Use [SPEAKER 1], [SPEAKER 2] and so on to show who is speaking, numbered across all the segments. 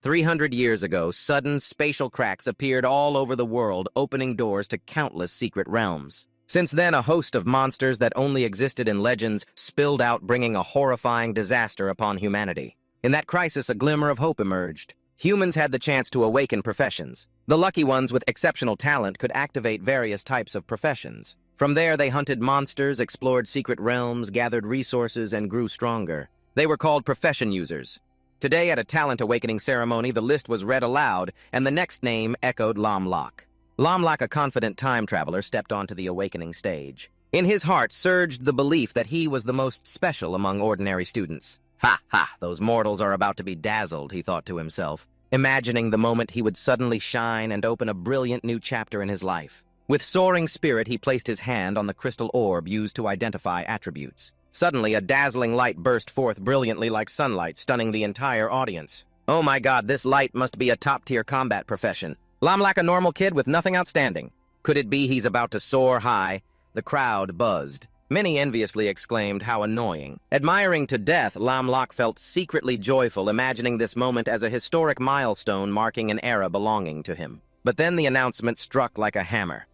[SPEAKER 1] 300 years ago, sudden spatial cracks appeared all over the world, opening doors to countless secret realms. Since then, a host of monsters that only existed in legends spilled out, bringing a horrifying disaster upon humanity. In that crisis, a glimmer of hope emerged. Humans had the chance to awaken professions. The lucky ones with exceptional talent could activate various types of professions. From there, they hunted monsters, explored secret realms, gathered resources, and grew stronger. They were called profession users. Today, at a talent awakening ceremony, the list was read aloud, and the next name echoed Lamlok. Lamlok, a confident time traveler, stepped onto the awakening stage. In his heart surged the belief that he was the most special among ordinary students. Ha ha, those mortals are about to be dazzled, he thought to himself, imagining the moment he would suddenly shine and open a brilliant new chapter in his life. With soaring spirit, he placed his hand on the crystal orb used to identify attributes. Suddenly, a dazzling light burst forth brilliantly like sunlight, stunning the entire audience. Oh my god, this light must be a top-tier combat profession. Lamlok, a normal kid with nothing outstanding. Could it be he's about to soar high? The crowd buzzed. Many enviously exclaimed, how annoying. Admiring to death, Lamlok felt secretly joyful, imagining this moment as a historic milestone marking an era belonging to him. But then the announcement struck like a hammer.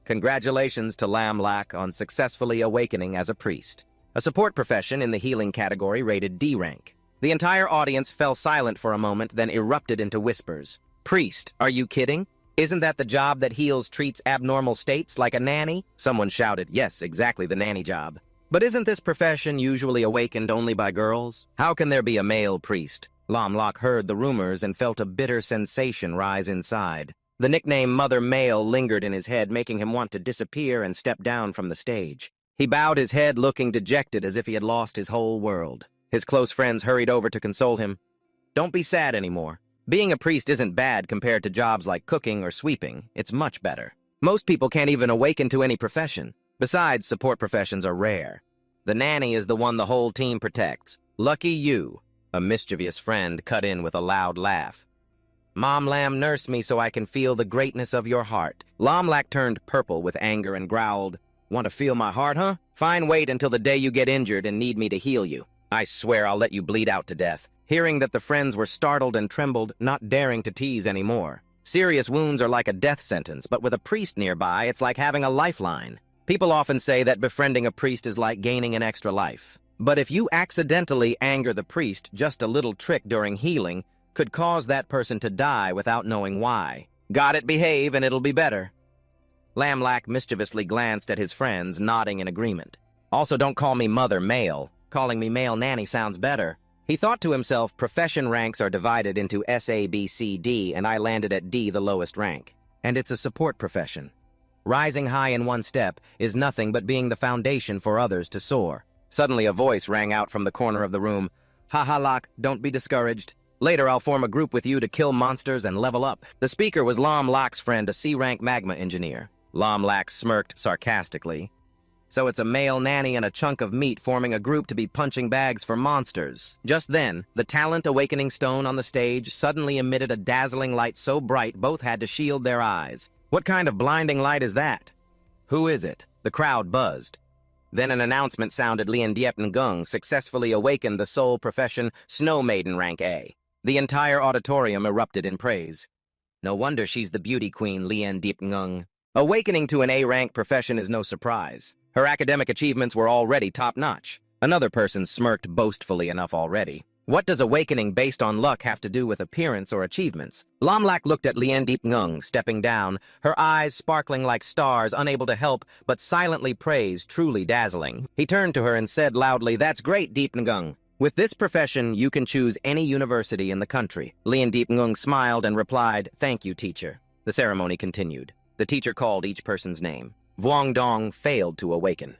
[SPEAKER 1] Congratulations to Lamlok on successfully awakening as a priest. A support profession in the healing category rated D rank. The entire audience fell silent for a moment, then erupted into whispers. Priest, are you kidding? Isn't that the job that heals, treats abnormal states like a nanny? Someone shouted, yes, exactly the nanny job. But isn't this profession usually awakened only by girls? How can there be a male priest? Lamlok heard the rumors and felt a bitter sensation rise inside. The nickname Mother Male lingered in his head, making him want to disappear and step down from the stage. He bowed his head, looking dejected as if he had lost his whole world. His close friends hurried over to console him. Don't be sad anymore. Being a priest isn't bad compared to jobs like cooking or sweeping. It's much better. Most people can't even awaken to any profession. Besides, support professions are rare. The nanny is the one the whole team protects. Lucky you. A mischievous friend cut in with a loud laugh. Mom Lamb, nurse me so I can feel the greatness of your heart. Lamlok turned purple with anger and growled, want to feel my heart, huh? Fine, wait until the day you get injured and need me to heal you. I swear I'll let you bleed out to death. Hearing that the friends were startled and trembled, not daring to tease anymore. Serious wounds are like a death sentence, but with a priest nearby, it's like having a lifeline. People often say that befriending a priest is like gaining an extra life. But if you accidentally anger the priest, just a little trick during healing could cause that person to die without knowing why. Got it, behave, and it'll be better. Lamlok mischievously glanced at his friends, nodding in agreement. Also, don't call me Mother Male. Calling me Male Nanny sounds better. He thought to himself, profession ranks are divided into S, A, B, C, D, and I landed at D, the lowest rank. And it's a support profession. Rising high in one step is nothing but being the foundation for others to soar. Suddenly a voice rang out from the corner of the room. Ha ha, Lok, don't be discouraged. Later I'll form a group with you to kill monsters and level up. The speaker was Lamlok's friend, a C-rank magma engineer. Lamlok smirked sarcastically. So it's a male nanny and a chunk of meat forming a group to be punching bags for monsters. Just then, the talent awakening stone on the stage suddenly emitted a dazzling light so bright both had to shield their eyes. What kind of blinding light is that? Who is it? The crowd buzzed. Then an announcement sounded. Lien Diepngung successfully awakened the soul profession Snow Maiden rank A. The entire auditorium erupted in praise. No wonder she's the beauty queen, Lien Diepngung. Awakening to an A-rank profession is no surprise. Her academic achievements were already top-notch. Another person smirked boastfully enough already. What does awakening based on luck have to do with appearance or achievements? Lamlok looked at Lien Diepngung, stepping down, her eyes sparkling like stars, unable to help but silently praise, truly dazzling. He turned to her and said loudly, "That's great, Diepngung. With this profession, you can choose any university in the country." Lien Diepngung smiled and replied, "Thank you, teacher." The ceremony continued. The teacher called each person's name. Vuong Dong failed to awaken.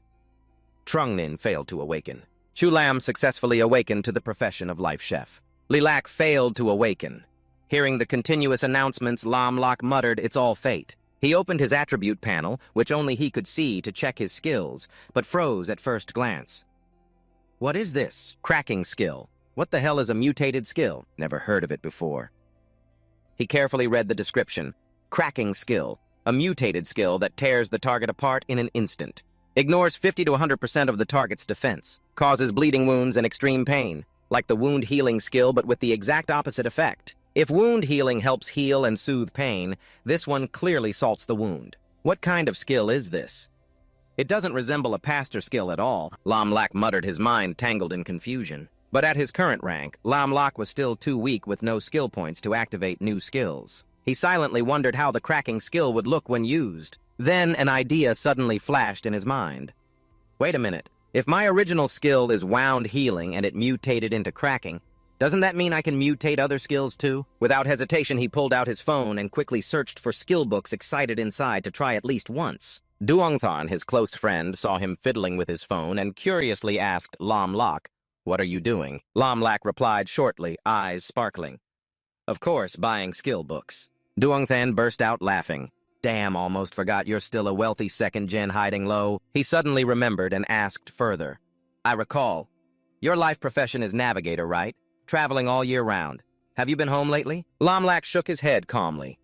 [SPEAKER 1] Trung Nin failed to awaken. Chu Lam successfully awakened to the profession of life chef. Lilak failed to awaken. Hearing the continuous announcements, Lamlok muttered, "It's all fate." He opened his attribute panel, which only he could see, to check his skills, but froze at first glance. What is this? Cracking skill. What the hell is a mutated skill? Never heard of it before. He carefully read the description. Cracking skill. A mutated skill that tears the target apart in an instant. Ignores 50 to 100% of the target's defense. Causes bleeding wounds and extreme pain. Like the wound healing skill, but with the exact opposite effect. If wound healing helps heal and soothe pain, this one clearly salts the wound. What kind of skill is this? It doesn't resemble a pastor skill at all, Lam Lak muttered, his mind tangled in confusion. But at his current rank, Lam Lak was still too weak with no skill points to activate new skills. He silently wondered how the cracking skill would look when used. Then an idea suddenly flashed in his mind. Wait a minute. If my original skill is wound healing and it mutated into cracking, doesn't that mean I can mutate other skills too? Without hesitation, he pulled out his phone and quickly searched for skill books, excited inside to try at least once. Duongthan, his close friend, saw him fiddling with his phone and curiously asked Lam Lak, "What are you doing?" Lam Lak replied shortly, eyes sparkling. "Of course, buying skill books." Duongthan burst out laughing. "Damn, almost forgot you're still a wealthy second-gen hiding low." He suddenly remembered and asked further. "I recall. Your life profession is navigator, right? Traveling all year round. Have you been home lately?" Lam Lak shook his head calmly.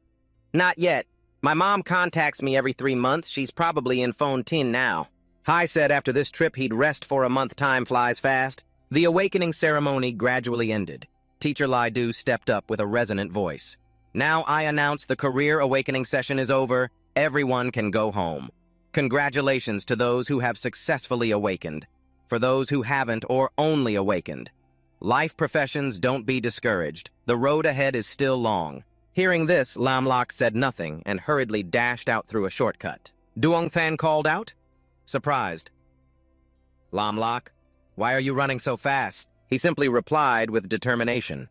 [SPEAKER 1] "Not yet. My mom contacts me every 3 months. She's probably in phone 10 now." Hai said after this trip he'd rest for a month. Time flies fast. The awakening ceremony gradually ended. Teacher Lai Du stepped up with a resonant voice. "Now I announce the career awakening session is over. Everyone can go home. Congratulations to those who have successfully awakened. For those who haven't or only awakened, life professions, don't be discouraged. The road ahead is still long." Hearing this, Lam Lak said nothing and hurriedly dashed out through a shortcut. Duongthan called out, surprised. "Lam Lak, why are you running so fast?" He simply replied with determination.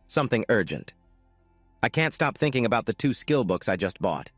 [SPEAKER 1] "Something urgent. I can't stop thinking about the 2 skill books I just bought.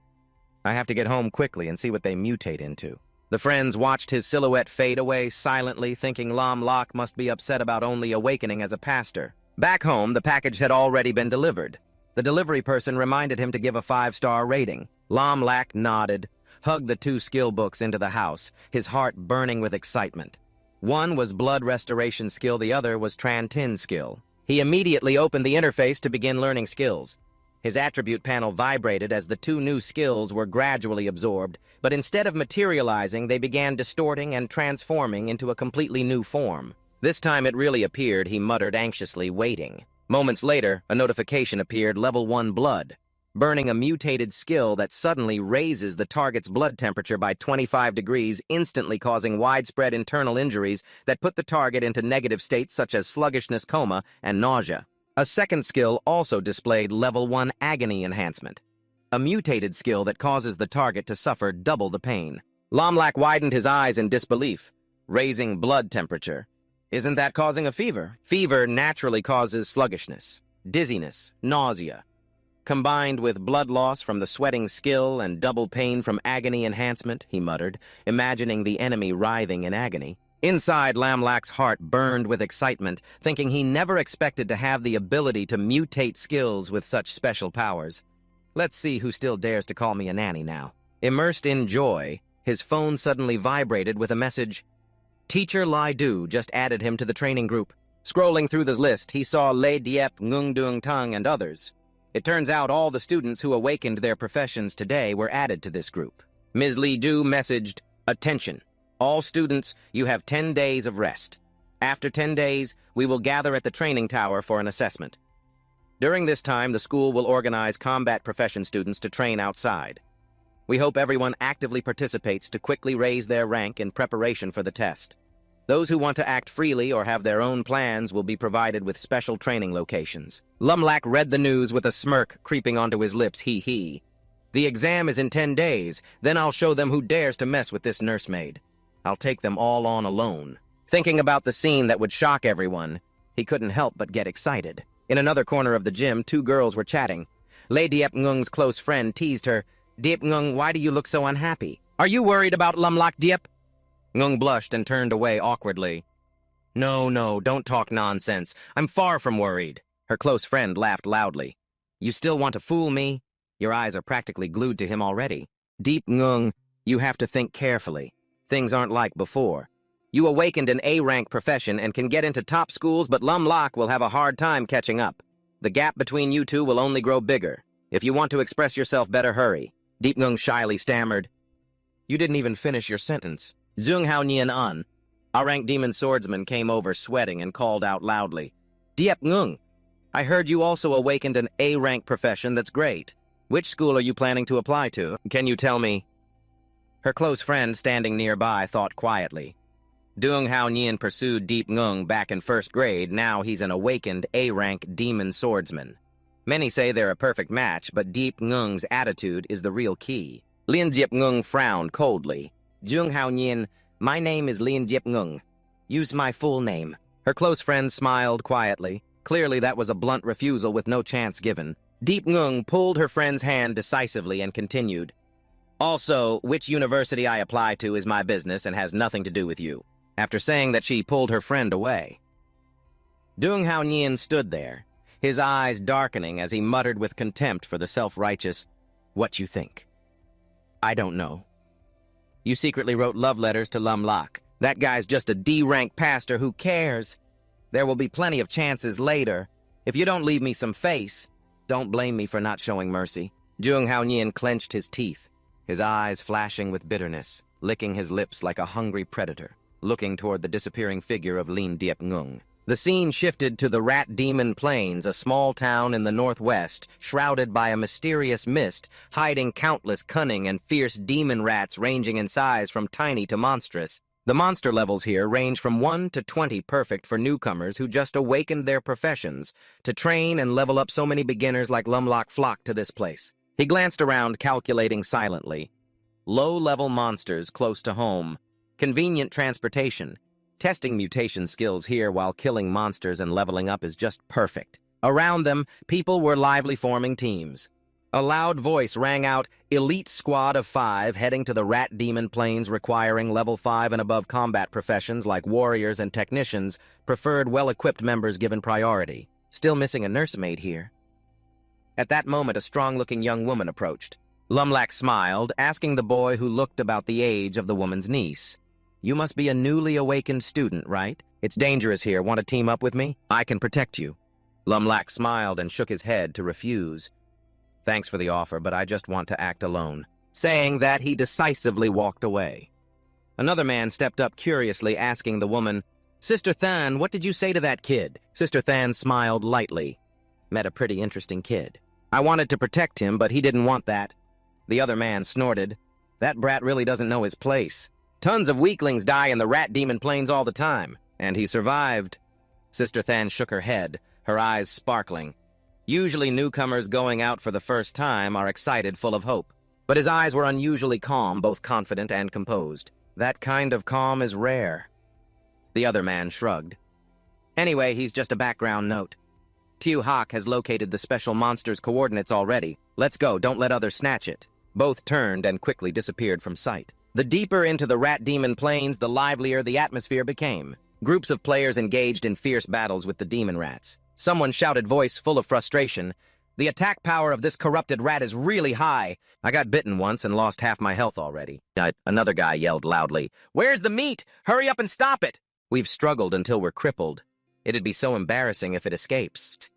[SPEAKER 1] I have to get home quickly and see what they mutate into." The friends watched his silhouette fade away silently, thinking Lam Lak must be upset about only awakening as a pastor. Back home, the package had already been delivered. The delivery person reminded him to give a 5-star rating. Lam Lak nodded, hugged the 2 skill books into the house, his heart burning with excitement. One was blood restoration skill, the other was Tran Tin skill. He immediately opened the interface to begin learning skills. His attribute panel vibrated as the 2 new skills were gradually absorbed, but instead of materializing, they began distorting and transforming into a completely new form. This time it really appeared, he muttered anxiously, waiting. Moments later, a notification appeared, level 1 blood, burning a mutated skill that suddenly raises the target's blood temperature by 25 degrees, instantly causing widespread internal injuries that put the target into negative states such as sluggishness, coma, and nausea. A second skill also displayed level 1 agony enhancement, a mutated skill that causes the target to suffer double the pain. Lam Lak widened his eyes in disbelief. Raising blood temperature. Isn't that causing a fever? Fever naturally causes sluggishness, dizziness, nausea. Combined with blood loss from the sweating skill and double pain from agony enhancement, he muttered, imagining the enemy writhing in agony. Inside, Lam Lak's heart burned with excitement, thinking he never expected to have the ability to mutate skills with such special powers. Let's see who still dares to call me a nanny now. Immersed in joy, his phone suddenly vibrated with a message. Teacher Lai Du just added him to the training group. Scrolling through the list, he saw Lei Diep, Ngung Dung Tung, and others. It turns out all the students who awakened their professions today were added to this group. Ms. Li Du messaged, "Attention. All students, you have 10 days of rest. After 10 days, we will gather at the training tower for an assessment. During this time, the school will organize combat profession students to train outside. We hope everyone actively participates to quickly raise their rank in preparation for the test. Those who want to act freely or have their own plans will be provided with special training locations." Lam Lak read the news with a smirk creeping onto his lips. He. "The exam is in 10 days, then I'll show them who dares to mess with this nursemaid. I'll take them all on alone." Thinking about the scene that would shock everyone, he couldn't help but get excited. In another corner of the gym, 2 girls were chatting. Lei Diep Ngung's close friend teased her, "Diep Ngung, why do you look so unhappy? Are you worried about Lam Lak Diep?" Ngung blushed and turned away awkwardly. No, don't talk nonsense. I'm far from worried." Her close friend laughed loudly. "You still want to fool me? Your eyes are practically glued to him already. Diep Ngung, you have to think carefully. Things aren't like before. You awakened an A-rank profession and can get into top schools, but Lam Lak will have a hard time catching up. The gap between you two will only grow bigger. If you want to express yourself, better hurry." Diep Ngung shyly stammered. "You didn't even finish your sentence." Zung Hao Nian An, a rank demon swordsman, came over sweating and called out loudly, "Diep Ngung, I heard you also awakened an A-rank profession that's great. Which school are you planning to apply to? Can you tell me? Her close friend standing nearby thought quietly. Doong Hao Nian pursued Deep Ngung back in first grade. Now he's an awakened A-rank demon swordsman. Many say they're a perfect match, but Deep Ngung's attitude is the real key. Lin Diep Ngung frowned coldly. Doong Hao Nian, my name is Lin Diep Ngung. Use my full name. Her close friend smiled quietly. Clearly that was a blunt refusal with no chance given. Deep Ngung pulled her friend's hand decisively and continued. Also, which university I apply to is my business and has nothing to do with you. After saying that, she pulled her friend away. Doong Hao Nian stood there, his eyes darkening as he muttered with contempt for the self-righteous, "What you think?" "I don't know." "You secretly wrote love letters to Lum Lak. That guy's just a D-rank pastor. Who cares? There will be plenty of chances later. If you don't leave me some face, don't blame me for not showing mercy." Doong Hao Nian clenched his teeth, his eyes flashing with bitterness, licking his lips like a hungry predator, looking toward the disappearing figure of Lin Diep Ngung. The scene shifted to the Rat Demon Plains, a small town in the northwest, shrouded by a mysterious mist, hiding countless cunning and fierce demon rats ranging in size from tiny to monstrous. The monster levels here range from 1 to 20, perfect for newcomers who just awakened their professions. To train and level up so many beginners like Lum Lak flocked to this place. He glanced around, calculating silently. Low-level monsters close to home. Convenient transportation. Testing mutation skills here while killing monsters and leveling up is just perfect. Around them, people were lively forming teams. A loud voice rang out, "Elite squad of 5 heading to the Rat Demon Plains, requiring level 5 and above combat professions like warriors and technicians, preferred well-equipped members given priority." Still missing a nursemaid here. At that moment, a strong-looking young woman approached. Lum Lak smiled, asking the boy, who looked about the age of the woman's niece. "You must be a newly awakened student, right? It's dangerous here. Want to team up with me? I can protect you." Lum Lak smiled and shook his head to refuse. "Thanks for the offer, but I just want to act alone." Saying that, he decisively walked away. Another man stepped up curiously, asking the woman, "Sister Than, what did you say to that kid?" Sister Than smiled lightly. "Met a pretty interesting kid. I wanted to protect him, but he didn't want that." The other man snorted. "That brat really doesn't know his place. Tons of weaklings die in the Rat Demon Plains all the time, and he survived." Sister Than shook her head, her eyes sparkling. Usually newcomers going out for the first time are excited, full of hope. But his eyes were unusually calm, both confident and composed. That kind of calm is rare. The other man shrugged. "Anyway, he's just a background note. Tiu Hak has located the special monster's coordinates already. Let's go, don't let others snatch it." Both turned and quickly disappeared from sight. The deeper into the Rat Demon Plains, the livelier the atmosphere became. Groups of players engaged in fierce battles with the demon rats. Someone shouted, voice full of frustration, "The attack power of this corrupted rat is really high. I got bitten once and lost half my health already." Another guy yelled loudly, "Where's the meat? Hurry up and stop it!" "We've struggled until we're crippled. It'd be so embarrassing if it escapes."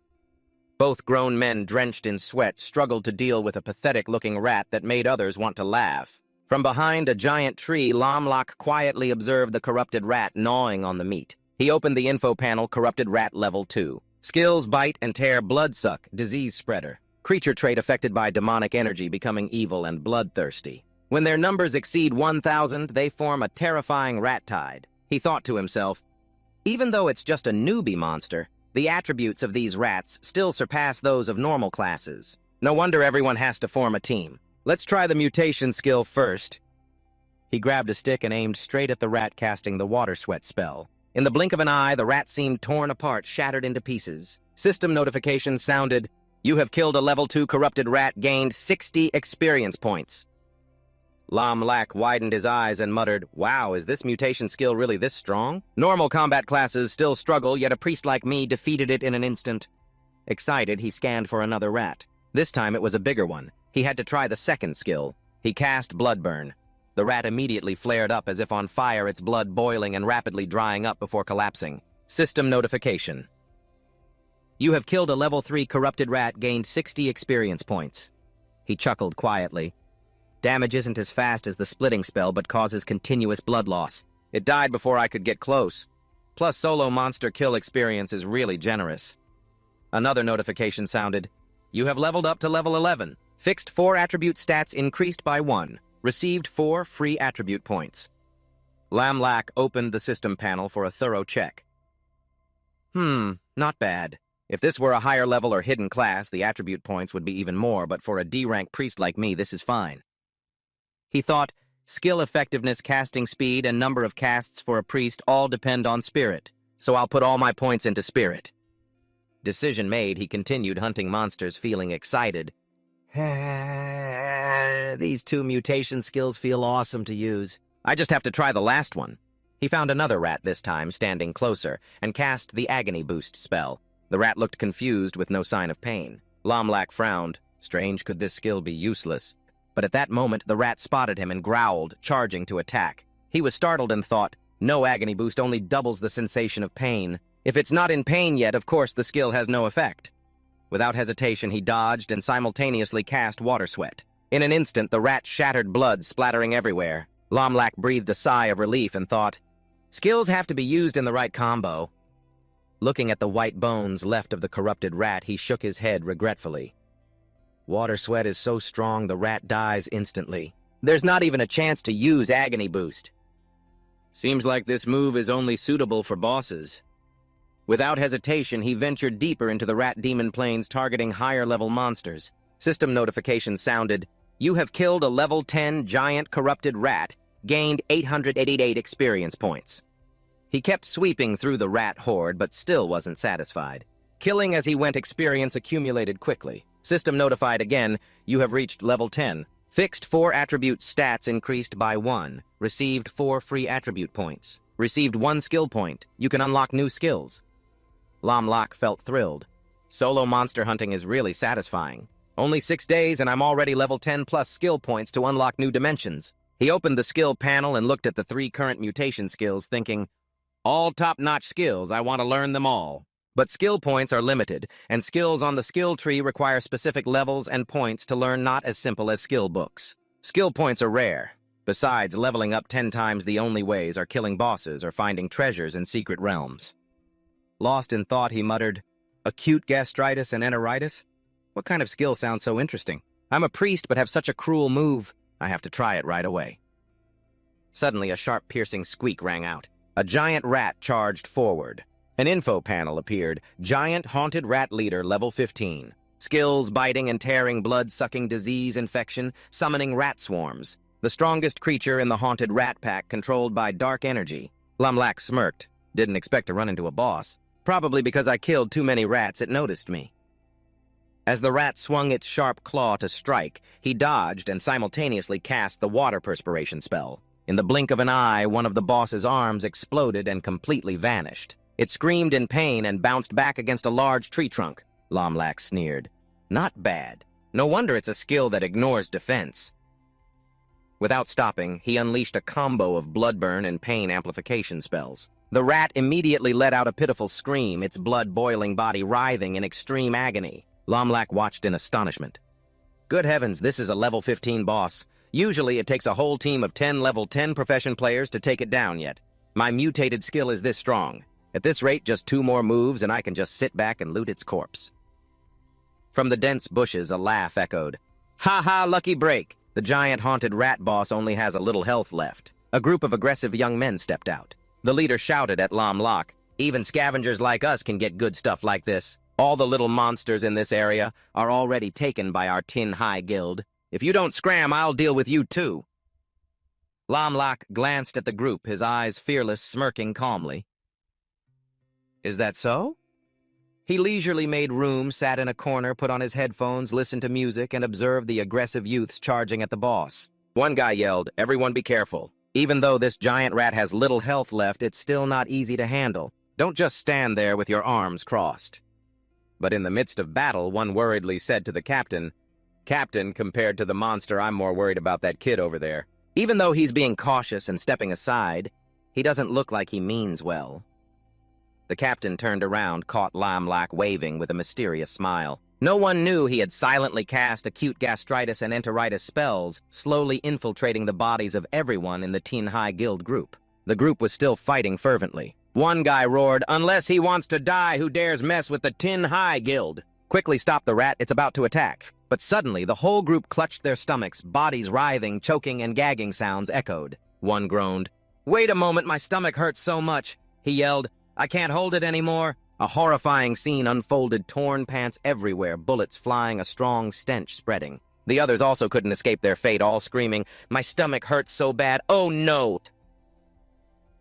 [SPEAKER 1] Both grown men, drenched in sweat, struggled to deal with a pathetic-looking rat that made others want to laugh. From behind a giant tree, Lum Lak quietly observed the corrupted rat gnawing on the meat. He opened the info panel, corrupted rat level 2. Skills, bite and tear, bloodsuck, disease spreader. Creature trait affected by demonic energy, becoming evil and bloodthirsty. When their numbers exceed 1,000, they form a terrifying rat tide. He thought to himself, even though it's just a newbie monster, the attributes of these rats still surpass those of normal classes. No wonder everyone has to form a team. Let's try the mutation skill first. He grabbed a stick and aimed straight at the rat, casting the water sweat spell. In the blink of an eye, the rat seemed torn apart, shattered into pieces. System notification sounded, "You have killed a level 2 corrupted rat, gained 60 experience points." Lum Lak widened his eyes and muttered, "Wow, is this mutation skill really this strong? Normal combat classes still struggle, yet a priest like me defeated it in an instant." Excited, he scanned for another rat. This time it was a bigger one. He had to try the second skill. He cast Bloodburn. The rat immediately flared up as if on fire, its blood boiling and rapidly drying up before collapsing. System notification. "You have killed a level 3 corrupted rat, gained 60 experience points." He chuckled quietly. "Damage isn't as fast as the splitting spell, but causes continuous blood loss. It died before I could get close. Plus, solo monster kill experience is really generous." Another notification sounded. You have leveled up to level 11. Fixed 4 attribute stats increased by 1. Received 4 free attribute points. Lam Lack opened the system panel for a thorough check. Not bad. If this were a higher level or hidden class, the attribute points would be even more, but for a D-rank priest like me, this is fine. He thought, skill effectiveness, casting speed, and number of casts for a priest all depend on spirit, so I'll put all my points into spirit. Decision made, he continued hunting monsters, feeling excited. These 2 mutation skills feel awesome to use. I just have to try the last one. He found another rat this time, standing closer, and cast the Agony Boost spell. The rat looked confused with no sign of pain. Lam Lack frowned. Strange could this skill be useless. But at that moment, the rat spotted him and growled, charging to attack. He was startled and thought, no Agony Boost only doubles the sensation of pain. If it's not in pain yet, of course the skill has no effect. Without hesitation, he dodged and simultaneously cast Water Sweat. In an instant, the rat shattered blood splattering everywhere. Lam Lack breathed a sigh of relief and thought, skills have to be used in the right combo. Looking at the white bones left of the corrupted rat, he shook his head regretfully. Water Sweat is so strong the rat dies instantly. There's not even a chance to use Agony Boost. Seems like this move is only suitable for bosses. Without hesitation, he ventured deeper into the rat demon plains, targeting higher-level monsters. System notification sounded, you have killed a level 10 giant corrupted rat, gained 888 experience points. He kept sweeping through the rat horde, but still wasn't satisfied. Killing as he went, experience accumulated quickly. System notified again, you have reached level 10. Fixed 4 attribute stats increased by 1. Received 4 free attribute points. Received 1 skill point. You can unlock new skills. Lam Lack felt thrilled. Solo monster hunting is really satisfying. Only 6 days and I'm already level 10 plus skill points to unlock new dimensions. He opened the skill panel and looked at the 3 current mutation skills, thinking, all top-notch skills, I want to learn them all. But skill points are limited, and skills on the skill tree require specific levels and points to learn, not as simple as skill books. Skill points are rare. Besides, leveling up 10 times the only ways are killing bosses or finding treasures in secret realms. Lost in thought, he muttered, acute gastritis and enteritis? What kind of skill sounds so interesting? I'm a priest but have such a cruel move. I have to try it right away. Suddenly, a sharp, piercing squeak rang out. A giant rat charged forward. An info panel appeared. Giant Haunted Rat Leader, level 15. Skills, biting and tearing, blood-sucking disease infection, summoning rat swarms. The strongest creature in the Haunted Rat Pack, controlled by dark energy. Lam Lack smirked. Didn't expect to run into a boss. Probably because I killed too many rats, it noticed me. As the rat swung its sharp claw to strike, he dodged and simultaneously cast the water perspiration spell. In the blink of an eye, one of the boss's arms exploded and completely vanished. It screamed in pain and bounced back against a large tree trunk. Lam Lack sneered. Not bad. No wonder it's a skill that ignores defense. Without stopping, he unleashed a combo of bloodburn and pain amplification spells. The rat immediately let out a pitiful scream, its blood-boiling body writhing in extreme agony. Lam Lack watched in astonishment. Good heavens, this is a level 15 boss. Usually it takes a whole team of 10 level 10 profession players to take it down yet. My mutated skill is this strong. At this rate, just 2 more moves and I can just sit back and loot its corpse. From the dense bushes, a laugh echoed. Ha ha, lucky break! The giant haunted rat boss only has a little health left. A group of aggressive young men stepped out. The leader shouted at Lam Lack, even scavengers like us can get good stuff like this. All the little monsters in this area are already taken by our Tin High Guild. If you don't scram, I'll deal with you too. Lam Lack glanced at the group, his eyes fearless, smirking calmly. Is that so? He leisurely made room, sat in a corner, put on his headphones, listened to music, and observed the aggressive youths charging at the boss. One guy yelled, "Everyone be careful. Even though this giant rat has little health left, it's still not easy to handle. Don't just stand there with your arms crossed." But in the midst of battle, one worriedly said to the captain, "Captain, compared to the monster, I'm more worried about that kid over there. Even though he's being cautious and stepping aside, he doesn't look like he means well." The captain turned around, caught Lam Lack waving with a mysterious smile. No one knew he had silently cast acute gastritis and enteritis spells, slowly infiltrating the bodies of everyone in the Tin High Guild group. The group was still fighting fervently. One guy roared, "Unless he wants to die, who dares mess with the Tin High Guild?" Quickly stop the rat, it's about to attack. But suddenly, the whole group clutched their stomachs, bodies writhing, choking, and gagging sounds echoed. One groaned. "Wait a moment, my stomach hurts so much," he yelled. "I can't hold it anymore." A horrifying scene unfolded, torn pants everywhere, bullets flying, a strong stench spreading. The others also couldn't escape their fate, all screaming, "My stomach hurts so bad, oh no!"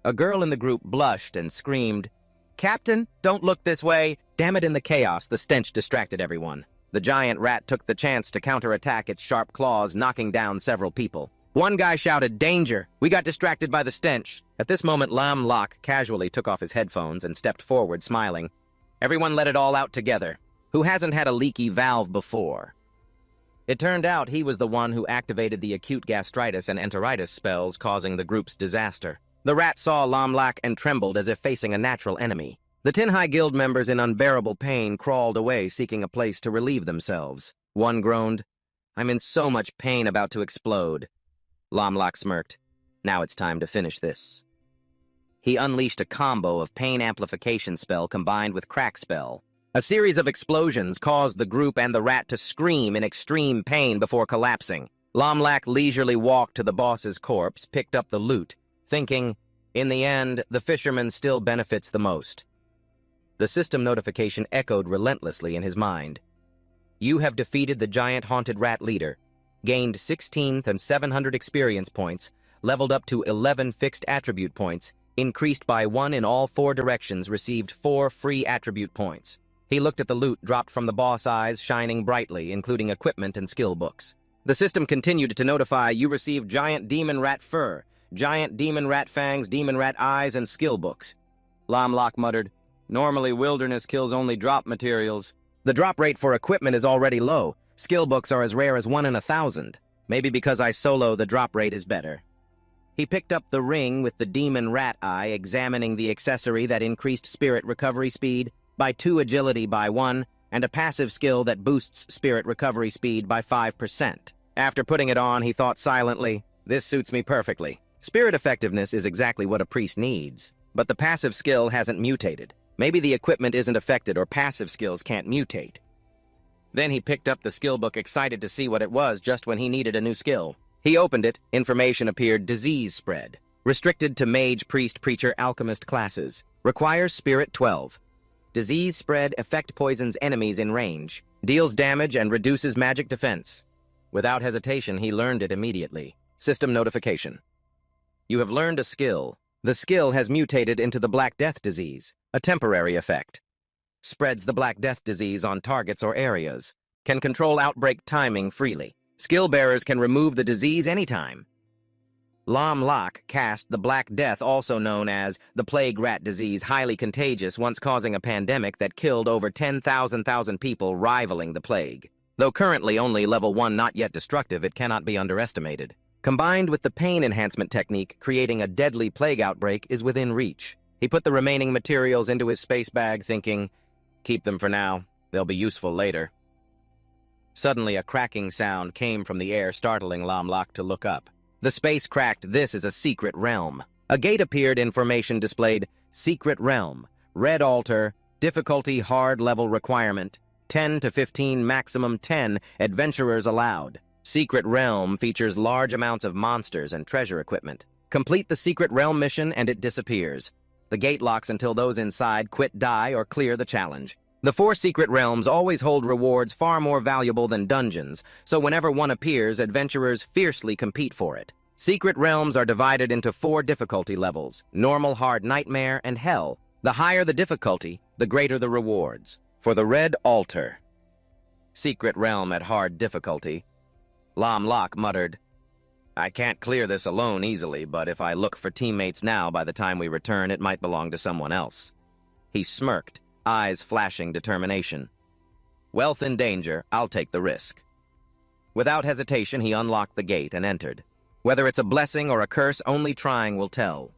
[SPEAKER 1] A girl in the group blushed and screamed, "Captain, don't look this way!" Damn it, in the chaos, the stench distracted everyone. The giant rat took the chance to counterattack its sharp claws, knocking down several people. One guy shouted, "Danger! We got distracted by the stench." At this moment, Lam Lok casually took off his headphones and stepped forward, smiling. Everyone let it all out together. Who hasn't had a leaky valve before? It turned out he was the one who activated the acute gastritis and enteritis spells, causing the group's disaster. The rat saw Lam Lok and trembled as if facing a natural enemy. The Tin High Guild members in unbearable pain crawled away, seeking a place to relieve themselves. One groaned, "I'm in so much pain, about to explode." Lam Lok smirked. "Now it's time to finish this." He unleashed a combo of pain amplification spell combined with crack spell. A series of explosions caused the group and the rat to scream in extreme pain before collapsing. Lam Lok leisurely walked to the boss's corpse, picked up the loot, thinking, in the end, the fisherman still benefits the most. The system notification echoed relentlessly in his mind. You have defeated the giant haunted rat leader, gained 16th and 700 experience points, leveled up to 11 fixed attribute points, increased by 1 in all 4 directions, received 4 free attribute points. He looked at the loot dropped from the boss, eyes shining brightly, including equipment and skill books. The system continued to notify you received giant demon rat fur, giant demon rat fangs, demon rat eyes, and skill books. Lam Lok muttered, "Normally wilderness kills only drop materials. The drop rate for equipment is already low. Skill books are as rare as 1 in 1,000. Maybe because I solo, the drop rate is better." He picked up the ring with the demon rat eye, examining the accessory that increased spirit recovery speed by 2 agility by 1, and a passive skill that boosts spirit recovery speed by 5%. After putting it on, he thought silently, "This suits me perfectly. Spirit effectiveness is exactly what a priest needs, but the passive skill hasn't mutated. Maybe the equipment isn't affected or passive skills can't mutate." Then he picked up the skill book, excited to see what it was just when he needed a new skill. He opened it. Information appeared: disease spread. Restricted to mage, priest, preacher, alchemist classes. Requires spirit 12. Disease spread effect poisons enemies in range. Deals damage and reduces magic defense. Without hesitation, he learned it immediately. System notification. You have learned a skill. The skill has mutated into the Black Death disease, a temporary effect. Spreads the Black Death disease on targets or areas. Can control outbreak timing freely. Skill bearers can remove the disease anytime. Lam Lok cast the Black Death, also known as the Plague Rat disease, highly contagious, once causing a pandemic that killed over 10,000 people, rivaling the plague. Though currently only level 1, not yet destructive, it cannot be underestimated. Combined with the pain enhancement technique, creating a deadly plague outbreak is within reach. He put the remaining materials into his space bag, thinking, "Keep them for now. They'll be useful later." Suddenly, a cracking sound came from the air, startling Lam Lok to look up. The space cracked. This is a secret realm. A gate appeared. Information displayed: Secret Realm. Red altar. Difficulty hard level requirement. 10 to 15, maximum 10. Adventurers allowed. Secret Realm features large amounts of monsters and treasure equipment. Complete the Secret Realm mission and it disappears. The gate locks until those inside quit, die, or clear the challenge. The 4 secret realms always hold rewards far more valuable than dungeons, so whenever one appears, adventurers fiercely compete for it. Secret realms are divided into 4 difficulty levels: normal, hard, nightmare, and hell. The higher the difficulty, the greater the rewards. For the red altar. Secret realm at hard difficulty. Lam Lok muttered, "I can't clear this alone easily, but if I look for teammates now, by the time we return, it might belong to someone else." He smirked, eyes flashing determination. "Wealth in danger, I'll take the risk." Without hesitation, he unlocked the gate and entered. Whether it's a blessing or a curse, only trying will tell.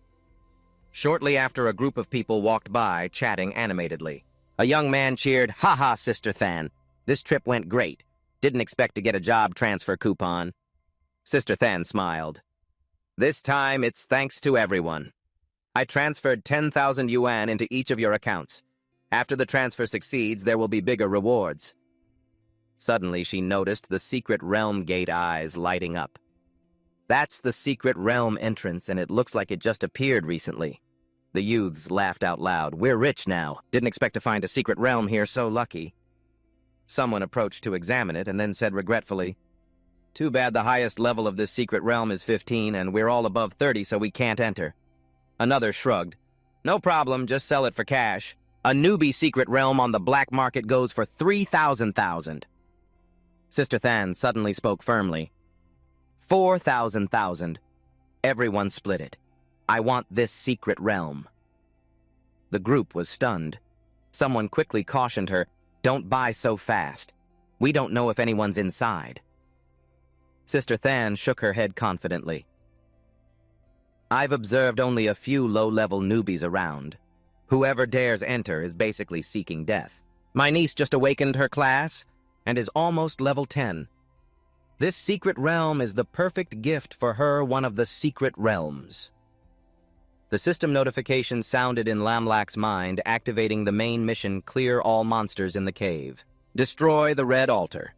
[SPEAKER 1] Shortly after, a group of people walked by, chatting animatedly. A young man cheered, "Ha ha, Sister Than. This trip went great. Didn't expect to get a job transfer coupon." Sister Than smiled. "This time, it's thanks to everyone. I transferred 10,000 yuan into each of your accounts. After the transfer succeeds, there will be bigger rewards. Suddenly, she noticed the secret realm gate eyes lighting up. That's the secret realm entrance, and it looks like it just appeared recently. The youths laughed out loud. We're rich now. Didn't expect to find a secret realm here, so lucky. Someone approached to examine it and then said regretfully, Too bad the highest level of this secret realm is 15, and we're all above 30, so we can't enter. Another shrugged. No problem, just sell it for cash. A newbie secret realm on the black market goes for 3,000,000. Sister Than suddenly spoke firmly. 4,000,000. Everyone split it. I want this secret realm. The group was stunned. Someone quickly cautioned her, Don't buy so fast. We don't know if anyone's inside. Sister Than shook her head confidently. I've observed only a few low-level newbies around. Whoever dares enter is basically seeking death. My niece just awakened her class and is almost level 10. This secret realm is the perfect gift for her, one of the secret realms. The system notification sounded in Lamlak's mind, activating the main mission, Clear all monsters in the cave. Destroy the Red Altar.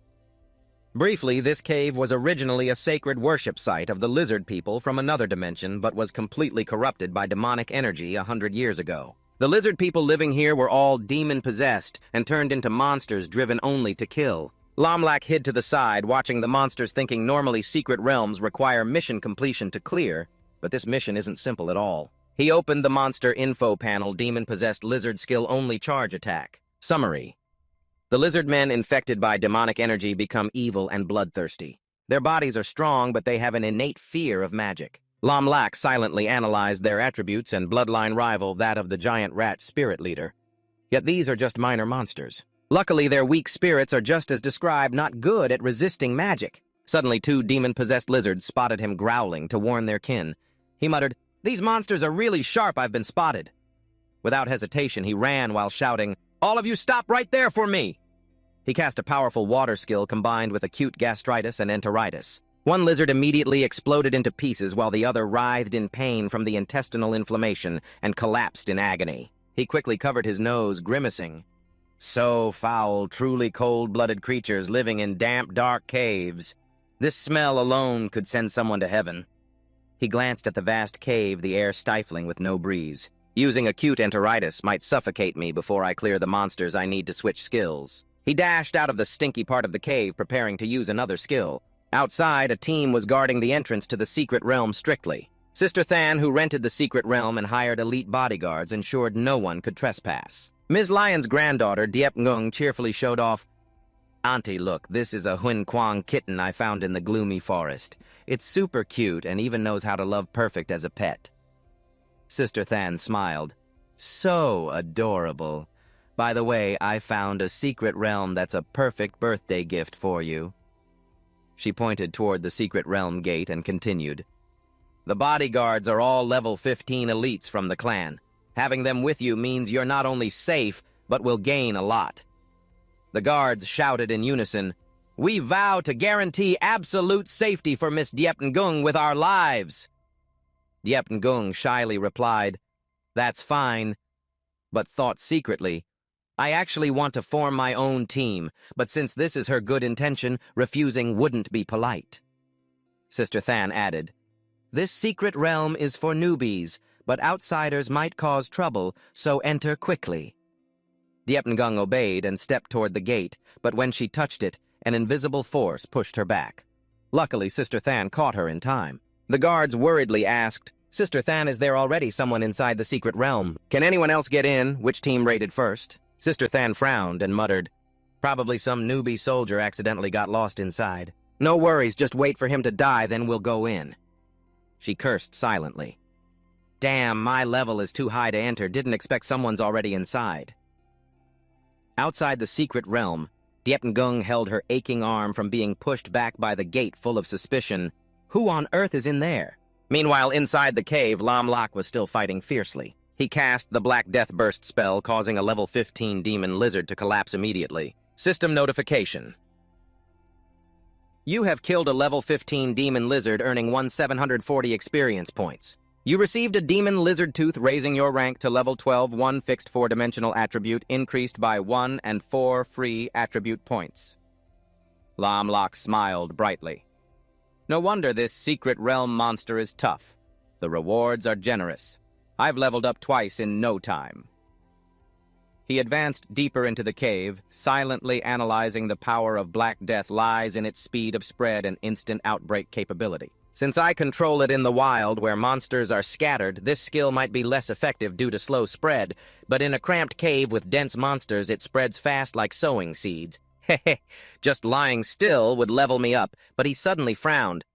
[SPEAKER 1] Briefly, this cave was originally a sacred worship site of the lizard people from another dimension, but was completely corrupted by demonic energy 100 years ago. The lizard people living here were all demon-possessed and turned into monsters driven only to kill. Lamlak hid to the side, watching the monsters, thinking normally secret realms require mission completion to clear, but this mission isn't simple at all. He opened the monster info panel, demon-possessed lizard skill only charge attack. Summary. The lizard men infected by demonic energy become evil and bloodthirsty. Their bodies are strong, but they have an innate fear of magic. Lamlak silently analyzed their attributes and bloodline rival that of the giant rat spirit leader. Yet these are just minor monsters. Luckily, their weak spirits are just as described, not good at resisting magic. Suddenly, 2 demon-possessed lizards spotted him growling to warn their kin. He muttered, These monsters are really sharp, I've been spotted. Without hesitation, he ran while shouting, All of you stop right there for me! He cast a powerful water skill combined with acute gastritis and enteritis. One lizard immediately exploded into pieces while the other writhed in pain from the intestinal inflammation and collapsed in agony. He quickly covered his nose, grimacing. So foul, truly cold-blooded creatures living in damp, dark caves. This smell alone could send someone to heaven. He glanced at the vast cave, the air stifling with no breeze. Using acute enteritis might suffocate me before I clear the monsters I need to switch skills. He dashed out of the stinky part of the cave, preparing to use another skill. Outside, a team was guarding the entrance to the secret realm strictly. Sister Than, who rented the secret realm and hired elite bodyguards, ensured no one could trespass. Ms. Lion's granddaughter, Diep Ngung, cheerfully showed off, Auntie, look, this is a Hun Kwang kitten I found in the gloomy forest. It's super cute and even knows how to love perfect as a pet. Sister Than smiled. So adorable. By the way, I found a secret realm that's a perfect birthday gift for you. She pointed toward the secret realm gate and continued. The bodyguards are all level 15 elites from the clan. Having them with you means you're not only safe, but will gain a lot. The guards shouted in unison, We vow to guarantee absolute safety for Miss Diep Ngung with our lives. Diep Ngung shyly replied, That's fine, but thought secretly, I actually want to form my own team, but since this is her good intention, refusing wouldn't be polite. Sister Than added, This secret realm is for newbies, but outsiders might cause trouble, so enter quickly. Diep Ngung obeyed and stepped toward the gate, but when she touched it, an invisible force pushed her back. Luckily, Sister Than caught her in time. The guards worriedly asked, Sister Than, is there already someone inside the secret realm? Can anyone else get in? Which team raided first? Sister Than frowned and muttered, Probably some newbie soldier accidentally got lost inside. No worries, just wait for him to die, then we'll go in. She cursed silently. Damn, my level is too high to enter, didn't expect someone's already inside. Outside the secret realm, Diep Ngung held her aching arm from being pushed back by the gate full of suspicion. Who on earth is in there? Meanwhile, inside the cave, Lamlak was still fighting fiercely. He cast the Black Death Burst spell, causing a level 15 demon lizard to collapse immediately. System notification. You have killed a level 15 demon lizard, earning 1,740 experience points. You received a demon lizard tooth, raising your rank to level 12. One fixed 4-dimensional attribute increased by 1 and 4 free attribute points. Lomlock smiled brightly. No wonder this secret realm monster is tough. The rewards are generous. I've leveled up twice in no time. He advanced deeper into the cave, silently analyzing the power of Black Death lies in its speed of spread and instant outbreak capability. Since I control it in the wild where monsters are scattered, this skill might be less effective due to slow spread, but in a cramped cave with dense monsters it spreads fast like sowing seeds. Heh, just lying still would level me up, but he suddenly frowned.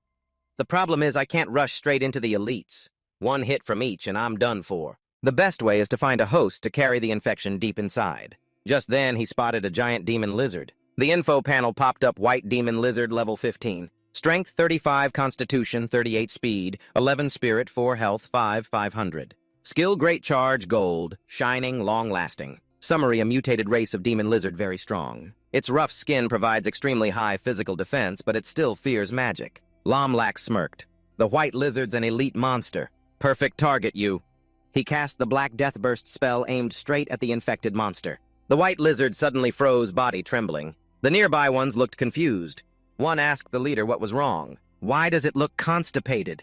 [SPEAKER 1] The problem is I can't rush straight into the elites. One hit from each and I'm done for. The best way is to find a host to carry the infection deep inside. Just then he spotted a giant demon lizard. The info panel popped up: white demon lizard level 15. Strength 35, Constitution 38, Speed 11, Spirit 4, Health 500. Skill Great Charge Gold, shining, long-lasting. Summary: a mutated race of demon lizard, very strong. Its rough skin provides extremely high physical defense, but it still fears magic. Lomlac smirked. The white lizard's an elite monster. Perfect target, you. He cast the Black Death Burst spell aimed straight at the infected monster. The white lizard suddenly froze, body trembling. The nearby ones looked confused. One asked the leader what was wrong. Why does it look constipated?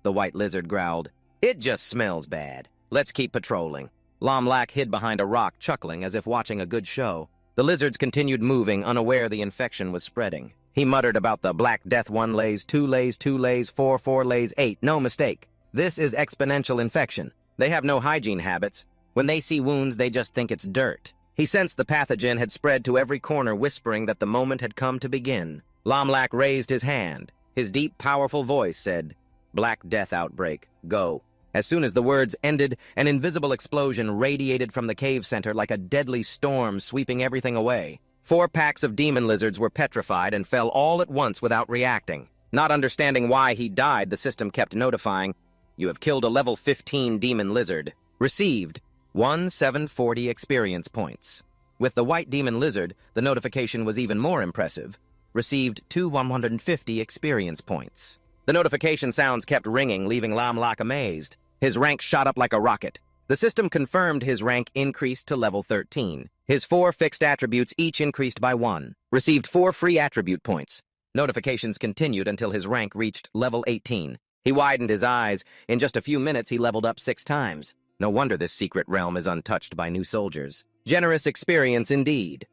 [SPEAKER 1] The white lizard growled. It just smells bad. Let's keep patrolling. Lomlac hid behind a rock, chuckling as if watching a good show. The lizards continued moving, unaware the infection was spreading. He muttered about the Black Death: 1 lays, 2 lays, 2 lays, 4, 4 lays, 8. No mistake. This is exponential infection. They have no hygiene habits. When they see wounds, they just think it's dirt. He sensed the pathogen had spread to every corner, whispering that the moment had come to begin. Lomlac raised his hand. His deep, powerful voice said, Black Death outbreak, go. As soon as the words ended, an invisible explosion radiated from the cave center like a deadly storm, sweeping everything away. 4 packs of demon lizards were petrified and fell all at once without reacting. Not understanding why he died, the system kept notifying, you have killed a level 15 demon lizard. Received 1,740 experience points. With the white demon lizard, the notification was even more impressive. Received 150 experience points. The notification sounds kept ringing, leaving Lomlac amazed. His rank shot up like a rocket. The system confirmed his rank increased to level 13. His 4 fixed attributes each increased by 1. Received 4 free attribute points. Notifications continued until his rank reached level 18. He widened his eyes. In just a few minutes, he leveled up 6 times. No wonder this secret realm is untouched by new soldiers. Generous experience indeed.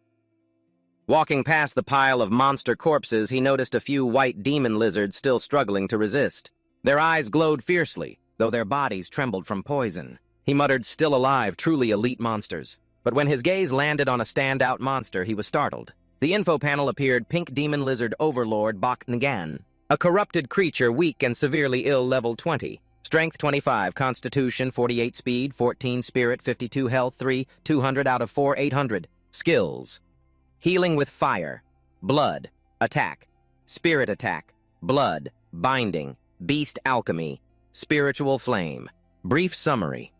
[SPEAKER 1] Walking past the pile of monster corpses, he noticed a few white demon lizards still struggling to resist. Their eyes glowed fiercely, though their bodies trembled from poison. He muttered, still alive, truly elite monsters. But when his gaze landed on a standout monster, he was startled. The info panel appeared: Pink Demon Lizard Overlord Bak Ngan. A corrupted creature, weak and severely ill, level 20. Strength 25, Constitution 48, Speed 14, Spirit 52, Health 3, 200 out of 4, 800. Skills: Healing with Fire, Blood, Attack, Spirit Attack, Blood, Binding, Beast Alchemy, Spiritual Flame. Brief summary.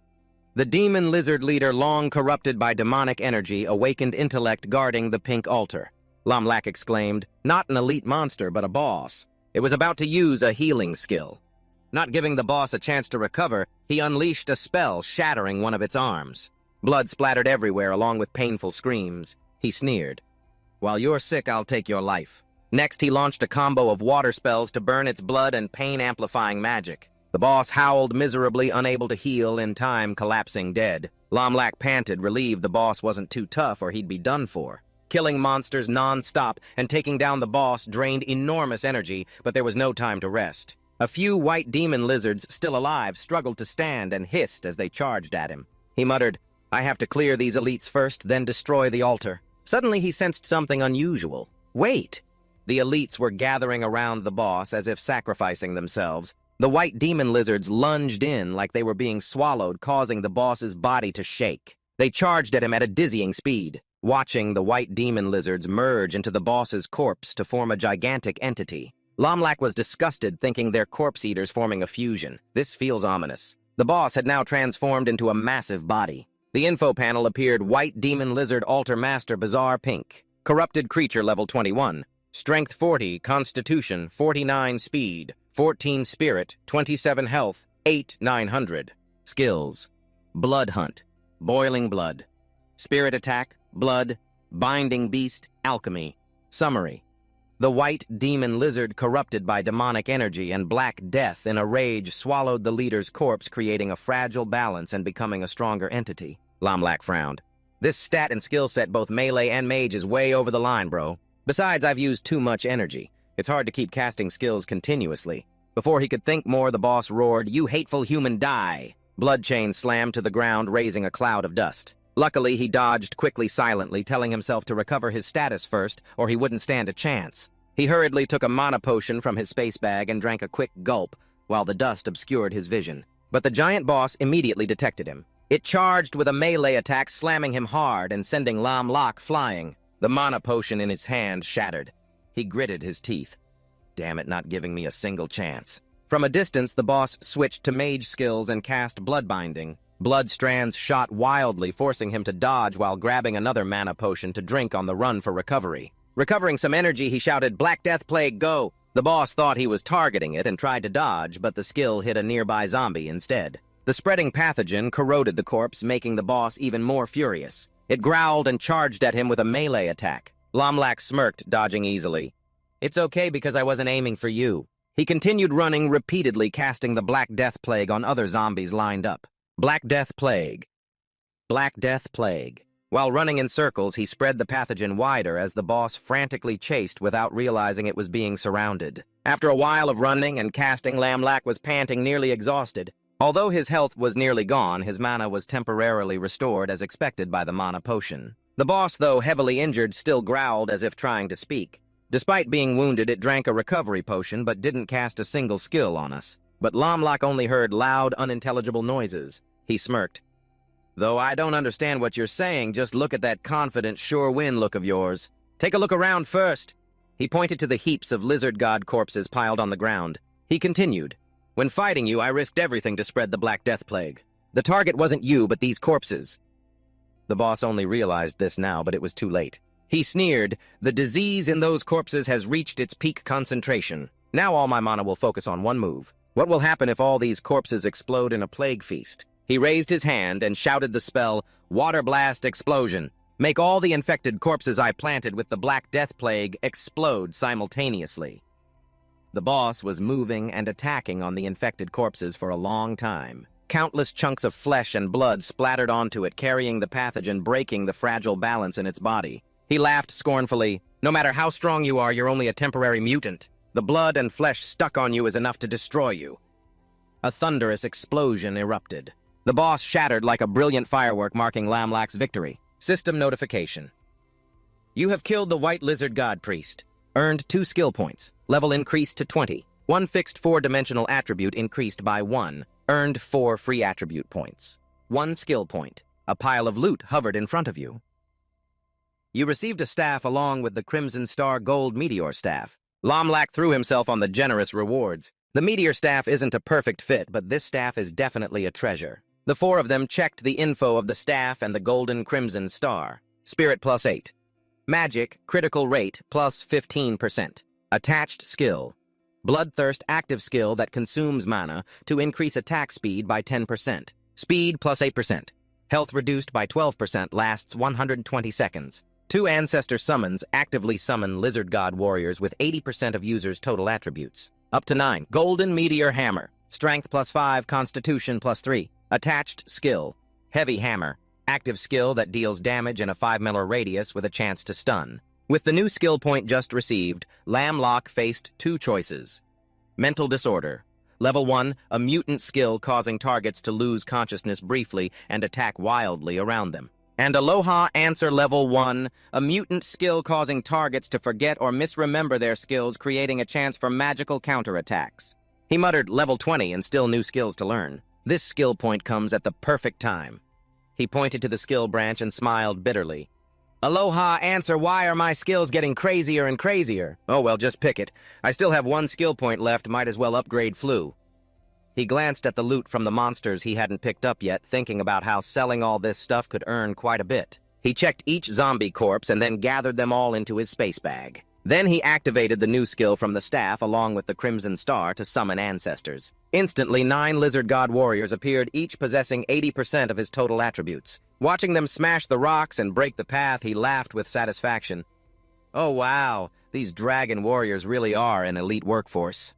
[SPEAKER 1] The demon lizard leader, long corrupted by demonic energy, awakened intellect guarding the pink altar. Lomlac exclaimed, not an elite monster, but a boss. It was about to use a healing skill. Not giving the boss a chance to recover, he unleashed a spell, shattering one of its arms. Blood splattered everywhere, along with painful screams. He sneered. While you're sick, I'll take your life. Next, he launched a combo of water spells to burn its blood and pain-amplifying magic. The boss howled miserably, unable to heal, in time collapsing dead. Lomlac panted, relieved the boss wasn't too tough or he'd be done for. Killing monsters non-stop and taking down the boss drained enormous energy, but there was no time to rest. A few white demon lizards, still alive, struggled to stand and hissed as they charged at him. He muttered, I have to clear these elites first, then destroy the altar. Suddenly he sensed something unusual. Wait! The elites were gathering around the boss as if sacrificing themselves. The white demon lizards lunged in like they were being swallowed, causing the boss's body to shake. They charged at him at a dizzying speed. Watching the white demon lizards merge into the boss's corpse to form a gigantic entity. Lomlac was disgusted, thinking they're corpse eaters forming a fusion. This feels ominous. The boss had now transformed into a massive body. The info panel appeared: White Demon Lizard Altar Master Bizarre Pink. Corrupted Creature level 21. Strength 40, Constitution 49, Speed 14, Spirit 27, Health 900. Skills: Blood Hunt, Boiling Blood, Spirit Attack, Blood, Binding Beast, Alchemy. Summary: the white demon lizard, corrupted by demonic energy and Black Death, in a rage swallowed the leader's corpse, creating a fragile balance and becoming a stronger entity. Lamlak frowned. This stat and skill set, both melee and mage, is way over the line, bro. Besides, I've used too much energy. It's hard to keep casting skills continuously. Before he could think more, the boss roared, "You hateful human, die!" Bloodchain slammed to the ground, raising a cloud of dust. Luckily, he dodged quickly, silently, telling himself to recover his status first, or he wouldn't stand a chance. He hurriedly took a mana potion from his space bag and drank a quick gulp, while the dust obscured his vision. But the giant boss immediately detected him. It charged with a melee attack, slamming him hard and sending Lamlak flying. The mana potion in his hand shattered. He gritted his teeth. Damn it, not giving me a single chance. From a distance, the boss switched to mage skills and cast Bloodbinding. Blood strands shot wildly, forcing him to dodge while grabbing another mana potion to drink on the run for recovery. Recovering some energy, he shouted, "Black Death Plague, go!" The boss thought he was targeting it and tried to dodge, but the skill hit a nearby zombie instead. The spreading pathogen corroded the corpse, making the boss even more furious. It growled and charged at him with a melee attack. Lamlak smirked, dodging easily. "It's okay because I wasn't aiming for you." He continued running, repeatedly casting the Black Death Plague on other zombies lined up. Black Death Plague. Black Death Plague. While running in circles, he spread the pathogen wider as the boss frantically chased without realizing it was being surrounded. After a while of running and casting, Lamlak was panting, nearly exhausted. Although his health was nearly gone, his mana was temporarily restored as expected by the mana potion. The boss, though heavily injured, still growled as if trying to speak. Despite being wounded, it drank a recovery potion but didn't cast a single skill on us. But Lamlak only heard loud, unintelligible noises. He smirked. "Though I don't understand what you're saying, just look at that confident, sure win look of yours. Take a look around first." He pointed to the heaps of lizard god corpses piled on the ground. He continued, "When fighting you, I risked everything to spread the Black Death Plague. The target wasn't you, but these corpses." The boss only realized this now, but it was too late. He sneered, "The disease in those corpses has reached its peak concentration. Now all my mana will focus on one move. What will happen if all these corpses explode in a plague feast?" He raised his hand and shouted the spell, "Water Blast Explosion." Make all the infected corpses I planted with the Black Death Plague explode simultaneously. The boss was moving and attacking on the infected corpses for a long time. Countless chunks of flesh and blood splattered onto it, carrying the pathogen, breaking the fragile balance in its body. He laughed scornfully. "No matter how strong you are, you're only a temporary mutant. The blood and flesh stuck on you is enough to destroy you." A thunderous explosion erupted. The boss shattered like a brilliant firework, marking Lamlak's victory. System notification. You have killed the White Lizard God Priest. Earned 2 skill points. Level increased to 20. One fixed 4-dimensional attribute increased by 1. Earned 4 free attribute points. 1 skill point. A pile of loot hovered in front of you. You received a staff along with the Crimson Star Gold Meteor Staff. Lamlak threw himself on the generous rewards. The Meteor Staff isn't a perfect fit, but this staff is definitely a treasure. The 4 of them checked the info of the staff and the Golden Crimson Star. Spirit +8. Magic, critical rate, +15%. Attached skill. Bloodthirst active skill that consumes mana to increase attack speed by 10%. Speed +8%. Health reduced by 12%, lasts 120 seconds. 2 ancestor summons actively summon lizard god warriors with 80% of users' total attributes. Up to 9. Golden Meteor Hammer. Strength +5, Constitution +3. Attached skill. Heavy Hammer. Active skill that deals damage in a 5 radius with a chance to stun. With the new skill point just received, Lamlak faced 2 choices. Mental Disorder. Level 1, a mutant skill causing targets to lose consciousness briefly and attack wildly around them. And Aloha Answer Level 1, a mutant skill causing targets to forget or misremember their skills, creating a chance for magical counterattacks. He muttered, level 20 and still new skills to learn. This skill point comes at the perfect time. He pointed to the skill branch and smiled bitterly. Aloha Answer, why are my skills getting crazier and crazier? Oh well, just pick it. I still have 1 skill point left, might as well upgrade Flu. He glanced at the loot from the monsters he hadn't picked up yet, thinking about how selling all this stuff could earn quite a bit. He checked each zombie corpse and then gathered them all into his space bag. Then he activated the new skill from the staff along with the Crimson Star to summon ancestors. Instantly, 9 lizard god warriors appeared, each possessing 80% of his total attributes. Watching them smash the rocks and break the path, he laughed with satisfaction. Oh wow, these dragon warriors really are an elite workforce.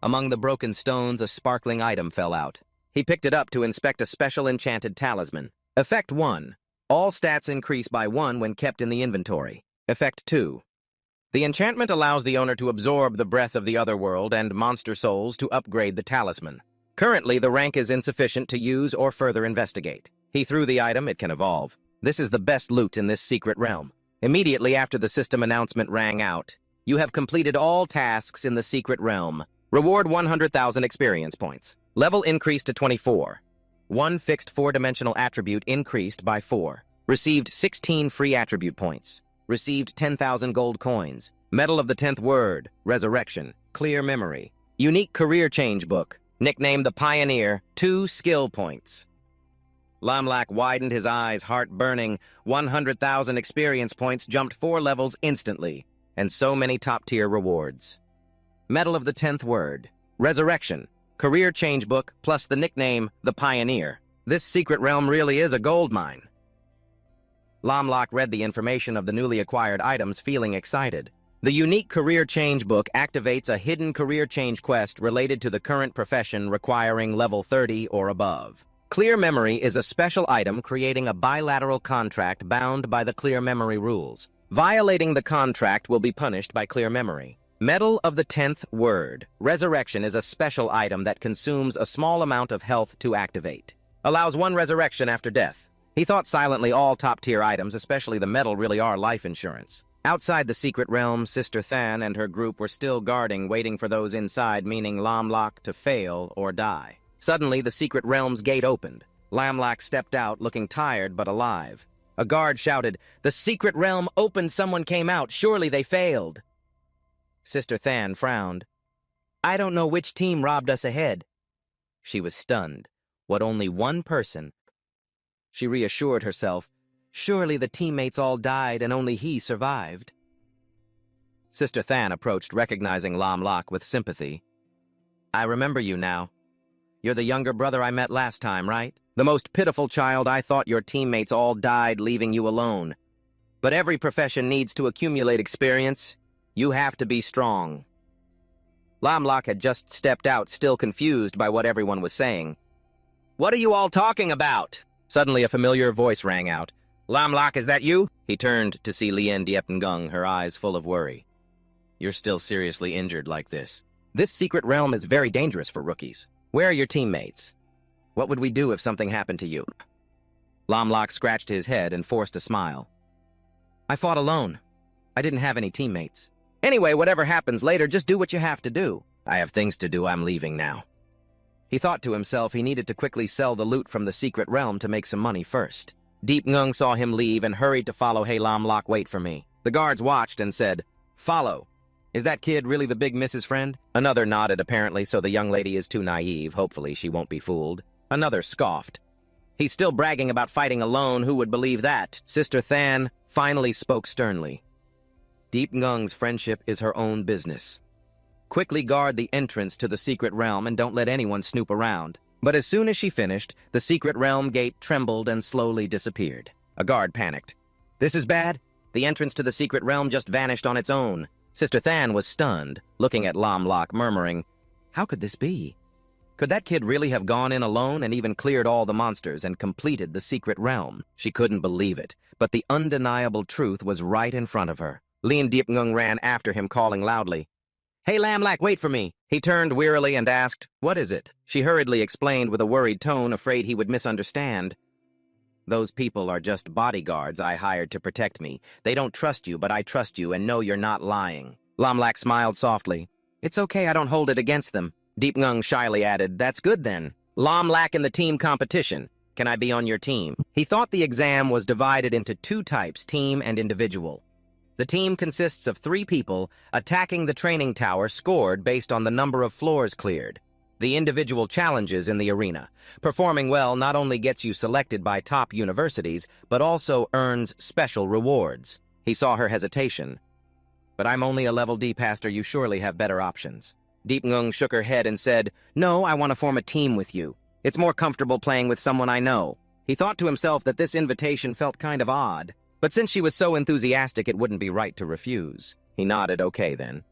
[SPEAKER 1] Among the broken stones, a sparkling item fell out. He picked it up to inspect a special enchanted talisman. Effect 1. All stats increase by 1 when kept in the inventory. Effect 2. The enchantment allows the owner to absorb the breath of the otherworld and monster souls to upgrade the talisman. Currently, the rank is insufficient to use or further investigate. He threw the item, it can evolve. This is the best loot in this secret realm. Immediately after the system announcement rang out, you have completed all tasks in the secret realm. Reward 100,000 experience points. Level increased to 24. One fixed 4-dimensional attribute increased by 4. Received 16 free attribute points. Received 10,000 gold coins. Medal of the 10th Word. Resurrection. Clear memory. Unique career change book. Nicknamed the Pioneer. 2 skill points. Lamlak widened his eyes, heart burning. 100,000 experience points jumped 4 levels instantly. And so many top-tier rewards. Medal of the 10th Word. Resurrection. Career change book plus the nickname the Pioneer. This secret realm really is a gold mine. Lamlak read the information of the newly acquired items, feeling excited. The unique career change book activates a hidden career change quest related to the current profession requiring level 30 or above. Clear Memory is a special item creating a bilateral contract bound by the Clear Memory rules. Violating the contract will be punished by Clear Memory. Medal of the 10th Word. Resurrection is a special item that consumes a small amount of health to activate. Allows 1 resurrection after death. He thought silently all top-tier items, especially the medal, really are life insurance. Outside the secret realm, Sister Than and her group were still guarding, waiting for those inside, meaning Lamlak to fail or die. Suddenly, the secret realm's gate opened. Lamlak stepped out, looking tired but alive. A guard shouted, "The secret realm opened, someone came out, surely they failed." Sister Than frowned. "I don't know which team robbed us ahead." She was stunned. What, only one person? She reassured herself. Surely the teammates all died and only he survived. Sister Than approached, recognizing Lamlak with sympathy. "I remember you now. You're the younger brother I met last time, right? The most pitiful child. I thought your teammates all died, leaving you alone. But every profession needs to accumulate experience. You have to be strong." Lamlak had just stepped out, still confused by what everyone was saying. "What are you all talking about?" Suddenly a familiar voice rang out. "Lamlak, is that you?" He turned to see Lien Diepngung, her eyes full of worry. "You're still seriously injured like this. This secret realm is very dangerous for rookies. Where are your teammates? What would we do if something happened to you?" Lamlak scratched his head and forced a smile. "I fought alone. I didn't have any teammates. Anyway, whatever happens later, just do what you have to do. I have things to do, I'm leaving now." He thought to himself he needed to quickly sell the loot from the secret realm to make some money first. Diepngung saw him leave and hurried to follow. "Hey Lamlak, wait for me." The guards watched and said, "Follow. Is that kid really the big Mrs. Friend?" Another nodded apparently, so the young lady is too naive. Hopefully she won't be fooled. Another scoffed. "He's still bragging about fighting alone. Who would believe that?" Sister Than finally spoke sternly. Diepngung's friendship is her own business. Quickly guard the entrance to the secret realm and don't let anyone snoop around. But as soon as she finished, the secret realm gate trembled and slowly disappeared. A guard panicked. "This is bad? The entrance to the secret realm just vanished on its own." Sister Than was stunned, looking at Lamlak, murmuring, "How could this be? Could that kid really have gone in alone and even cleared all the monsters and completed the secret realm?" She couldn't believe it, but the undeniable truth was right in front of her. Lien Diepngung ran after him, calling loudly, "Hey Lamlak, wait for me." He turned wearily and asked, "What is it?" She hurriedly explained with a worried tone, afraid he would misunderstand. "Those people are just bodyguards I hired to protect me. They don't trust you, but I trust you and know you're not lying." Lamlak smiled softly. "It's okay, I don't hold it against them." Diepngung shyly added, "That's good then. Lamlak in the team competition. Can I be on your team?" He thought the exam was divided into 2 types, team and individual. The team consists of 3 people attacking the training tower, scored based on the number of floors cleared. The individual challenges in the arena. Performing well not only gets you selected by top universities, but also earns special rewards. He saw her hesitation. But I'm only a level D pastor, you surely have better options. Deep Ngung shook her head and said, No, I want to form a team with you. It's more comfortable playing with someone I know. He thought to himself that this invitation felt kind of odd, but since she was so enthusiastic, it wouldn't be right to refuse. He nodded okay then.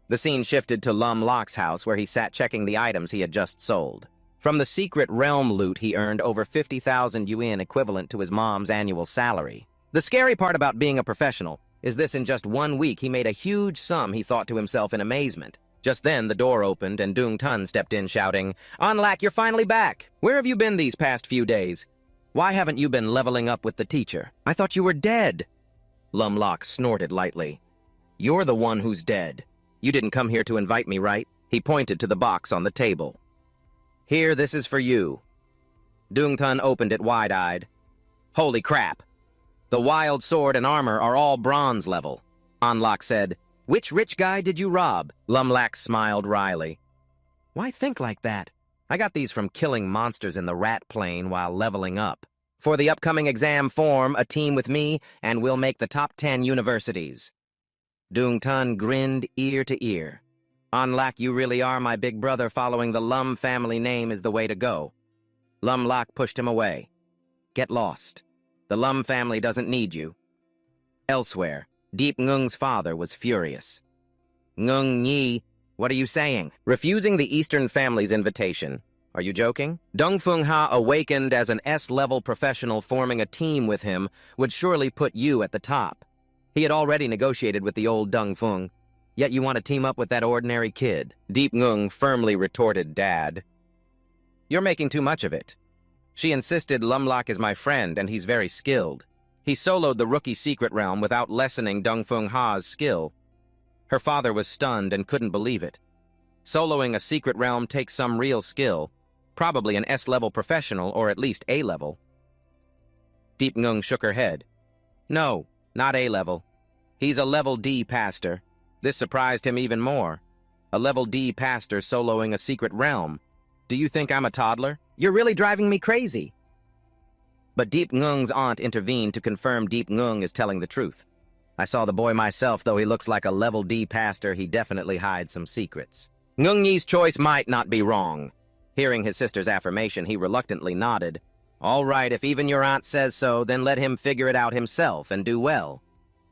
[SPEAKER 1] The scene shifted to Lum Lok's house, where he sat checking the items he had just sold. From the secret realm loot, he earned over 50,000 yuan, equivalent to his mom's annual salary. The scary part about being a professional is this: in just 1 week, he made a huge sum, he thought to himself in amazement. Just then, the door opened and Dung Tun stepped in shouting, Lak, you're finally back! Where have you been these past few days? Why haven't you been leveling up with the teacher? I thought you were dead! Lum Lok snorted lightly. You're the one who's dead. You didn't come here to invite me, right? He pointed to the box on the table. Here, this is for you. Dung Tun opened it wide-eyed. Holy crap! The wild sword and armor are all bronze level. Lak said, Which rich guy did you rob? Lum Lak smiled wryly. Why think like that? I got these from killing monsters in the rat plane while leveling up. For the upcoming exam, form a team with me, and we'll make the top 10 universities. Dung Tun grinned ear to ear. Lak, you really are my big brother. Following the Lum family name is the way to go. Lum Lak pushed him away. Get lost. The Lum family doesn't need you. Elsewhere, Deep Ngung's father was furious. Ngung Nyi, what are you saying? Refusing the Eastern family's invitation. Are you joking? Dung Fung Ha awakened as an S-level professional. Forming a team with him would surely put you at the top. He had already negotiated with the old Dung Fung, yet you want to team up with that ordinary kid. Deep Ngung firmly retorted, Dad. You're making too much of it. She insisted Lum Lak is my friend and he's very skilled. He soloed the rookie secret realm without lessening Dung Fung Ha's skill. Her father was stunned and couldn't believe it. Soloing a secret realm takes some real skill, probably an S-level professional or at least A-level. Deep Ngung shook her head. No, not A-level. He's a level D pastor. This surprised him even more. A level D pastor soloing a secret realm. Do you think I'm a toddler? You're really driving me crazy. But Deep Ngung's aunt intervened to confirm Deep Ngung is telling the truth. I saw the boy myself, though he looks like a level D pastor, he definitely hides some secrets. Ngung Yi's choice might not be wrong. Hearing his sister's affirmation, he reluctantly nodded. All right, if even your aunt says so, then let him figure it out himself and do well.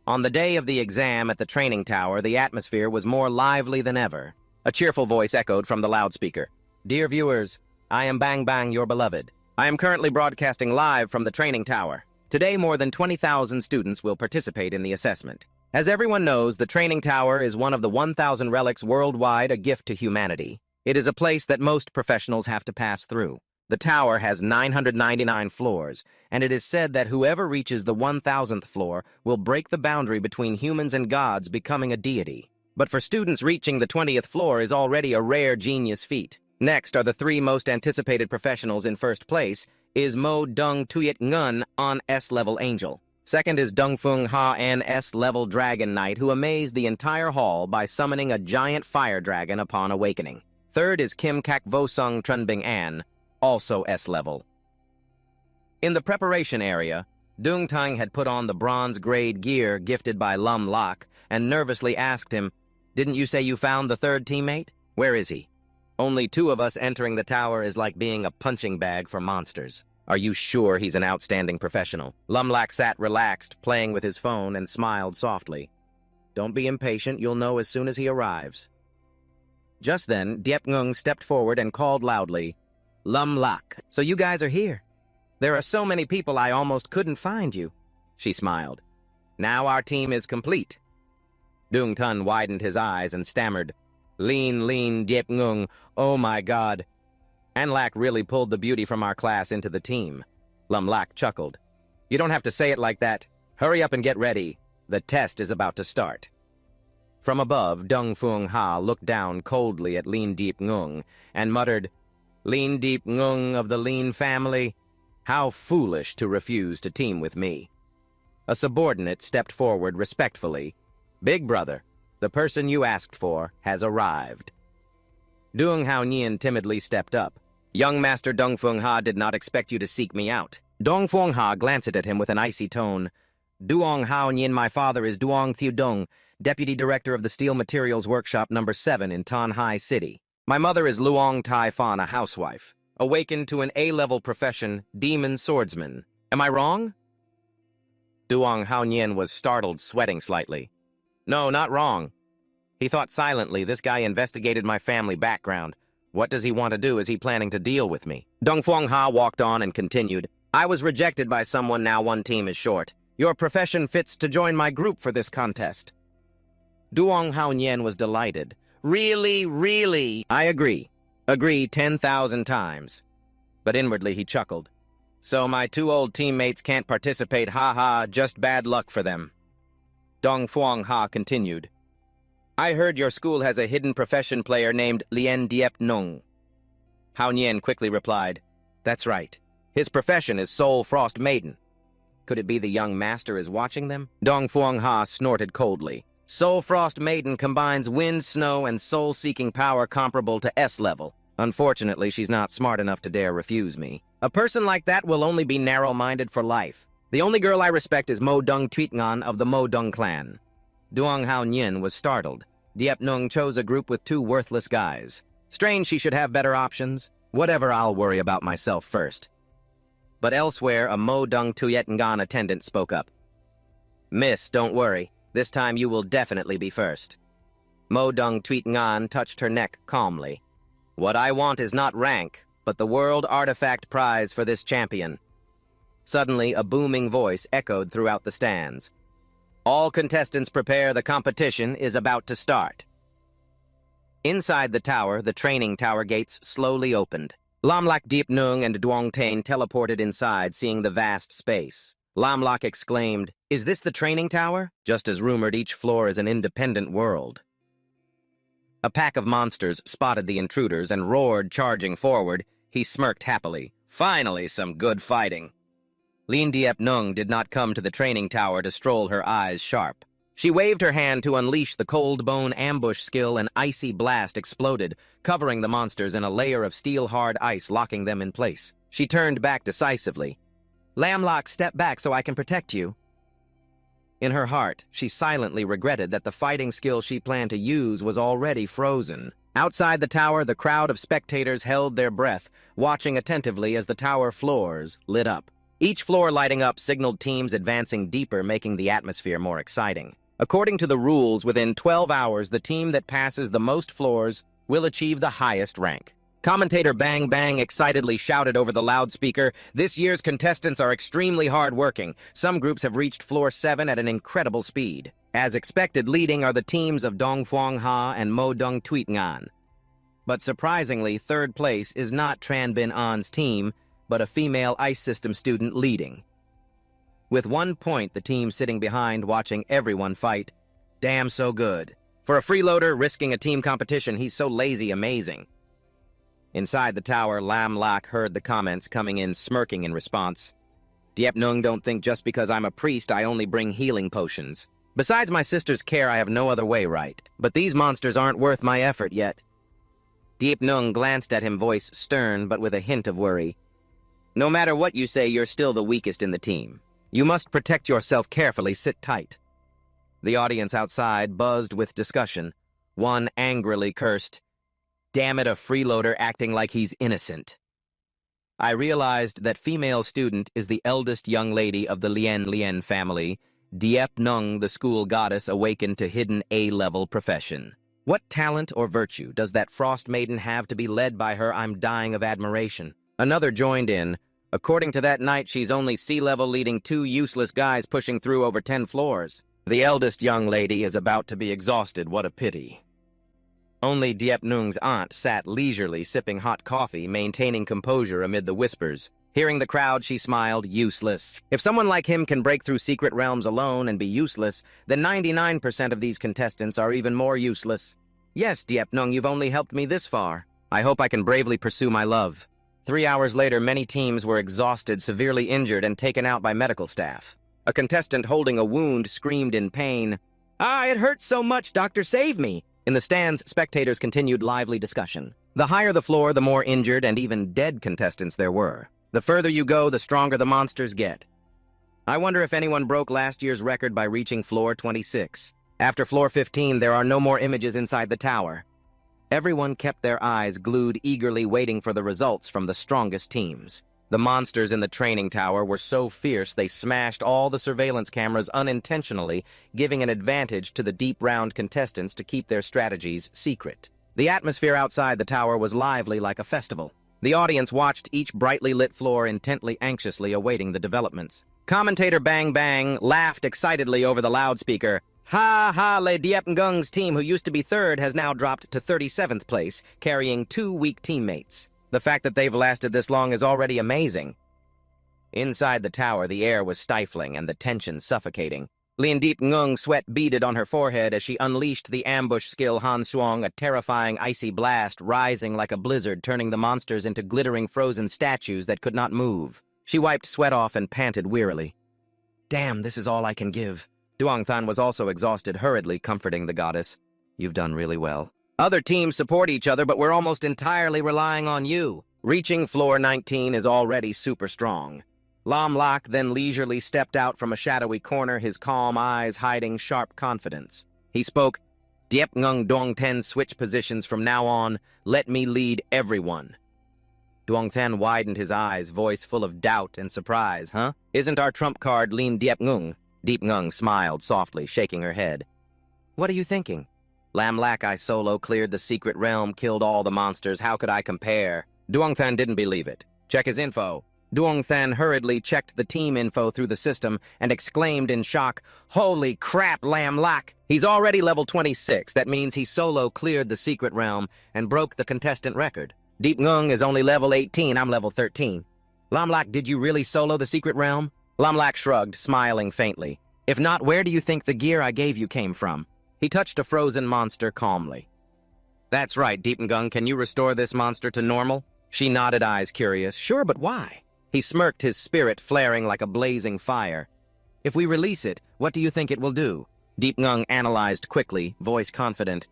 [SPEAKER 1] On the day of the exam at the training tower, the atmosphere was more lively than ever. A cheerful voice echoed from the loudspeaker. Dear viewers, I am Bang Bang, your beloved. I am currently broadcasting live from the training tower. Today, more than 20,000 students will participate in the assessment. As everyone knows, the training tower is one of the 1,000 relics worldwide, a gift to humanity. It is a place that most professionals have to pass through. The tower has 999 floors, and it is said that whoever reaches the 1,000th floor will break the boundary between humans and gods, becoming a deity. But for students, reaching the 20th floor is already a rare genius feat. Next are the 3 most anticipated professionals. In first place is Mo Dung Tuyet Ngun on S-level Angel. Second is Dung Fung Ha An S-level Dragon Knight, who amazed the entire hall by summoning a giant fire dragon upon awakening. Third is Kim Kak Vo Sung Trunbing An, also S-level. In the preparation area, Dung Tang had put on the bronze-grade gear gifted by Lum Lak and nervously asked him, Didn't you say you found the third teammate? Where is he? Only 2 of us entering the tower is like being a punching bag for monsters. Are you sure he's an outstanding professional? Lum Lak sat relaxed, playing with his phone, and smiled softly. Don't be impatient, you'll know as soon as he arrives. Just then, Diep Ngung stepped forward and called loudly, Lum Lak, so you guys are here. There are so many people I almost couldn't find you. She smiled. Now our team is complete. Dung Tun widened his eyes and stammered, Lean Diep Ngung, oh my god. An Lak really pulled the beauty from our class into the team. Lum Lak chuckled. You don't have to say it like that. Hurry up and get ready. The test is about to start. From above, Dung Fung Ha looked down coldly at Lean Diep Ngung and muttered, Lean Diep Ngung of the Lean family, how foolish to refuse to team with me. A subordinate stepped forward respectfully. Big brother, the person you asked for has arrived. Dung Hao Nian timidly stepped up. Young Master Dung Fung Ha did not expect you to seek me out. Dung Fung Ha glanced at him with an icy tone. Duong Hao Nian, my father is Duong Thiu Dung. Deputy Director of the Steel Materials Workshop Number 7 in Tanhai City. My mother is Luong Tai Fan, a housewife, awakened to an A-level profession, demon swordsman. Am I wrong? Duong Haonian was startled, sweating slightly. No, not wrong. He thought silently. This guy investigated my family background. What does he want to do? Is he planning to deal with me? Dong Fuang Ha walked on and continued. I was rejected by someone, now one team is short. Your profession fits to join my group for this contest. Duong Haonian was delighted. Really, really? I agree. Agree 10,000 times. But inwardly he chuckled. So my two old teammates can't participate, ha, just bad luck for them. Dong Fuang Ha continued. I heard your school has a hidden profession player named Lien Diep Nung. Hao Nian quickly replied, That's right. His profession is Soul Frost Maiden. Could it be the young master is watching them? Dong Fuang Ha snorted coldly. Soul Frost Maiden combines wind, snow, and soul-seeking power comparable to S-level. Unfortunately, she's not smart enough to dare refuse me. A person like that will only be narrow-minded for life. The only girl I respect is Mo Dung Tuitngan of the Mo Dung clan. Duong Hao Nian was startled. Diep Nung chose a group with two worthless guys. Strange she should have better options. Whatever, I'll worry about myself first. But elsewhere, a Mo Dung Tuitngan attendant spoke up. Miss, don't worry. This time you will definitely be first. Mo Dung Tuitngan touched her neck calmly. What I want is not rank, but the World Artifact Prize for this champion. Suddenly, a booming voice echoed throughout the stands. All contestants prepare, the competition is about to start. Inside the tower, the training tower gates slowly opened. Lamlak Diep Nung and Duong Tain teleported inside, seeing the vast space. Lamlak exclaimed, Is this the training tower? Just as rumored, each floor is an independent world. A pack of monsters spotted the intruders and roared, charging forward. He smirked happily. Finally, some good fighting. Lien Diep Nung did not come to the training tower to stroll, her eyes sharp. She waved her hand to unleash the cold bone ambush skill. An icy blast exploded, covering the monsters in a layer of steel-hard ice, locking them in place. She turned back decisively. Lamlock, step back so I can protect you. In her heart, she silently regretted that the fighting skill she planned to use was already frozen. Outside the tower, the crowd of spectators held their breath, watching attentively as the tower floors lit up. Each floor lighting up signaled teams advancing deeper, making the atmosphere more exciting. According to the rules, within 12 hours, the team that passes the most floors will achieve the highest rank. Commentator Bang Bang excitedly shouted over the loudspeaker, This year's contestants are extremely hard-working. Some groups have reached floor 7 at an incredible speed. As expected, leading are the teams of Dong Fuang Ha and Mo Dung Tuitngan. But surprisingly, third place is not Tran Bin An's team, but a female ice system student leading. With 1 point, the team sitting behind, watching everyone fight. Damn so good. For a freeloader risking a team competition, he's so lazy amazing. Inside the tower, Lam Lak heard the comments coming in, smirking in response. Diep Nung, don't think just because I'm a priest I only bring healing potions. Besides my sister's care, I have no other way, right? But these monsters aren't worth my effort yet. Diep Nung glanced at him, voice stern but with a hint of worry. No matter what you say, you're still the weakest in the team. You must protect yourself carefully, sit tight. The audience outside buzzed with discussion. One angrily cursed, Damn it, a freeloader acting like he's innocent. I realized that female student is the eldest young lady of the Lien family, Diep Nung, the school goddess awakened to hidden A-level profession. What talent or virtue does that frost maiden have to be led by her? I'm dying of admiration. Another joined in. According to that knight, she's only C-level, leading 2 useless guys pushing through over 10 floors. The eldest young lady is about to be exhausted, what a pity. Only Diep Nung's aunt sat leisurely, sipping hot coffee, maintaining composure amid the whispers. Hearing the crowd, she smiled, useless. If someone like him can break through secret realms alone and be useless, then 99% of these contestants are even more useless. Yes, Diep Nung, you've only helped me this far. I hope I can bravely pursue my love. 3 hours later, many teams were exhausted, severely injured, and taken out by medical staff. A contestant holding a wound screamed in pain, Ah, it hurts so much, doctor, save me! In the stands, spectators continued lively discussion. The higher the floor, the more injured and even dead contestants there were. The further you go, the stronger the monsters get. I wonder if anyone broke last year's record by reaching floor 26. After floor 15, there are no more images inside the tower. Everyone kept their eyes glued, eagerly waiting for the results from the strongest teams. The monsters in the training tower were so fierce they smashed all the surveillance cameras unintentionally, giving an advantage to the deep-round contestants to keep their strategies secret. The atmosphere outside the tower was lively like a festival. The audience watched each brightly lit floor intently, anxiously awaiting the developments. Commentator Bang Bang laughed excitedly over the loudspeaker. Ha ha, Le Diep Ngung's team, who used to be third, has now dropped to 37th place, carrying 2 weak teammates. The fact that they've lasted this long is already amazing. Inside the tower, the air was stifling and the tension suffocating. Lien Diep Ngung sweat beaded on her forehead as she unleashed the ambush skill Han Shuang, a terrifying icy blast rising like a blizzard, turning the monsters into glittering frozen statues that could not move. She wiped sweat off and panted wearily. Damn, this is all I can give. Duong Than was also exhausted, hurriedly comforting the goddess. You've done really well. Other teams support each other, but we're almost entirely relying on you. Reaching floor 19 is already super strong. Lam Lak then leisurely stepped out from a shadowy corner, his calm eyes hiding sharp confidence. He spoke, Diep Ngung Duong Ten, switch positions from now on. Let me lead everyone. Duong Than widened his eyes, voice full of doubt and surprise. Huh? Isn't our trump card Lien Diep Ngung? Diep Ngung smiled softly, shaking her head. What are you thinking? Lam Lak I solo cleared the secret realm, killed all the monsters. How could I compare? Duong Than didn't believe it. Check his info. Duong Than hurriedly checked the team info through the system and exclaimed in shock, Holy crap, Lam Lak! He's already level 26. That means he solo cleared the secret realm and broke the contestant record. Diep Ngung is only level 18. I'm level 13. Lam Lak, did you really solo the secret realm? Lam Lak shrugged, smiling faintly. If not, where do you think the gear I gave you came from? He touched a frozen monster calmly. That's right, Diep Ngung. Can you restore this monster to normal? She nodded, eyes curious. Sure, but why? He smirked, his spirit flaring like a blazing fire. If we release it, what do you think it will do? Diep Ngung analyzed quickly, voice confident.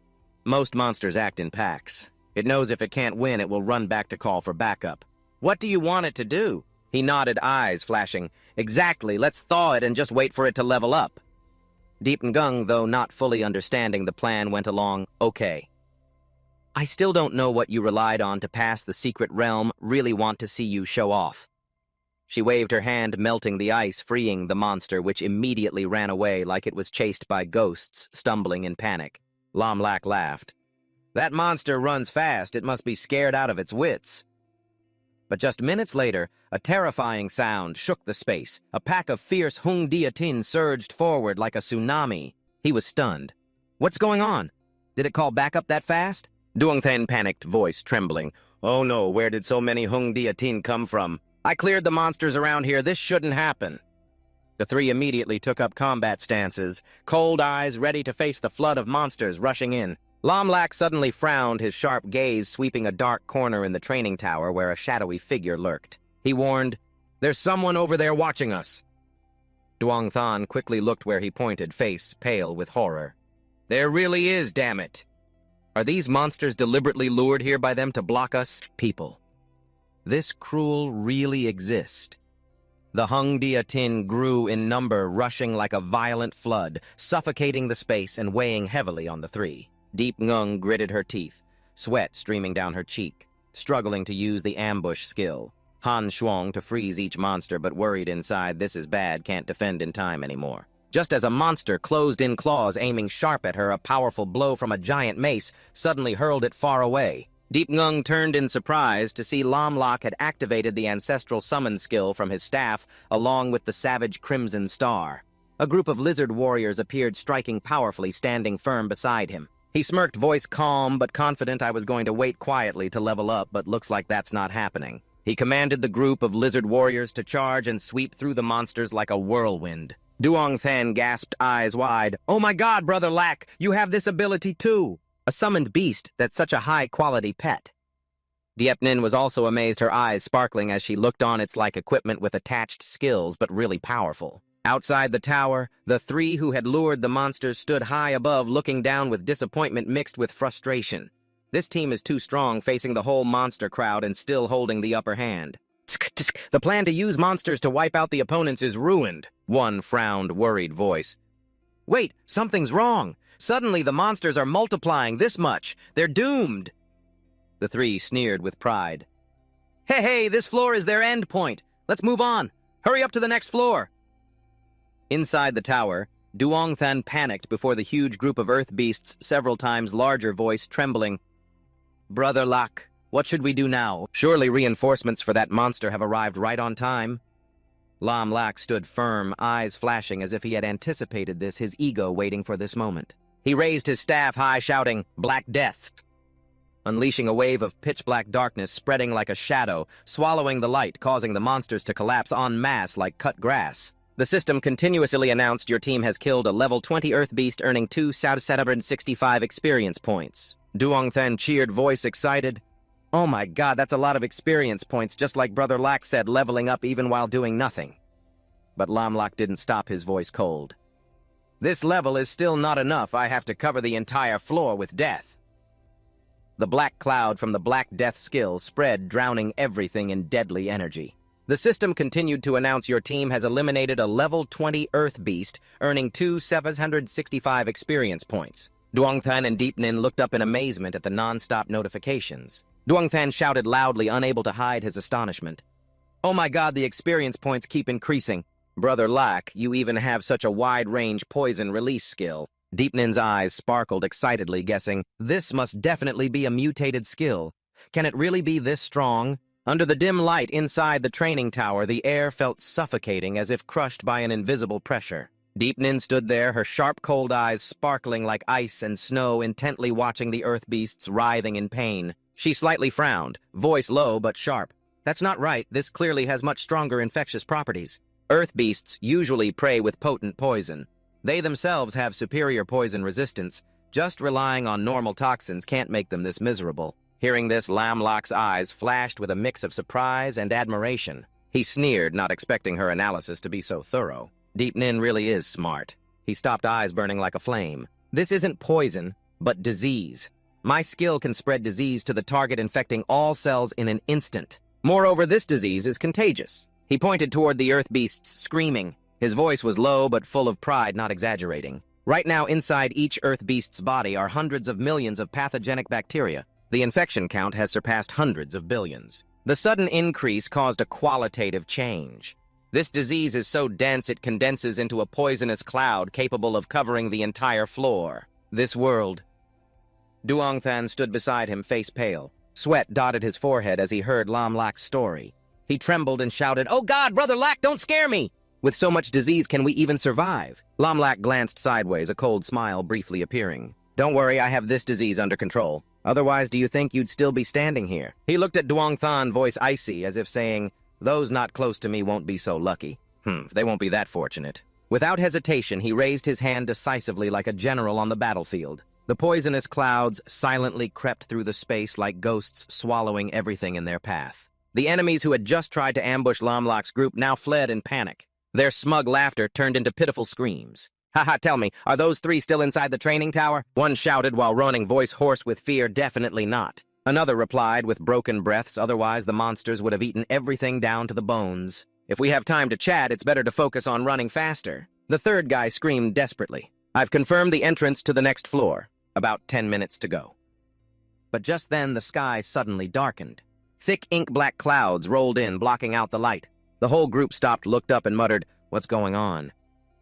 [SPEAKER 1] Most monsters act in packs. It knows if it can't win, it will run back to call for backup. What do you want it to do? He nodded, eyes flashing. Exactly, let's thaw it and just wait for it to level up. Diep Ngung, though not fully understanding the plan, went along, okay. I still don't know what you relied on to pass the secret realm, really want to see you show off. She waved her hand, melting the ice, freeing the monster, which immediately ran away like it was chased by ghosts, stumbling in panic. Lam Lak laughed. That monster runs fast, it must be scared out of its wits. But just minutes later, a terrifying sound shook the space. A pack of fierce Hung Dia Tin surged forward like a tsunami. He was stunned. What's going on? Did it call backup that fast? Duong Than panicked, voice trembling. Oh no, where did so many Hung Dia Tin come from? I cleared the monsters around here. This shouldn't happen. The three immediately took up combat stances, cold eyes ready to face the flood of monsters rushing in. Lam Lak suddenly frowned, his sharp gaze sweeping a dark corner in the training tower where a shadowy figure lurked. He warned, There's someone over there watching us. Duong Than quickly looked where he pointed, face pale with horror. There really is, damn it. Are these monsters deliberately lured here by them to block us? People. This cruel really exists. The Hung Dia Tin grew in number, rushing like a violent flood, suffocating the space and weighing heavily on the three. Diep Ngung gritted her teeth, sweat streaming down her cheek, struggling to use the ambush skill. Han Shuang to freeze each monster, but worried inside, this is bad, can't defend in time anymore. Just as a monster closed in claws, aiming sharp at her, a powerful blow from a giant mace suddenly hurled it far away. Diep Ngung turned in surprise to see Lam Lak had activated the ancestral summon skill from his staff, along with the savage Crimson Star. A group of lizard warriors appeared, striking powerfully, standing firm beside him. He smirked, voice calm but confident. I was going to wait quietly to level up, but looks like that's not happening. He commanded the group of lizard warriors to charge and sweep through the monsters like a whirlwind. Duong Than gasped, eyes wide. Oh my god, Brother Lak, you have this ability too! A summoned beast that's such a high-quality pet. Diep Nin was also amazed, her eyes sparkling as she looked on its like equipment with attached skills but really powerful. Outside the tower, the three who had lured the monsters stood high above, looking down with disappointment mixed with frustration. This team is too strong, facing the whole monster crowd and still holding the upper hand. The plan to use monsters to wipe out the opponents is ruined, one frowned, worried voice. Wait, something's wrong. Suddenly the monsters are multiplying this much. They're doomed. The three sneered with pride. Hey, this floor is their end point. Let's move on. Hurry up to the next floor. Inside the tower, Duongthan panicked before the huge group of earth beasts, several times larger voice trembling. Brother Lak, what should we do now? Surely reinforcements for that monster have arrived right on time. Lam Lak stood firm, eyes flashing as if he had anticipated this, his ego waiting for this moment. He raised his staff high, shouting, Black Death, unleashing a wave of pitch-black darkness spreading like a shadow, swallowing the light, causing the monsters to collapse en masse like cut grass. The system continuously announced your team has killed a level 20 Earth Beast, earning 2,765 experience points. Duongthan cheered, voice excited. Oh my god, that's a lot of experience points, just like Brother Lak said, leveling up even while doing nothing. But Lam Lak didn't stop, his voice cold. This level is still not enough. I have to cover the entire floor with death. The black cloud from the Black Death skill spread, drowning everything in deadly energy. The system continued to announce your team has eliminated a level 20 Earth Beast, earning 2,765 experience points. Duongthan and Deepnin looked up in amazement at the non-stop notifications. Duongthan shouted loudly, unable to hide his astonishment. Oh my god, the experience points keep increasing. Brother Lak, you even have such a wide-range poison release skill. Deepnin's eyes sparkled excitedly, guessing, this must definitely be a mutated skill. Can it really be this strong? Under the dim light inside the training tower, the air felt suffocating as if crushed by an invisible pressure. Deepnin stood there, her sharp, cold eyes sparkling like ice and snow, intently watching the earth beasts writhing in pain. She slightly frowned, voice low but sharp. That's not right. This clearly has much stronger infectious properties. Earth beasts usually prey with potent poison. They themselves have superior poison resistance. Just relying on normal toxins can't make them this miserable. Hearing this, Lam Lak's eyes flashed with a mix of surprise and admiration. He sneered, not expecting her analysis to be so thorough. Deepnin really is smart. He stopped, eyes burning like a flame. This isn't poison, but disease. My skill can spread disease to the target, infecting all cells in an instant. Moreover, this disease is contagious. He pointed toward the earth beasts, screaming. His voice was low but full of pride, not exaggerating. Right now, inside each earth beast's body are hundreds of millions of pathogenic bacteria. The infection count has surpassed hundreds of billions. The sudden increase caused a qualitative change. This disease is so dense it condenses into a poisonous cloud capable of covering the entire floor. This world. Duongthan stood beside him, face pale. Sweat dotted his forehead as he heard Lam Lak's story. He trembled and shouted, "Oh God, Brother Lak, don't scare me! With so much disease, can we even survive?" Lam Lak glanced sideways, a cold smile briefly appearing. "Don't worry, I have this disease under control. Otherwise, do you think you'd still be standing here?" He looked at Duongthan, voice icy, as if saying, "Those not close to me won't be so lucky. They won't be that fortunate." Without hesitation, he raised his hand decisively like a general on the battlefield. The poisonous clouds silently crept through the space like ghosts, swallowing everything in their path. The enemies who had just tried to ambush Lam Lak's group now fled in panic. Their smug laughter turned into pitiful screams. "Haha, tell me, are those three still inside the training tower?" One shouted while running, voice hoarse with fear, "Definitely not." Another replied with broken breaths, "Otherwise the monsters would have eaten everything down to the bones. If we have time to chat, it's better to focus on running faster." The third guy screamed desperately, "I've confirmed the entrance to the next floor. About 10 minutes to go." But just then the sky suddenly darkened. Thick ink-black clouds rolled in, blocking out the light. The whole group stopped, looked up, and muttered, "What's going on?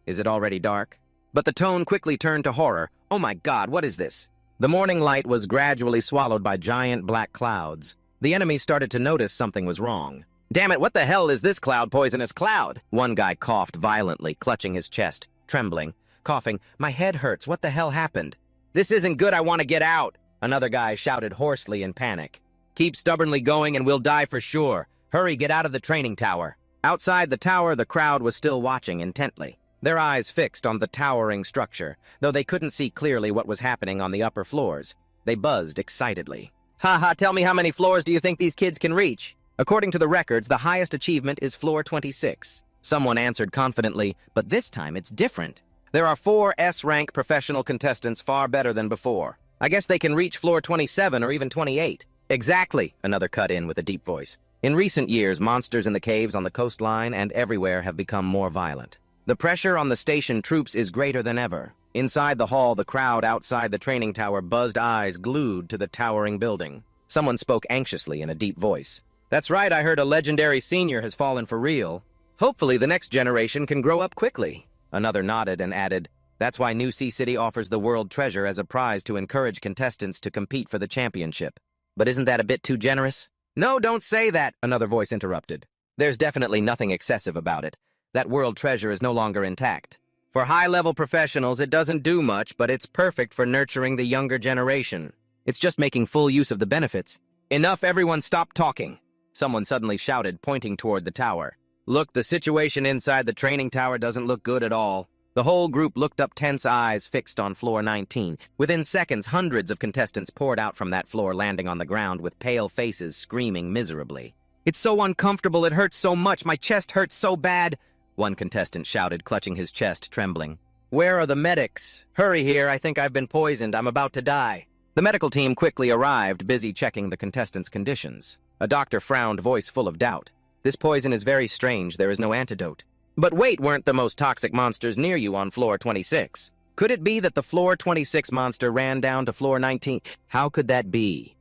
[SPEAKER 1] Is it already dark?" But the tone quickly turned to horror. "Oh my God, what is this?" The morning light was gradually swallowed by giant black clouds. The enemies started to notice something was wrong. "Damn it, what the hell is this poisonous cloud?" One guy coughed violently, clutching his chest, trembling, coughing, "My head hurts, what the hell happened?" "This isn't good, I want to get out!" Another guy shouted hoarsely in panic. "Keep stubbornly going and we'll die for sure. Hurry, get out of the training tower." Outside the tower, the crowd was still watching intently, their eyes fixed on the towering structure. Though they couldn't see clearly what was happening on the upper floors, they buzzed excitedly. "Haha, tell me, how many floors do you think these kids can reach?" According to the records, the highest achievement is floor 26. Someone answered confidently, "But this time it's different. There are 4 S-rank professional contestants, far better than before. I guess they can reach floor 27 or even 28. "Exactly," another cut in with a deep voice. "In recent years, monsters in the caves on the coastline and everywhere have become more violent. The pressure on the station troops is greater than ever. Inside the hall, the crowd outside the training tower buzzed, eyes glued to the towering building. Someone spoke anxiously in a deep voice. "That's right, I heard a legendary senior has fallen for real. Hopefully the next generation can grow up quickly." Another nodded and added, "That's why New Sea City offers the World Treasure as a prize to encourage contestants to compete for the championship." "But isn't that a bit too generous?" "No, don't say that," another voice interrupted. "There's definitely nothing excessive about it. That World Treasure is no longer intact. For high-level professionals, it doesn't do much, but it's perfect for nurturing the younger generation. It's just making full use of the benefits." "Enough, everyone stop talking," someone suddenly shouted, pointing toward the tower. "Look, the situation inside the training tower doesn't look good at all." The whole group looked up, tense eyes fixed on floor 19. Within seconds, hundreds of contestants poured out from that floor, landing on the ground with pale faces, screaming miserably. "It's so uncomfortable, it hurts so much, my chest hurts so bad," one contestant shouted, clutching his chest, trembling. "Where are the medics? Hurry here, I think I've been poisoned, I'm about to die." The medical team quickly arrived, busy checking the contestants' conditions. A doctor frowned, voice full of doubt. "This poison is very strange, there is no antidote." "But wait, weren't the most toxic monsters near you on floor 26? Could it be that the floor 26 monster ran down to floor 19? How could that be?"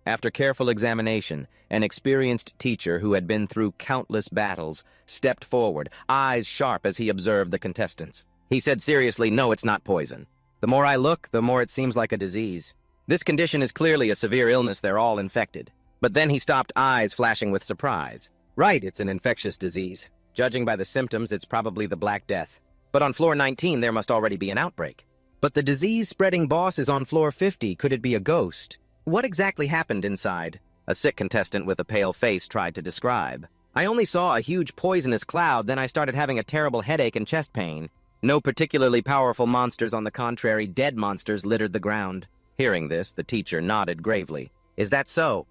[SPEAKER 1] After careful examination, an experienced teacher who had been through countless battles stepped forward, eyes sharp as he observed the contestants. He said seriously, "No, it's not poison. The more I look, the more it seems like a disease. This condition is clearly a severe illness, they're all infected." But then he stopped, eyes flashing with surprise. "Right, it's an infectious disease. Judging by the symptoms, it's probably the Black Death. But on floor 19, there must already be an outbreak. But the disease-spreading boss is on floor 50. Could it be a ghost? What exactly happened inside?" A sick contestant with a pale face tried to describe. "I only saw a huge poisonous cloud, then I started having a terrible headache and chest pain. No particularly powerful monsters, on the contrary, dead monsters littered the ground." Hearing this, the teacher nodded gravely. "Is that so?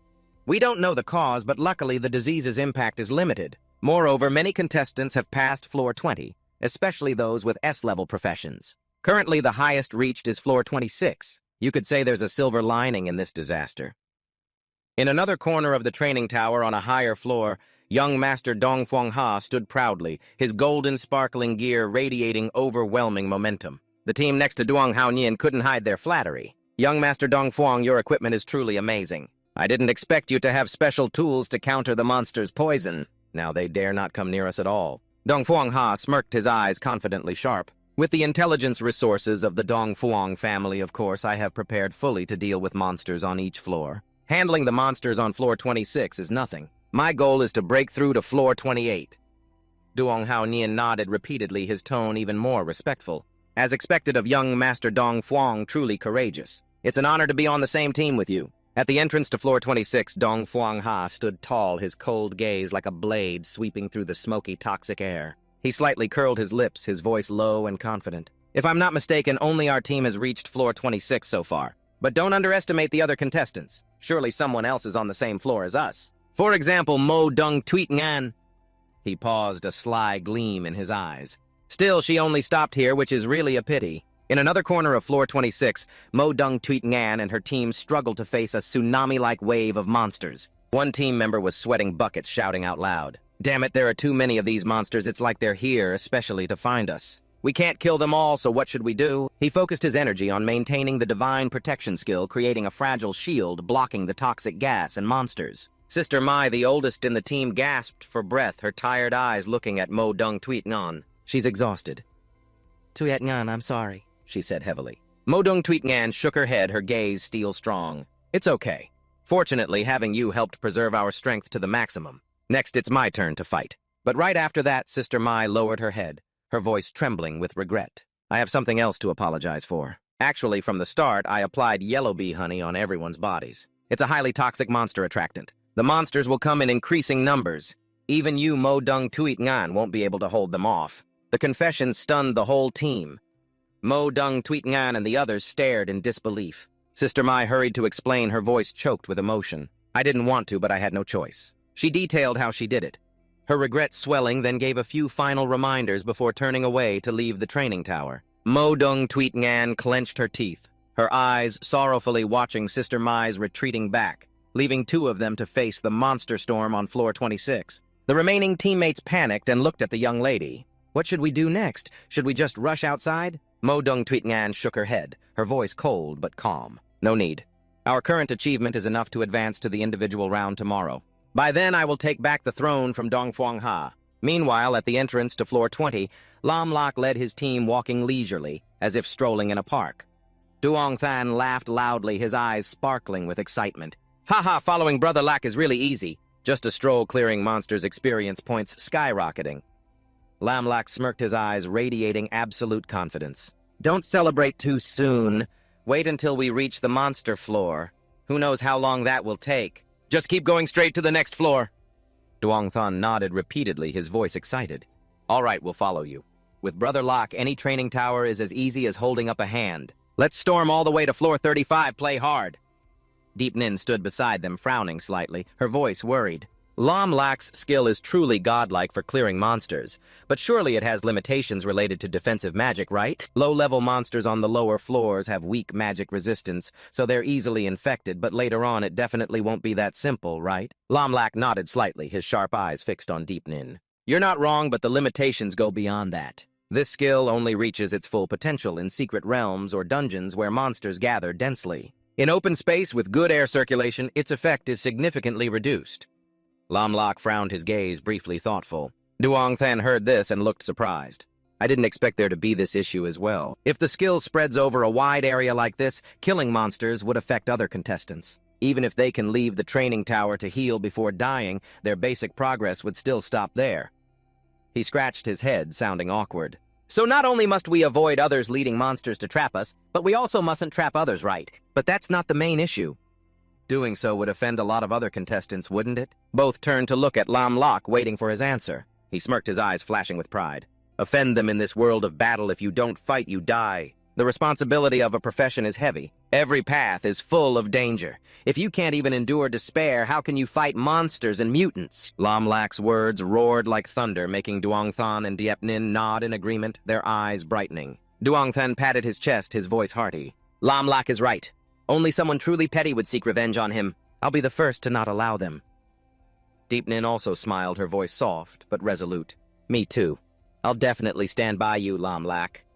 [SPEAKER 1] We don't know the cause, but luckily the disease's impact is limited. Moreover, many contestants have passed floor 20, especially those with S-level professions. Currently, the highest reached is floor 26. You could say there's a silver lining in this disaster." In another corner of the training tower on a higher floor, young Master Dong Fuang-ha stood proudly, his golden sparkling gear radiating overwhelming momentum. The team next to Duong Hao-nian couldn't hide their flattery. "Young Master Dong Fuang, your equipment is truly amazing. I didn't expect you to have special tools to counter the monster's poison. Now they dare not come near us at all." Dong Fuang-ha smirked, his eyes confidently sharp. "With the intelligence resources of the Dong Fuang family, of course, I have prepared fully to deal with monsters on each floor. Handling the monsters on floor 26 is nothing. My goal is to break through to floor 28. Duong Hao-nian nodded repeatedly, his tone even more respectful. As expected of young Master Dong Fuang, truly courageous. "It's an honor to be on the same team with you." At the entrance to floor 26, Dong Fuang-ha stood tall, his cold gaze like a blade sweeping through the smoky, toxic air. He slightly curled his lips, his voice low and confident. "If I'm not mistaken, only our team has reached floor 26 so far. But don't underestimate the other contestants. Surely someone else is on the same floor as us. For example, Mo Dung Tweet Ngan." He paused, a sly gleam in his eyes. "Still, she only stopped here, which is really a pity." In another corner of floor 26, Mo Dung Tweet Ngan and her team struggled to face a tsunami-like wave of monsters. One team member was sweating buckets, shouting out loud. "Damn it, there are too many of these monsters. It's like they're here, especially to find us. We can't kill them all, so what should we do?" He focused his energy on maintaining the divine protection skill, creating a fragile shield blocking the toxic gas and monsters. Sister Mai, the oldest in the team, gasped for breath, her tired eyes looking at Mo Dung Tweet Ngan. "She's exhausted." "Tuyet Ngan, I'm sorry," she said heavily. Mo Dung Tweet Ngan shook her head, her gaze steel strong. "It's okay. Fortunately, having you helped preserve our strength to the maximum. Next, it's my turn to fight." But right after that, Sister Mai lowered her head, her voice trembling with regret. "I have something else to apologize for. Actually, from the start, I applied yellow bee honey on everyone's bodies. It's a highly toxic monster attractant. The monsters will come in increasing numbers. Even you, Mo Dung Tweet Ngan, won't be able to hold them off." The confession stunned the whole team. Mo Dung Tweet Ngan and the others stared in disbelief. Sister Mai hurried to explain, her voice choked with emotion. "I didn't want to, but I had no choice." She detailed how she did it. Her regret swelling, then gave a few final reminders before turning away to leave the training tower. Mo Dung Tweet Ngan clenched her teeth, her eyes sorrowfully watching Sister Mai's retreating back, leaving two of them to face the monster storm on floor 26. The remaining teammates panicked and looked at the young lady. What should we do next? Should we just rush outside? Mo Dong Tweet Ngan shook her head, her voice cold but calm. No need. Our current achievement is enough to advance to the individual round tomorrow. By then, I will take back the throne from Dong Phuong Ha. Meanwhile, at the entrance to floor 20, Lam Lak led his team walking leisurely, as if strolling in a park. Duong Than laughed loudly, his eyes sparkling with excitement. "Ha, following Brother Lak is really easy. Just a stroll clearing monsters' experience points skyrocketing." Lam Lak smirked, his eyes radiating absolute confidence. "Don't celebrate too soon. Wait until we reach the monster floor. Who knows how long that will take? Just keep going straight to the next floor." Duong Than nodded repeatedly, his voice excited. "All right, we'll follow you. With Brother Lak, any training tower is as easy as holding up a hand. Let's storm all the way to floor 35, play hard." Deep Nin stood beside them, frowning slightly, her voice worried. Lam Lak's skill is truly godlike for clearing monsters, but surely it has limitations related to defensive magic, right? Low-level monsters on the lower floors have weak magic resistance, so they're easily infected, but later on it definitely won't be that simple, right? Lam Lak nodded slightly, his sharp eyes fixed on Deep Nin. "You're not wrong, but the limitations go beyond that. This skill only reaches its full potential in secret realms or dungeons where monsters gather densely. In open space with good air circulation, its effect is significantly reduced." Lam Lak frowned, his gaze briefly thoughtful. Duong Than heard this and looked surprised. "I didn't expect there to be this issue as well. If the skill spreads over a wide area like this, killing monsters would affect other contestants. Even if they can leave the training tower to heal before dying, their basic progress would still stop there." He scratched his head, sounding awkward. "So not only must we avoid others leading monsters to trap us, but we also mustn't trap others, right? But that's not the main issue." Doing so would offend a lot of other contestants, wouldn't it? Both turned to look at Lam Lak, waiting for his answer. He smirked, his eyes flashing with pride. "Offend them in this world of battle. If you don't fight, you die. The responsibility of a profession is heavy. Every path is full of danger. If you can't even endure despair, how can you fight monsters and mutants?" Lam Lak's words roared like thunder, making Duong Than and Diep Nin nod in agreement, their eyes brightening. Duong Than patted his chest, his voice hearty. "Lam Lak is right. Only someone truly petty would seek revenge on him. I'll be the first to not allow them." Deep Nin also smiled, her voice soft but resolute. "Me too. I'll definitely stand by you, Lam Lak."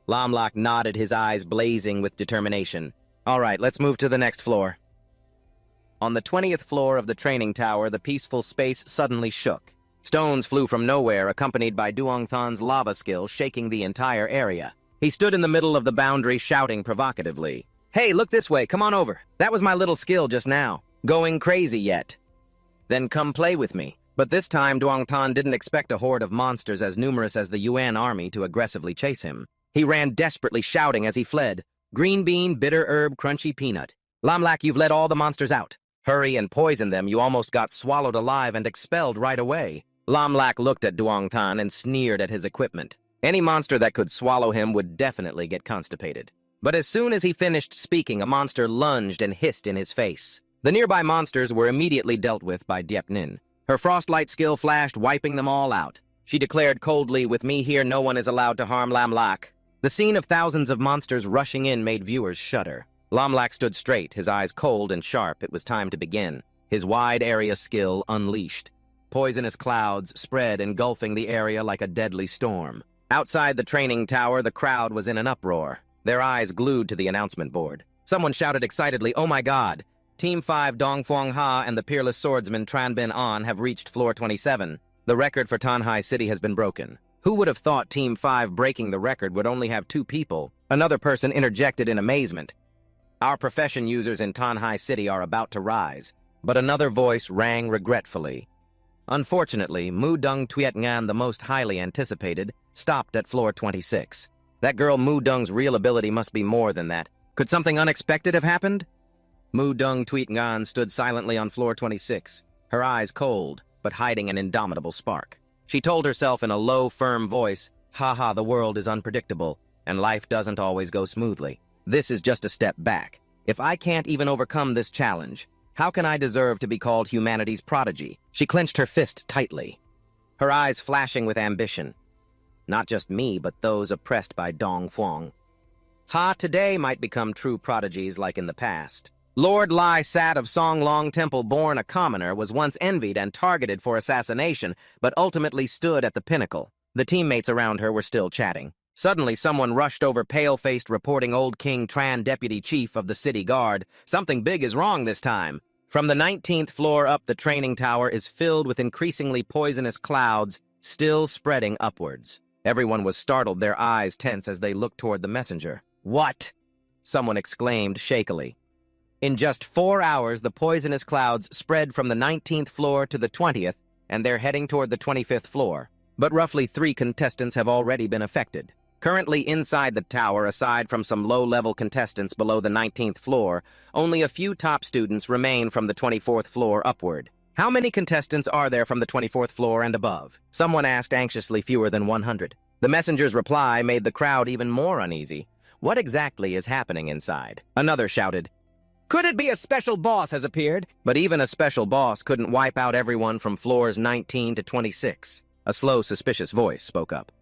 [SPEAKER 1] Lam Lak nodded, his eyes blazing with determination. "All right, let's move to the next floor." On the 20th floor of the training tower, the peaceful space suddenly shook. Stones flew from nowhere, accompanied by Duong Than's lava skill, shaking the entire area. He stood in the middle of the boundary, shouting provocatively. "Hey, look this way, come on over. That was my little skill just now. Going crazy yet? Then come play with me." But this time, Duong Than didn't expect a horde of monsters as numerous as the Yuan army to aggressively chase him. He ran desperately, shouting as he fled. "Green bean, bitter herb, crunchy peanut. Lam Lak, you've let all the monsters out. Hurry and poison them. You almost got swallowed alive and expelled right away." Lam Lak looked at Duong Than and sneered at his equipment. Any monster that could swallow him would definitely get constipated. But as soon as he finished speaking, a monster lunged and hissed in his face. The nearby monsters were immediately dealt with by Diep Nin. Her frostlight skill flashed, wiping them all out. She declared coldly, "With me here, no one is allowed to harm Lam Lak." The scene of thousands of monsters rushing in made viewers shudder. Lam Lak stood straight, his eyes cold and sharp. It was time to begin. His wide-area skill unleashed. Poisonous clouds spread, engulfing the area like a deadly storm. Outside the training tower, the crowd was in an uproar, their eyes glued to the announcement board. Someone shouted excitedly, "Oh my God! Team 5 Dong Phuong Ha and the peerless swordsman Tran Bin An have reached floor 27. The record for Tanhai City has been broken." Who would have thought Team 5 breaking the record would only have 2 people? Another person interjected in amazement. "Our profession users in Tanhai City are about to rise." But another voice rang regretfully. Unfortunately, Mu Dung Tuet Ngan, the most highly anticipated, stopped at floor 26. That girl Mu Dung's real ability must be more than that. Could something unexpected have happened? Mu Dung Tuet Ngan stood silently on floor 26, her eyes cold, but hiding an indomitable spark. She told herself in a low, firm voice, "Ha, the world is unpredictable, and life doesn't always go smoothly. This is just a step back. If I can't even overcome this challenge, how can I deserve to be called humanity's prodigy?" She clenched her fist tightly, her eyes flashing with ambition. Not just me, but those oppressed by Dong Phuong. Ha today might become true prodigies like in the past. Lord Lai Sat of Song Long Temple, born a commoner, was once envied and targeted for assassination, but ultimately stood at the pinnacle. The teammates around her were still chatting. Suddenly, someone rushed over pale-faced reporting Old King Tran, deputy chief of the city guard. Something big is wrong this time. From the 19th floor up, the training tower is filled with increasingly poisonous clouds, still spreading upwards. Everyone was startled, their eyes tense as they looked toward the messenger. "What?" someone exclaimed shakily. In just 4 hours, the poisonous clouds spread from the 19th floor to the 20th, and they're heading toward the 25th floor. But roughly 3 contestants have already been affected. Currently inside the tower, aside from some low-level contestants below the 19th floor, only a few top students remain from the 24th floor upward. How many contestants are there from the 24th floor and above? Someone asked anxiously. Fewer than 100. The messenger's reply made the crowd even more uneasy. What exactly is happening inside? Another shouted, "Could it be a special boss has appeared?" But even a special boss couldn't wipe out everyone from floors 19 to 26. A slow, suspicious voice spoke up.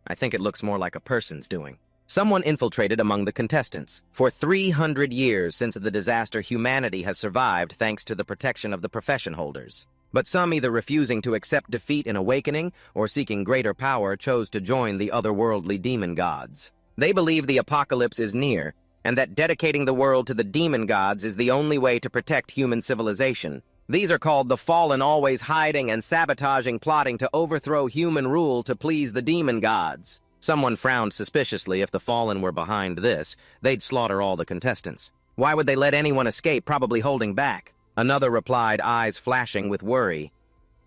[SPEAKER 1] "I think it looks more like a person's doing." Someone infiltrated among the contestants. For 300 years since the disaster, humanity has survived thanks to the protection of the profession holders. But some, either refusing to accept defeat in awakening or seeking greater power, chose to join the otherworldly demon gods. They believe the apocalypse is near, and that dedicating the world to the demon gods is the only way to protect human civilization. These are called the Fallen, always hiding and sabotaging, plotting to overthrow human rule to please the demon gods. Someone frowned suspiciously. If the Fallen were behind this, they'd slaughter all the contestants. Why would they let anyone escape, probably holding back? Another replied, eyes flashing with worry.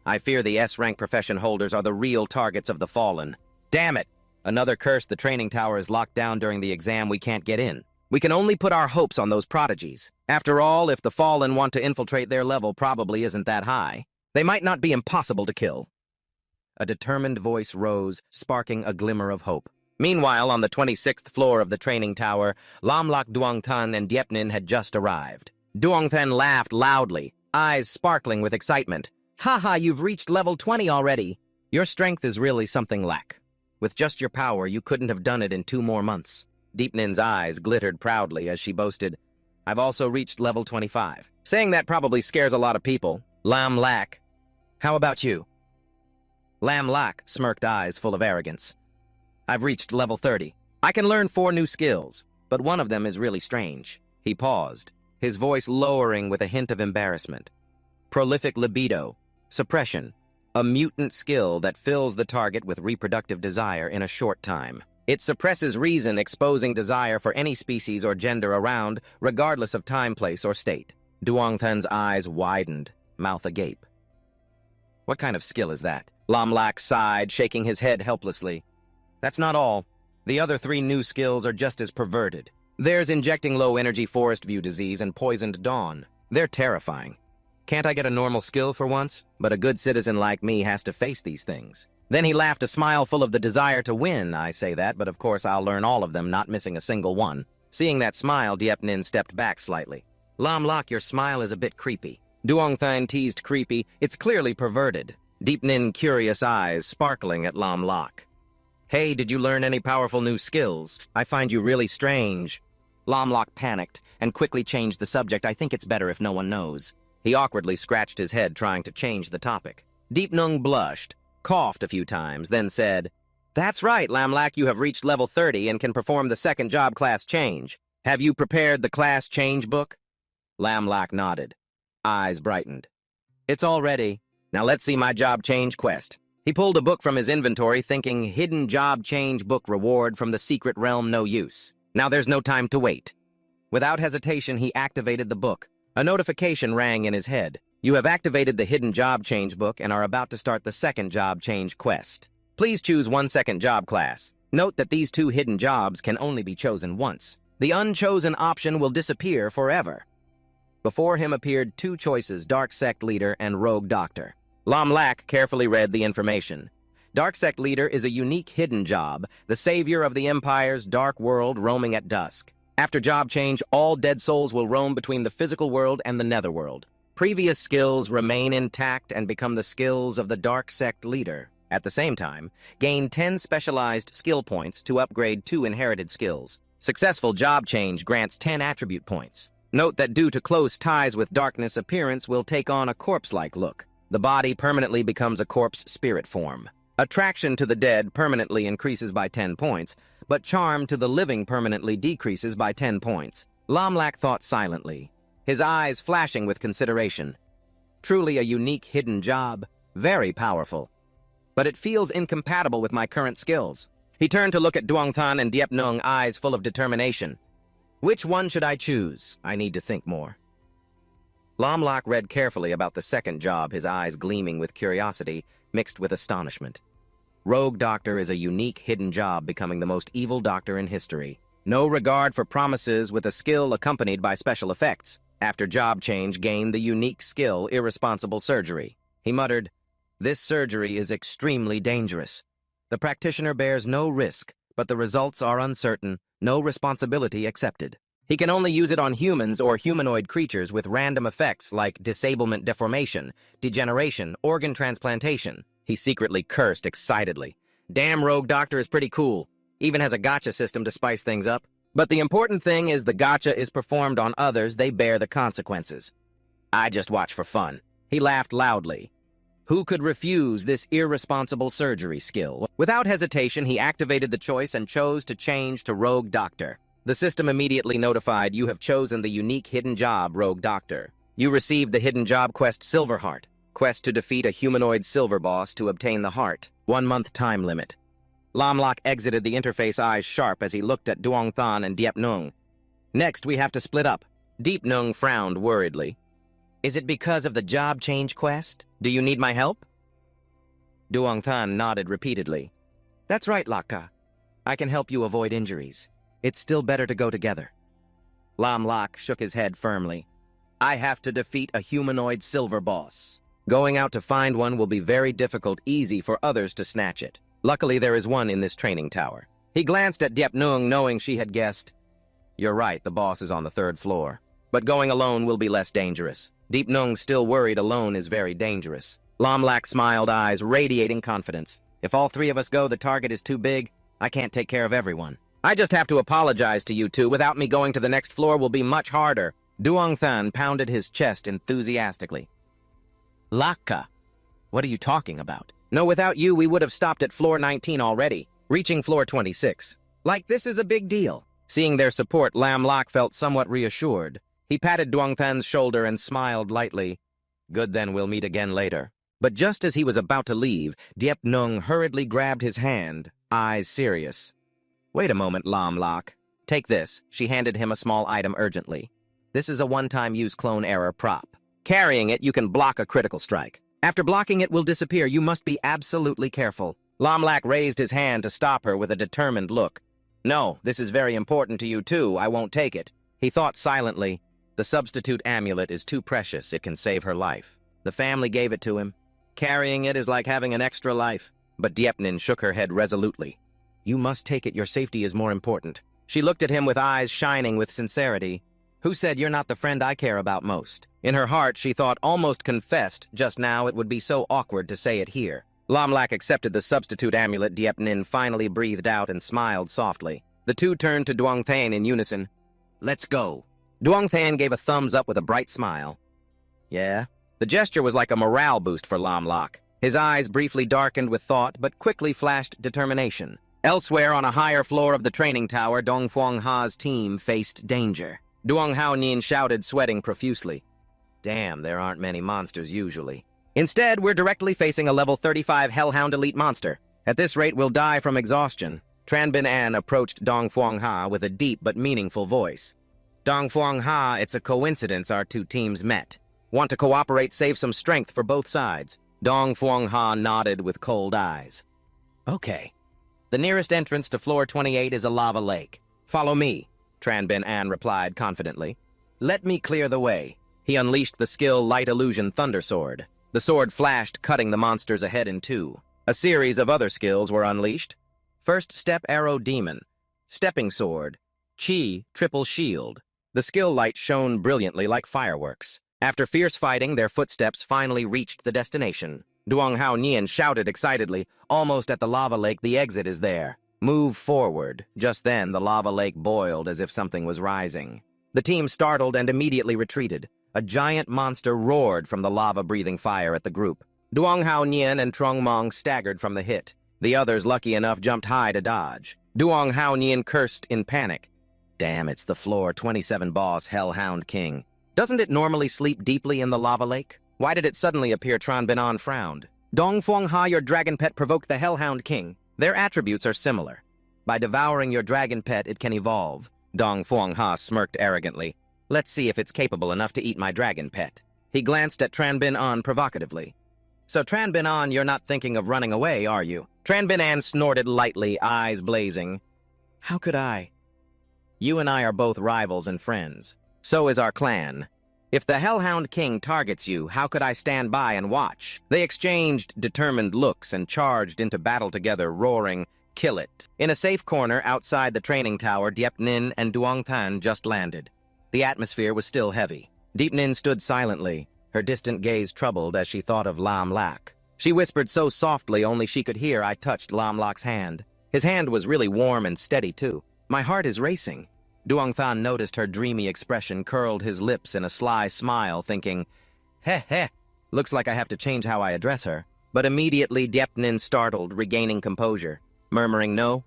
[SPEAKER 1] "I fear the S-rank profession holders are the real targets of the Fallen." "Damn it!" Another cursed, "The training tower is locked down during the exam. We can't get in. We can only put our hopes on those prodigies. After all, if the Fallen want to infiltrate, their level probably isn't that high. They might not be impossible to kill." A determined voice rose, sparking a glimmer of hope. Meanwhile, on the 26th floor of the training tower, Lamlak, Duongtan, and Diepnin had just arrived. Duongtan laughed loudly, eyes sparkling with excitement. "Haha, you've reached level 20 already. Your strength is really something lack. With just your power, you couldn't have done it in 2 more months. Deepnin's eyes glittered proudly as she boasted, "I've also reached level 25. Saying that probably scares a lot of people. Lam Lak. How about you?" Lam Lak smirked, eyes full of arrogance. "I've reached level 30. I can learn 4 new skills, but one of them is really strange." He paused, his voice lowering with a hint of embarrassment. "Prolific libido. Suppression. A mutant skill that fills the target with reproductive desire in a short time. It suppresses reason, exposing desire for any species or gender around, regardless of time, place, or state." Duongtan's eyes widened, mouth agape. "What kind of skill is that?" Lam Lak sighed, shaking his head helplessly. "That's not all. The other 3 new skills are just as perverted. There's injecting low-energy forest view disease and poisoned dawn. They're terrifying. Can't I get a normal skill for once? But a good citizen like me has to face these things." Then he laughed, a smile full of the desire to win. "I say that, but of course I'll learn all of them, not missing a single one." Seeing that smile, Diepnin stepped back slightly. "Lam Lak, your smile is a bit creepy." Duongtan teased. "Creepy? It's clearly perverted." Deepnin, curious eyes sparkling at Lam Lak. "Hey, did you learn any powerful new skills? I find you really strange." Lam Lak panicked and quickly changed the subject. "I think it's better if no one knows." He awkwardly scratched his head, trying to change the topic. Deepnung blushed, coughed a few times, then said, "That's right, Lam Lak, you have reached level 30 and can perform the second job class change. Have you prepared the class change book?" Lam Lak nodded. Eyes brightened. "It's all ready. Now let's see my job change quest." He pulled a book from his inventory, thinking, hidden job change book reward from the secret realm, no use. Now there's no time to wait. Without hesitation, he activated the book. A notification rang in his head. "You have activated the hidden job change book and are about to start the second job change quest. Please choose one second job class. Note that these 2 hidden jobs can only be chosen once. The unchosen option will disappear forever." Before him appeared 2 choices, Dark Sect Leader and Rogue Doctor. Lam Lak carefully read the information. Dark Sect Leader is a unique hidden job, the savior of the Empire's dark world roaming at dusk. After job change, all dead souls will roam between the physical world and the netherworld. Previous skills remain intact and become the skills of the Dark Sect Leader. At the same time, gain 10 specialized skill points to upgrade 2 inherited skills. Successful job change grants 10 attribute points. Note that due to close ties with darkness, appearance will take on a corpse-like look. The body permanently becomes a corpse spirit form. Attraction to the dead permanently increases by 10 points, but charm to the living permanently decreases by 10 points. Lamlak thought silently, his eyes flashing with consideration. Truly a unique hidden job, very powerful. But it feels incompatible with my current skills. He turned to look at Duongthan and Diep Nung, eyes full of determination. Which one should I choose? I need to think more. Lamlak read carefully about the second job, his eyes gleaming with curiosity, mixed with astonishment. Rogue Doctor is a unique hidden job, becoming the most evil doctor in history. No regard for promises, with a skill accompanied by special effects. After job change, gained the unique skill Irresponsible Surgery. He muttered, "This surgery is extremely dangerous. The practitioner bears no risk, but the results are uncertain, no responsibility accepted. He can only use it on humans or humanoid creatures with random effects like disablement, deformation, degeneration, organ transplantation." He secretly cursed excitedly. Damn, Rogue Doctor is pretty cool. Even has a gotcha system to spice things up. But the important thing is the gotcha is performed on others, they bear the consequences. I just watch for fun. He laughed loudly. Who could refuse this irresponsible surgery skill? Without hesitation, he activated the choice and chose to change to Rogue Doctor. The system immediately notified, "You have chosen the unique hidden job, Rogue Doctor. You received the hidden job quest Silverheart. Quest to defeat a humanoid silver boss to obtain the heart. 1 month time limit." Lamlak exited the interface, eyes sharp as he looked at Duongthan and Diep Nung. "Next, we have to split up." Diep Nung frowned worriedly. "Is it because of the job change quest? Do you need my help?" Duongthan nodded repeatedly. "That's right, Lakka. I can help you avoid injuries. It's still better to go together." Lamlak shook his head firmly. "I have to defeat a humanoid silver boss. Going out to find one will be very difficult, easy for others to snatch it. Luckily, there is one in this training tower." He glanced at Diep Nung, knowing she had guessed. "You're right, the boss is on the 3rd floor. But going alone will be less dangerous." Diep Nung, still worried, alone is very dangerous. Lamlak smiled, eyes radiating confidence. "If all 3 of us go, the target is too big. I can't take care of everyone. I just have to apologize to you two. Without me, going to the next floor will be much harder." Duongthan pounded his chest enthusiastically. "Lakka, what are you talking about?" "No, without you, we would have stopped at floor 19 already, reaching floor 26. Like this is a big deal." Seeing their support, Lamlak felt somewhat reassured. He patted Duongthan's shoulder and smiled lightly. "Good, then we'll meet again later." But just as he was about to leave, Diep Nung hurriedly grabbed his hand, eyes serious. "Wait a moment, Lamlak. Take this." She handed him a small item urgently. "This is a one-time use clone error prop. Carrying it, you can block a critical strike. After blocking it will disappear. You must be absolutely careful." Lamlak raised his hand to stop her with a determined look. "No, this is very important to you too. I won't take it." He thought silently. The substitute amulet is too precious. It can save her life. The family gave it to him. Carrying it is like having an extra life. But Diep Nung shook her head resolutely. "You must take it. Your safety is more important." She looked at him with eyes shining with sincerity. "Who said you're not the friend I care about most?" In her heart, she thought, almost confessed just now, it would be so awkward to say it here. Lamlak accepted the substitute amulet. Diep Nung finally breathed out and smiled softly. The two turned to Duongthan in unison. "Let's go." Duongthan gave a thumbs up with a bright smile. "Yeah?" The gesture was like a morale boost for Lamlak. His eyes briefly darkened with thought, but quickly flashed determination. Elsewhere, on a higher floor of the training tower, Dong Fuang Ha's team faced danger. Duong Hao Nian shouted, sweating profusely. "Damn, there aren't many monsters usually. Instead, we're directly facing a level 35 Hellhound elite monster. At this rate, we'll die from exhaustion." Tran Bin An approached Dong Fuang Ha with a deep but meaningful voice. "Dong Fuang Ha, it's a coincidence our two teams met. Want to cooperate, save some strength for both sides." Dong Fuang Ha nodded with cold eyes. "Okay. The nearest entrance to floor 28 is a lava lake. Follow me," Tran Bin An replied confidently. "Let me clear the way." He unleashed the skill Light Illusion Thunder Sword. The sword flashed, cutting the monsters ahead in two. A series of other skills were unleashed. First Step Arrow Demon, Stepping Sword, Chi Triple Shield. The skill light shone brilliantly like fireworks. After fierce fighting, their footsteps finally reached the destination. Duong Hao Nian shouted excitedly, "Almost at the lava lake, the exit is there. Move forward." Just then, the lava lake boiled as if something was rising. The team startled and immediately retreated. A giant monster roared from the lava, breathing fire at the group. Duong Hao Nian and Trong Mong staggered from the hit. The others, lucky enough, jumped high to dodge. Duong Hao Nian cursed in panic. Damn, it's the floor 27 boss Hellhound King. Doesn't it normally sleep deeply in the lava lake? Why did it suddenly appear? Tran Binan frowned. Dong Fuang Ha, your dragon pet provoked the Hellhound King. Their attributes are similar. By devouring your dragon pet, it can evolve. Dong Fuang Ha smirked arrogantly. Let's see if it's capable enough to eat my dragon pet. He glanced at Tran Binan provocatively. So Tran Binan, you're not thinking of running away, are you? Tran Binan snorted lightly, eyes blazing. How could I? You and I are both rivals and friends. So is our clan. If the Hellhound King targets you, how could I stand by and watch? They exchanged determined looks and charged into battle together, roaring, "Kill it!" In a safe corner outside the training tower, Diep Nin and Duong Tan just landed. The atmosphere was still heavy. Diep Nin stood silently, her distant gaze troubled as she thought of Lam Lak. She whispered so softly only she could hear. I touched Lam Lak's hand. His hand was really warm and steady, too. My heart is racing. Duong Tan noticed her dreamy expression, curled his lips in a sly smile, thinking, heh heh, looks like I have to change how I address her. But immediately Diep Nin startled, regaining composure, murmuring, no.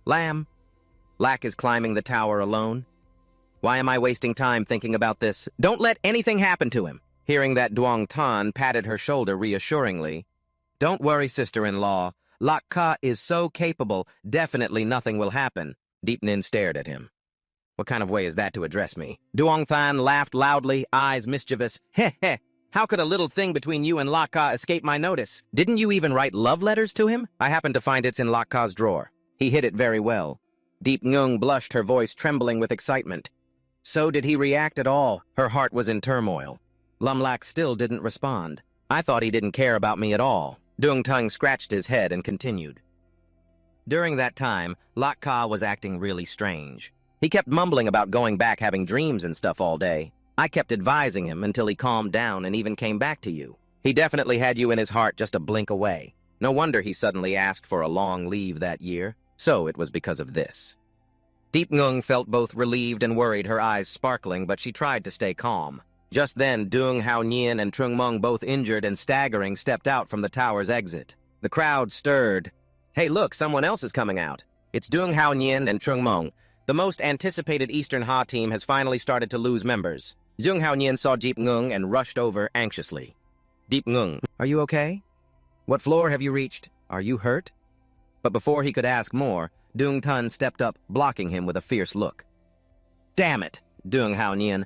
[SPEAKER 1] Lam. Lak is climbing the tower alone. Why am I wasting time thinking about this? Don't let anything happen to him. Hearing that, Duong Tan patted her shoulder reassuringly. Don't worry, sister-in-law. Lak Ka is so capable, definitely nothing will happen. Diep Nin stared at him. What kind of way is that to address me? Duong Tan laughed loudly, eyes mischievous. Heh heh, how could a little thing between you and Lak Ka escape my notice? Didn't you even write love letters to him? I happened to find it's in Lak Ka's drawer. He hid it very well. Diep Ngung blushed, her voice trembling with excitement. So did he react at all? Her heart was in turmoil. Lam Lak still didn't respond. I thought he didn't care about me at all. Duong Tung scratched his head and continued. During that time, Lak Ka was acting really strange. He kept mumbling about going back, having dreams and stuff all day. I kept advising him until he calmed down and even came back to you. He definitely had you in his heart just a blink away. No wonder he suddenly asked for a long leave that year. So it was because of this. Diep Ngung felt both relieved and worried, her eyes sparkling, but she tried to stay calm. Just then, Duong Hao Nian and Trung Mong, both injured and staggering, stepped out from the tower's exit. The crowd stirred. Hey, look, someone else is coming out. It's Duong Hao Nian and Trung Mong. The most anticipated Eastern Ha team has finally started to lose members. Duong Hao Nian saw Diep Ngung and rushed over anxiously. Diep Ngung, are you okay? What floor have you reached? Are you hurt? But before he could ask more, Duong Tun stepped up, blocking him with a fierce look. Damn it, Duong Hao Nian.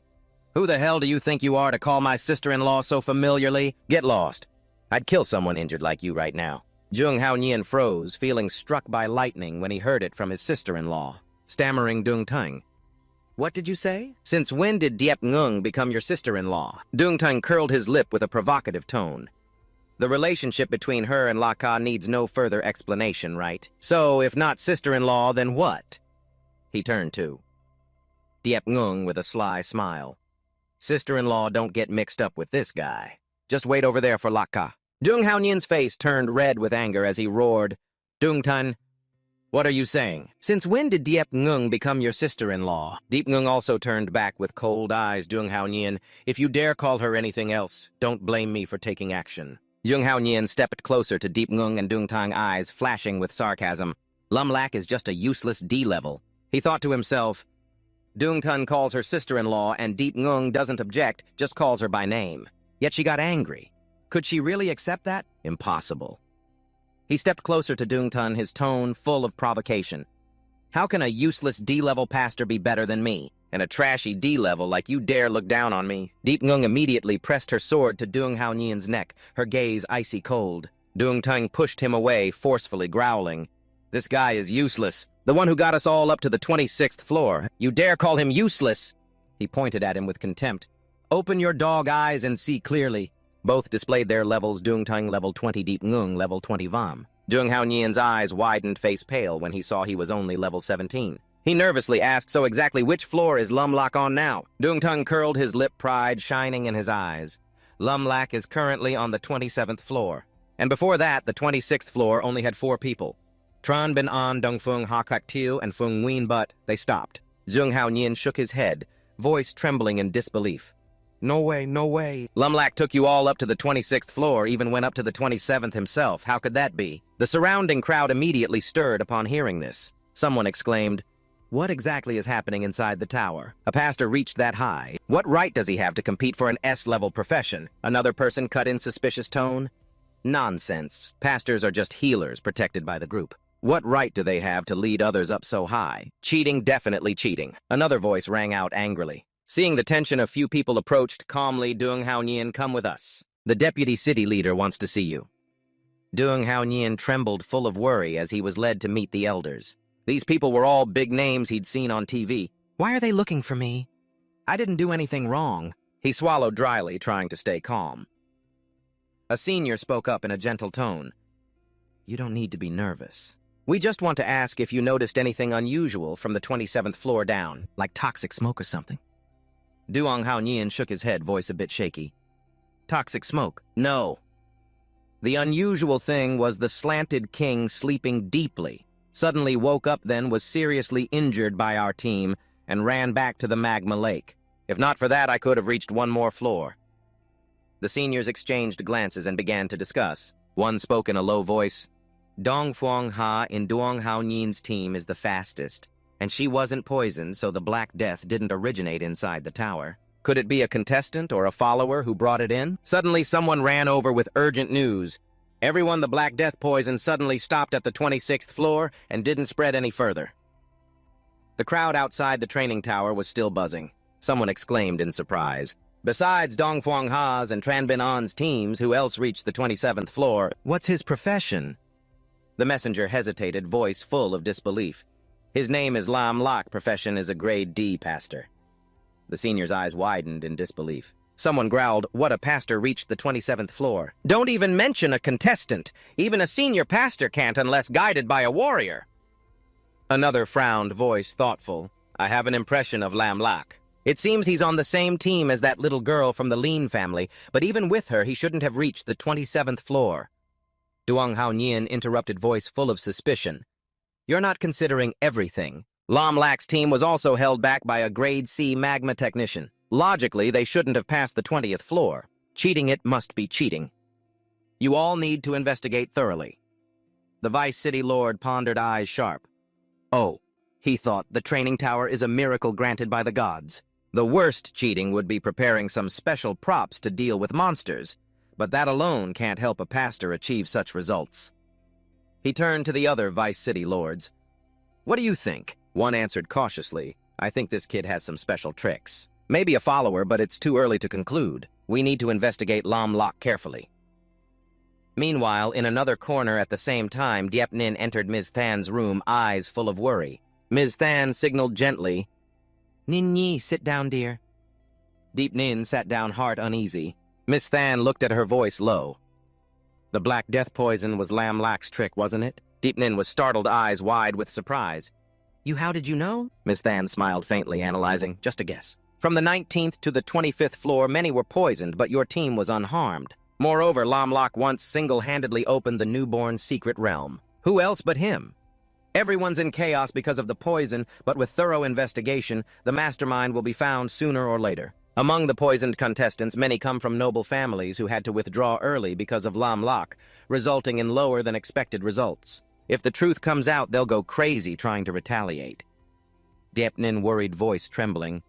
[SPEAKER 1] Who the hell do you think you are to call my sister-in-law so familiarly? Get lost. I'd kill someone injured like you right now. Duong Hao Nian froze, feeling struck by lightning when he heard it from his sister-in-law. Stammering Duong Tung. What did you say? Since when did Diep Ngung become your sister-in-law? Duong Tung curled his lip with a provocative tone. The relationship between her and Lak Ka needs no further explanation, right? So, if not sister-in-law, then what? He turned to Diep Ngung with a sly smile. Sister-in-law don't get mixed up with this guy. Just wait over there for Lak Ka. Duong Hao Nian's face turned red with anger as he roared, Duong Tun, what are you saying? Since when did Diep Ngung become your sister-in-law? Diep Ngung also turned back with cold eyes. Duong Hao Nian, if you dare call her anything else, don't blame me for taking action. Duong Hao Nian stepped closer to Diep Ngung and Duong Tang, eyes flashing with sarcasm. Lam Lak is just a useless D-level. He thought to himself, Duong Tun calls her sister-in-law and Diep Ngung doesn't object, just calls her by name. Yet she got angry. Could she really accept that? Impossible. He stepped closer to Duong Tun, his tone full of provocation. How can a useless D-level pastor be better than me? And a trashy D-level like you dare look down on me? Diep Ngung immediately pressed her sword to Duong Hao Nian's neck, her gaze icy cold. Duong Tun pushed him away, forcefully growling. This guy is useless. The one who got us all up to the 26th floor. You dare call him useless? He pointed at him with contempt. Open your dog eyes and see clearly. Both displayed their levels, Duong Tang level 20, Diep Ngung level 20 Vam. Duong Hao Nian's eyes widened, face pale, when he saw he was only level 17. He nervously asked, so exactly which floor is Lam Lak on now? Duong Tang curled his lip, pride shining in his eyes. Lam Lak is currently on the 27th floor. And before that, the 26th floor only had 4 people. Tran Bin An, Dong Fung, Ha Kak Tiu, and Fung Nguyen, but they stopped. Duong Hao Nian shook his head, voice trembling in disbelief. No way, no way. Lumlac took you all up to the 26th floor, even went up to the 27th himself. How could that be? The surrounding crowd immediately stirred upon hearing this. Someone exclaimed, "What exactly is happening inside the tower? A pastor reached that high. What right does he have to compete for an S-level profession?" Another person cut in suspicious tone. Nonsense. Pastors are just healers protected by the group. What right do they have to lead others up so high? Cheating, definitely cheating. Another voice rang out angrily. Seeing the tension, a few people approached calmly. "Doong Hao Nian, come with us. The deputy city leader wants to see you." Doong Hao Nian trembled, full of worry, as he was led to meet the elders. These people were all big names he'd seen on TV. "Why are they looking for me? I didn't do anything wrong." He swallowed dryly, trying to stay calm. A senior spoke up in a gentle tone. "You don't need to be nervous. We just want to ask if you noticed anything unusual from the 27th floor down, like toxic smoke or something." Doong Hao Nian shook his head, voice a bit shaky. "Toxic smoke? No. The unusual thing was the slanted king sleeping deeply. Suddenly woke up, then was seriously injured by our team and ran back to the magma lake. If not for that, I could have reached one more floor." The seniors exchanged glances and began to discuss. One spoke in a low voice. "Dong Fuang Ha in Doong Hao Nian's team is the fastest, and she wasn't poisoned, so the Black Death didn't originate inside the tower. Could it be a contestant or a follower who brought it in?" Suddenly, someone ran over with urgent news. "Everyone the Black Death poisoned suddenly stopped at the 26th floor and didn't spread any further." The crowd outside the training tower was still buzzing. Someone exclaimed in surprise. "Besides Dong Fuang Ha's and Tran Bin An's teams, who else reached the 27th floor? What's his profession?" The messenger hesitated, voice full of disbelief. "His name is Lam Lak, profession is a grade D pastor." The senior's eyes widened in disbelief. Someone growled, "What, a pastor reached the 27th floor? Don't even mention a contestant. Even a senior pastor can't unless guided by a warrior." Another frowned, voice thoughtful. "I have an impression of Lam Lak. It seems he's on the same team as that little girl from the Lin family, but even with her, he shouldn't have reached the 27th floor." Doong Hao Nian interrupted, voice full of suspicion. "You're not considering everything. Lam Lak's team was also held back by a grade C magma technician. Logically, they shouldn't have passed the 20th floor. Cheating it must be cheating. You all need to investigate thoroughly." The Vice City Lord pondered, eyes sharp. "Oh," he thought, "the training tower is a miracle granted by the gods. The worst cheating would be preparing some special props to deal with monsters, but that alone can't help a pastor achieve such results." He turned to the other Vice City Lords. "What do you think?" One answered cautiously, "I think this kid has some special tricks. Maybe a follower, but it's too early to conclude. We need to investigate Lam Lak carefully." Meanwhile, in another corner at the same time, Diep Nin entered Ms. Than's room, eyes full of worry. Ms. Than signaled gently, "Nin Yi, sit down, dear." Diep Nin sat down, heart uneasy. Ms. Than looked at her, voice low. "The Black Death poison was Lam Lak's trick, wasn't it?" Diep Nin was startled, eyes wide with surprise. How did you know?" Ms. Than smiled faintly, analyzing. "Just a guess. From the 19th to the 25th floor, many were poisoned, but your team was unharmed. Moreover, Lam Lak once single-handedly opened the newborn secret realm. Who else but him? Everyone's in chaos because of the poison, but with thorough investigation, the mastermind will be found sooner or later. Among the poisoned contestants, many come from noble families who had to withdraw early because of Lam Lak, resulting in lower-than-expected results. If the truth comes out, they'll go crazy trying to retaliate." Diep Nin, worried voice trembling.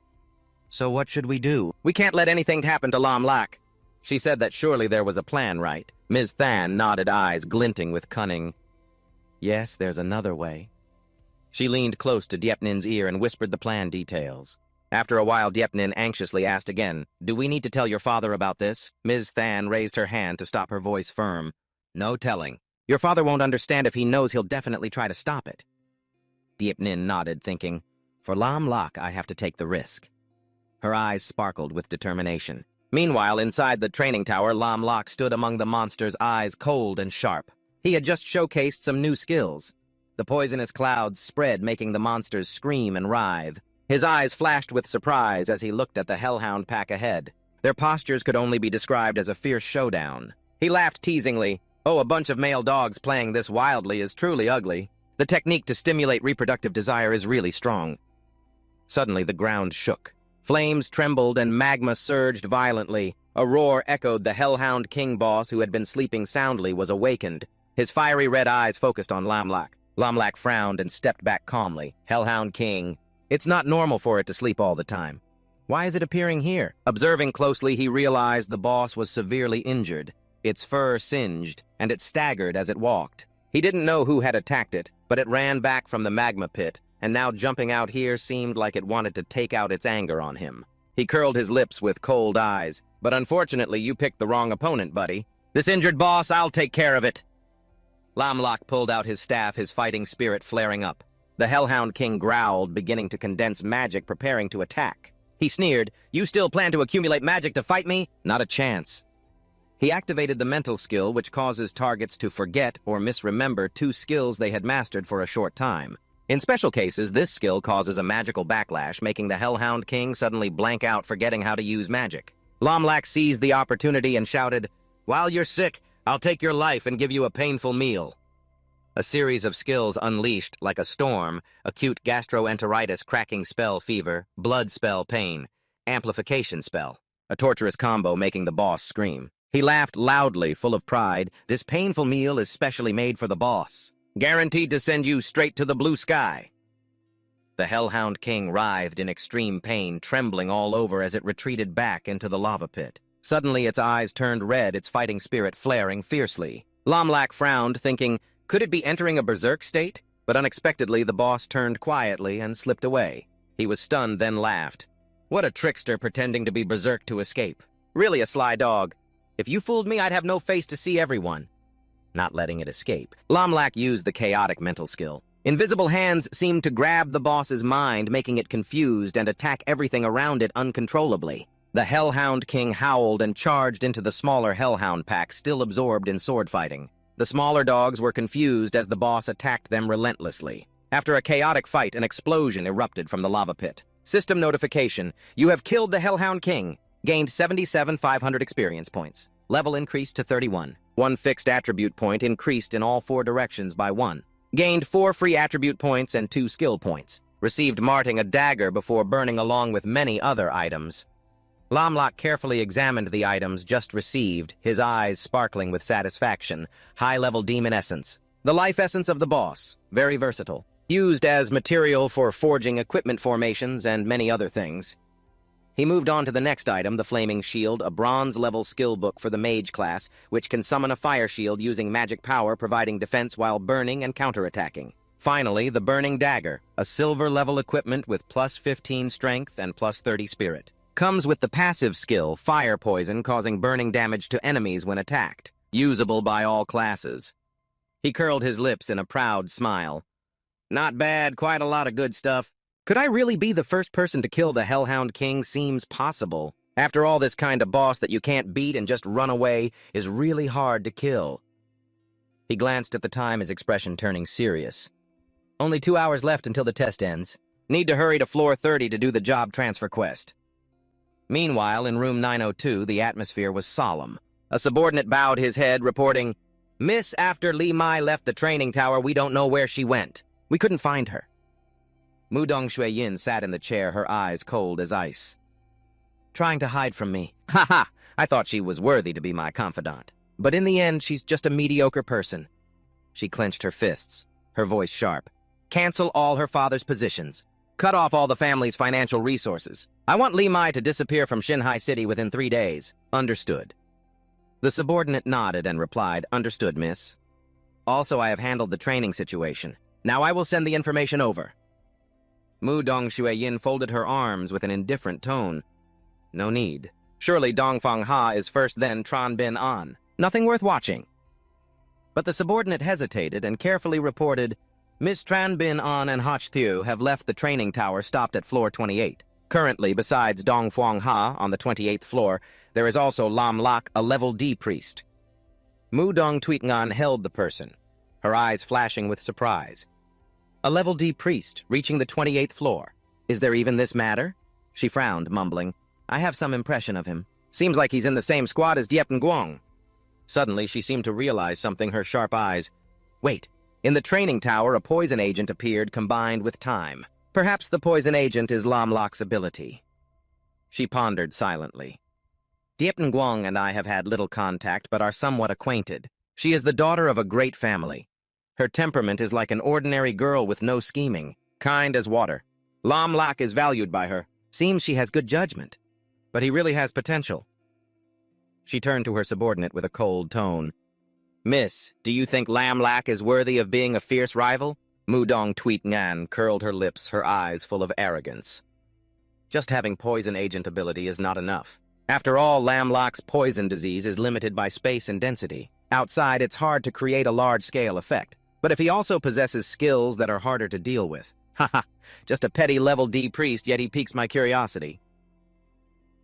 [SPEAKER 1] "So what should we do?" "We can't let anything happen to Lam Lak." She said that surely there was a plan, right? Ms. Than nodded, eyes glinting with cunning. "Yes, there's another way." She leaned close to Diep Nin's ear and whispered the plan details. After a while, Diep Nin anxiously asked again, "Do we need to tell your father about this?" Ms. Than raised her hand to stop, her voice firm. "No telling. Your father won't understand. If he knows, he'll definitely try to stop it." Diep Nin nodded, thinking, "For Lam Lak, I have to take the risk." Her eyes sparkled with determination. Meanwhile, inside the training tower, Lam Lak stood among the monsters, eyes cold and sharp. He had just showcased some new skills. The poisonous clouds spread, making the monsters scream and writhe. His eyes flashed with surprise as he looked at the hellhound pack ahead. Their postures could only be described as a fierce showdown. He laughed teasingly. "Oh, a bunch of male dogs playing this wildly is truly ugly. The technique to stimulate reproductive desire is really strong." Suddenly, the ground shook. Flames trembled and magma surged violently. A roar echoed. The Hellhound King boss, who had been sleeping soundly, was awakened. His fiery red eyes focused on Lamlak. Lamlak frowned and stepped back calmly. Hellhound King. It's not normal for it to sleep all the time. Why is it appearing here? Observing closely, he realized the boss was severely injured. Its fur singed, and it staggered as it walked. He didn't know who had attacked it, but it ran back from the magma pit, and now jumping out here seemed like it wanted to take out its anger on him. He curled his lips with cold eyes. But unfortunately, you picked the wrong opponent, buddy. This injured boss, I'll take care of it. Lamlak pulled out his staff, his fighting spirit flaring up. The Hellhound King growled, beginning to condense magic, preparing to attack. He sneered, "You still plan to accumulate magic to fight me? Not a chance." He activated the mental skill, which causes targets to forget or misremember two skills they had mastered for a short time. In special cases, this skill causes a magical backlash, making the Hellhound King suddenly blank out, forgetting how to use magic. Lamlak seized the opportunity and shouted, "While you're sick, I'll take your life and give you a painful meal." A series of skills unleashed like a storm: acute gastroenteritis, cracking spell, fever, blood spell, pain, amplification spell. A torturous combo making the boss scream. He laughed loudly, full of pride. "This painful meal is specially made for the boss. Guaranteed to send you straight to the blue sky." The Hellhound King writhed in extreme pain, trembling all over as it retreated back into the lava pit. Suddenly its eyes turned red, its fighting spirit flaring fiercely. Lamlak frowned, thinking, could it be entering a berserk state? But unexpectedly the boss turned quietly and slipped away. He was stunned, then laughed. What a trickster, pretending to be berserk to escape. Really a sly dog. If you fooled me, I'd have no face to see everyone. Not letting it escape, Lamlak used the chaotic mental skill. Invisible hands seemed to grab the boss's mind, making it confused and attack everything around it uncontrollably. The Hellhound King howled and charged into the smaller Hellhound pack, still absorbed in sword fighting. The smaller dogs were confused as the boss attacked them relentlessly. After a chaotic fight, an explosion erupted from the lava pit. System notification: you have killed the Hellhound King. Gained 77,500 experience points. Level increased to 31. One fixed attribute point increased in all 4 directions by 1. Gained 4 free attribute points and 2 skill points. Received marting a dagger before burning along with many other items. Lamlak carefully examined the items just received, his eyes sparkling with satisfaction. High-level demon essence. The life essence of the boss. Very versatile. Used as material for forging equipment formations and many other things. He moved on to the next item, the Flaming Shield, a bronze-level skill book for the mage class, which can summon a fire shield using magic power, providing defense while burning and counterattacking. Finally, the Burning Dagger, a silver-level equipment with plus 15 strength and plus 30 spirit. Comes with the passive skill, Fire Poison, causing burning damage to enemies when attacked. Usable by all classes. He curled his lips in a proud smile. Not bad, quite a lot of good stuff. Could I really be the first person to kill the Hellhound King? Seems possible. After all, this kind of boss that you can't beat and just run away is really hard to kill. He glanced at the time, his expression turning serious. Only 2 hours left until the test ends. Need to hurry to floor 30 to do the job transfer quest. Meanwhile, in room 902, the atmosphere was solemn. A subordinate bowed his head, reporting, "Miss, after Li Mai left the training tower, we don't know where she went. We couldn't find her." Mudong Shuiyin sat in the chair, her eyes cold as ice. Trying to hide from me. Ha ha! I thought she was worthy to be my confidant. But in the end, she's just a mediocre person. She clenched her fists, her voice sharp. Cancel all her father's positions. Cut off all the family's financial resources. I want Li Mai to disappear from Xinhai City within 3 days. Understood. The subordinate nodded and replied, "Understood, miss. Also, I have handled the training situation. Now I will send the information over." Mudong Shuiyin folded her arms with an indifferent tone. No need. Surely Dongfang Ha is first, then Tran Bin An. Nothing worth watching. But the subordinate hesitated and carefully reported, "Miss Tran Bin An and Hoch Thieu have left the training tower stopped at floor 28. Currently, besides Dongfang Ha on the 28th floor, there is also Lam Lak, a level D priest." Mudong Tuitngan held the person, her eyes flashing with surprise. A level D priest, reaching the 28th floor. Is there even this matter? She frowned, mumbling, "I have some impression of him. Seems like he's in the same squad as Diep Nguyen." Suddenly, she seemed to realize something, her sharp eyes. Wait, in the training tower, a poison agent appeared combined with time. Perhaps the poison agent is Lam Lak's ability. She pondered silently. Diep Nguyen and I have had little contact but are somewhat acquainted. She is the daughter of a great family. Her temperament is like an ordinary girl with no scheming, kind as water. Lam Lak is valued by her. Seems she has good judgment. But he really has potential. She turned to her subordinate with a cold tone. Miss, do you think Lam Lak is worthy of being a fierce rival? Mudong Tweet Ngan curled her lips, her eyes full of arrogance. Just having poison agent ability is not enough. After all, Lam Lak's poison disease is limited by space and density. Outside, it's hard to create a large-scale effect. But if he also possesses skills that are harder to deal with. Haha, just a petty level D priest, yet he piques my curiosity.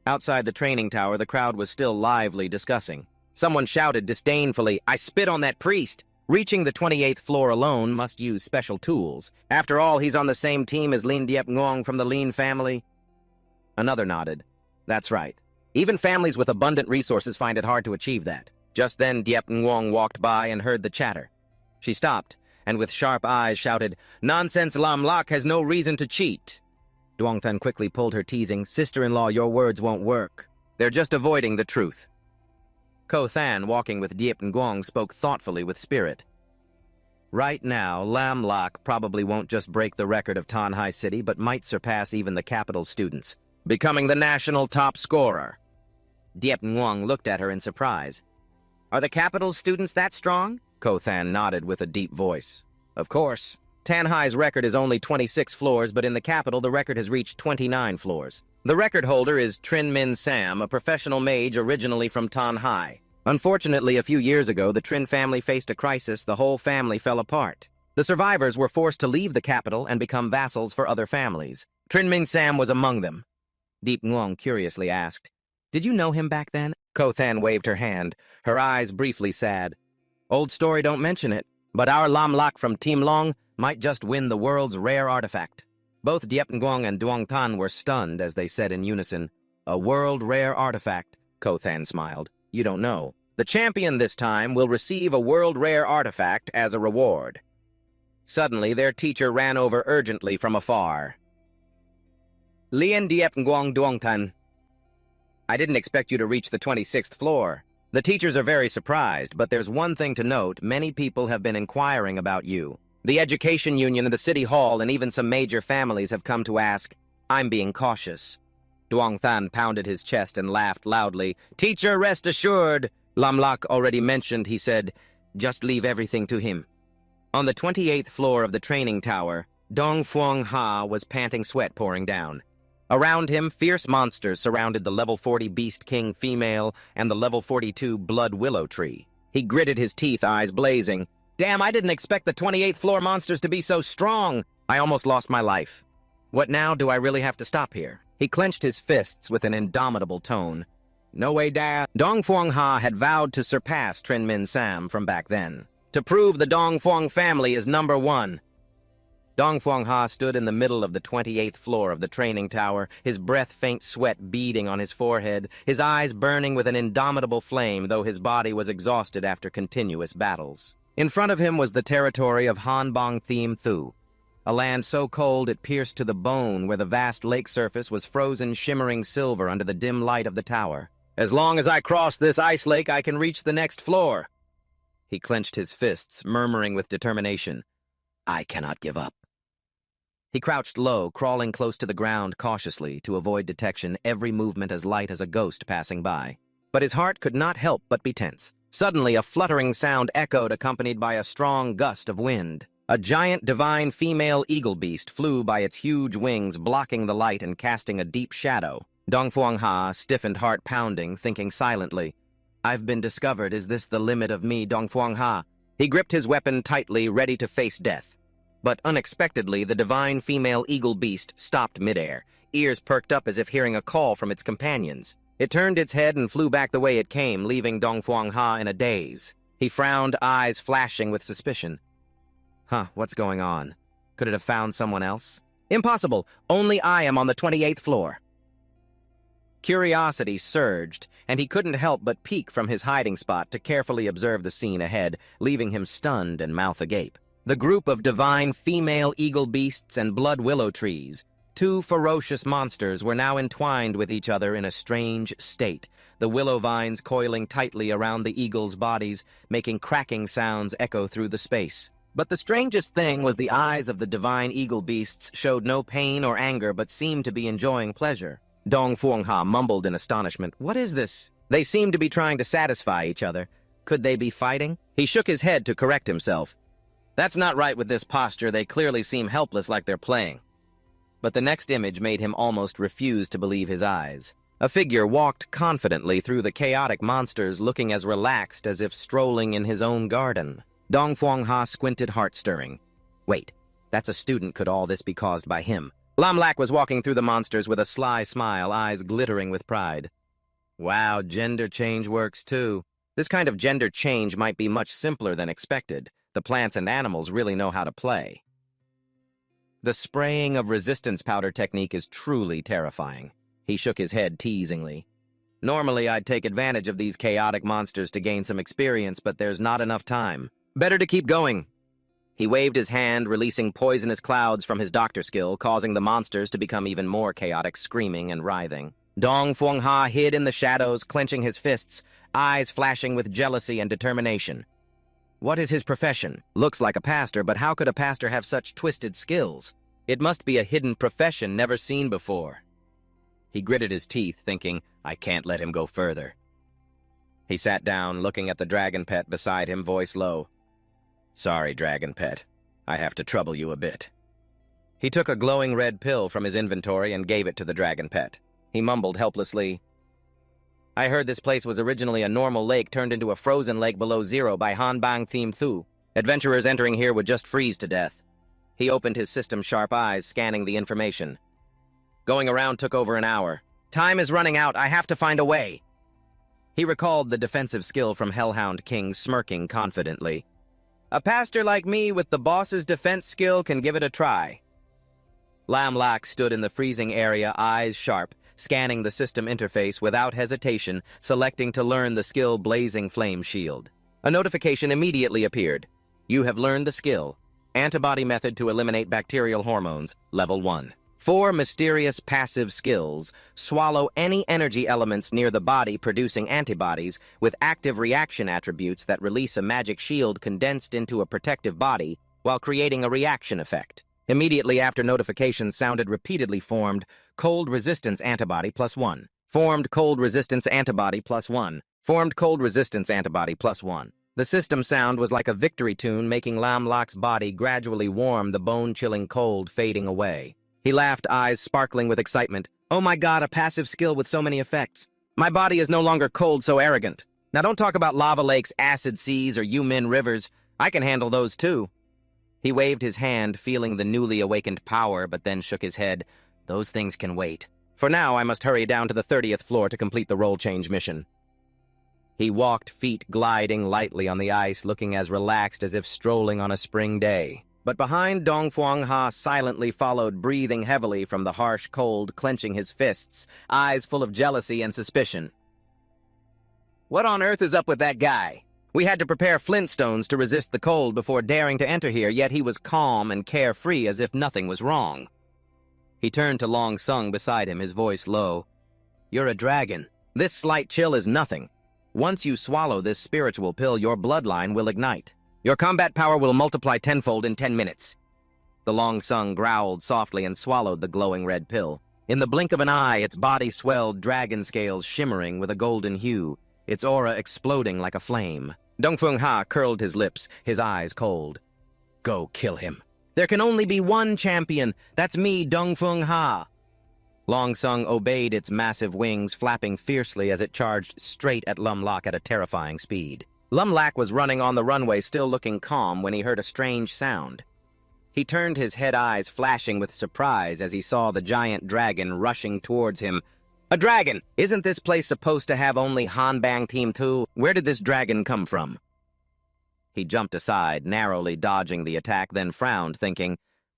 [SPEAKER 1] Outside the training tower, the crowd was still lively discussing. Someone shouted disdainfully, I spit on that priest! Reaching the 28th floor alone must use special tools. After all, he's on the same team as Lin Diep Nguyen from the Lin family. Another nodded. That's right. Even families with abundant resources find it hard to achieve that. Just then, Diep Nguyen walked by and heard the chatter. She stopped, and with sharp eyes shouted, Nonsense, Lam Lak has no reason to cheat. Duong Then quickly pulled her, teasing, Sister-in-law, your words won't work. They're just avoiding the truth. Ko Than, walking with Diep Nguyen, spoke thoughtfully with spirit. Right now, Lam Lak probably won't just break the record of Tanhai City, but might surpass even the capital's students, becoming the national top scorer. Diep Nguyen looked at her in surprise. Are the capital's students that strong? Ko Than nodded with a deep voice. Of course. Tanhai's record is only 26 floors, but in the capital the record has reached 29 floors. The record holder is Trin Min Sam, a professional mage originally from Tanhai. Unfortunately, a few years ago, the Trin family faced a crisis. The whole family fell apart. The survivors were forced to leave the capital and become vassals for other families. Trin Min Sam was among them. Diep Nguyen curiously asked, Did you know him back then? Ko Than waved her hand, her eyes briefly sad. Old story, don't mention it, but our Lam Lak from Team Long might just win the world's rare artifact. Both Diep Nguyen and Duong Tan were stunned as they said in unison, A world-rare artifact, Ko Than smiled. You don't know. The champion this time will receive a world-rare artifact as a reward. Suddenly, their teacher ran over urgently from afar. Lien Diep Nguyen Duong Tan. I didn't expect you to reach the 26th floor. The teachers are very surprised, but there's one thing to note. Many people have been inquiring about you. The Education Union and the City Hall and even some major families have come to ask. I'm being cautious. Duong Tan pounded his chest and laughed loudly. Teacher, rest assured. Lam Lak already mentioned, he said. Just leave everything to him. On the 28th floor of the training tower, Dong Phuong Ha was panting, sweat pouring down. Around him, fierce monsters surrounded the level 40 Beast King female and the level 42 Blood Willow Tree. He gritted his teeth, eyes blazing. Damn, I didn't expect the 28th floor monsters to be so strong. I almost lost my life. What now? Do I really have to stop here? He clenched his fists with an indomitable tone. No way, Dad. Dong Phuong Ha had vowed to surpass Trin Min Sam from back then. To prove the Dong Phuong family is number one. Dong Phuong Ha stood in the middle of the 28th floor of the training tower, his breath-faint sweat beading on his forehead, his eyes burning with an indomitable flame, though his body was exhausted after continuous battles. In front of him was the territory of Hanbong Thiem Thu, a land so cold it pierced to the bone, where the vast lake surface was frozen shimmering silver under the dim light of the tower. As long as I cross this ice lake, I can reach the next floor. He clenched his fists, murmuring with determination, I cannot give up. He crouched low, crawling close to the ground cautiously to avoid detection, every movement as light as a ghost passing by. But his heart could not help but be tense. Suddenly, a fluttering sound echoed, accompanied by a strong gust of wind. A giant divine female eagle beast flew by its huge wings, blocking the light and casting a deep shadow. Dong Phuong Ha stiffened, heart pounding, thinking silently, I've been discovered. Is this the limit of me, Dong Phuong Ha? He gripped his weapon tightly, ready to face death. But unexpectedly, the divine female eagle beast stopped midair, ears perked up as if hearing a call from its companions. It turned its head and flew back the way it came, leaving Dong Phuong Ha in a daze. He frowned, eyes flashing with suspicion. What's going on? Could it have found someone else? Impossible! Only I am on the 28th floor. Curiosity surged, and he couldn't help but peek from his hiding spot to carefully observe the scene ahead, leaving him stunned and mouth agape. The group of divine female eagle beasts and blood willow trees, Two ferocious monsters were now entwined with each other in a strange state, the willow vines coiling tightly around the eagles' bodies, making cracking sounds echo through the space. But the strangest thing was the eyes of the divine eagle beasts showed no pain or anger but seemed to be enjoying pleasure. Dong Fuangha mumbled in astonishment. What is this? They seemed to be trying to satisfy each other. Could they be fighting? He shook his head to correct himself. That's not right with this posture. They clearly seem helpless like they're playing. But the next image made him almost refuse to believe his eyes. A figure walked confidently through the chaotic monsters, looking as relaxed as if strolling in his own garden. Dong Fuangha squinted, heart-stirring. Wait, that's a student. Could all this be caused by him? Lam Lak was walking through the monsters with a sly smile, eyes glittering with pride. Wow, gender change works too. This kind of gender change might be much simpler than expected. The plants and animals really know how to play. The spraying of resistance powder technique is truly terrifying. He shook his head teasingly. Normally, I'd take advantage of these chaotic monsters to gain some experience, but there's not enough time. Better to keep going. He waved his hand, releasing poisonous clouds from his doctor skill, causing the monsters to become even more chaotic, screaming and writhing. Dong Fuangha hid in the shadows, clenching his fists, eyes flashing with jealousy and determination. What is his profession? Looks like a pastor, but how could a pastor have such twisted skills? It must be a hidden profession never seen before. He gritted his teeth, thinking, I can't let him go further. He sat down, looking at the dragon pet beside him, voice low. Sorry, dragon pet. I have to trouble you a bit. He took a glowing red pill from his inventory and gave it to the dragon pet. He mumbled helplessly, I heard this place was originally a normal lake turned into a frozen lake below zero by Hanbang Theme Thu. Adventurers entering here would just freeze to death. He opened his system's sharp eyes, scanning the information. Going around took over an hour. Time is running out. I have to find a way. He recalled the defensive skill from Hellhound King, smirking confidently. A pastor like me with the boss's defense skill can give it a try. Lam Lak stood in the freezing area, eyes sharp, scanning the system interface without hesitation, selecting to learn the skill Blazing Flame Shield. A notification immediately appeared. You have learned the skill. Antibody method to eliminate bacterial hormones, level 1. 4 mysterious passive skills. Swallow any energy elements near the body producing antibodies with active reaction attributes that release a magic shield condensed into a protective body while creating a reaction effect. Immediately after notifications sounded repeatedly formed, cold resistance antibody +1. Formed cold resistance antibody +1. Formed cold resistance antibody +1. The system sound was like a victory tune, making Lam Lak's body gradually warm, the bone-chilling cold fading away. He laughed, eyes sparkling with excitement. Oh my god, a passive skill with so many effects. My body is no longer cold, so arrogant. Now don't talk about lava lakes, acid seas, or Yumin rivers. I can handle those too. He waved his hand, feeling the newly awakened power, but then shook his head. Those things can wait. For now, I must hurry down to the 30th floor to complete the role change mission. He walked, feet gliding lightly on the ice, looking as relaxed as if strolling on a spring day. But behind, Dong Fuangha silently followed, breathing heavily from the harsh cold, clenching his fists, eyes full of jealousy and suspicion. What on earth is up with that guy? We had to prepare flintstones to resist the cold before daring to enter here, yet he was calm and carefree as if nothing was wrong. He turned to Long Sung beside him, his voice low. You're a dragon. This slight chill is nothing. Once you swallow this spiritual pill, your bloodline will ignite. Your combat power will multiply tenfold in 10 minutes. The Long Sung growled softly and swallowed the glowing red pill. In the blink of an eye, its body swelled, dragon scales shimmering with a golden hue, its aura exploding like a flame. Dong Fuangha curled his lips, his eyes cold. Go kill him. There can only be one champion. That's me, Dong Fuangha. Long Sung obeyed, its massive wings flapping fiercely as it charged straight at Lam Lak at a terrifying speed. Lam Lak was running on the runway, still looking calm, when he heard a strange sound. He turned, his head, eyes flashing with surprise as he saw the giant dragon rushing towards him. A dragon! Isn't this place supposed to have only Hanbang Team 2? Where did this dragon come from? He jumped aside, narrowly dodging the attack, then frowned, thinking,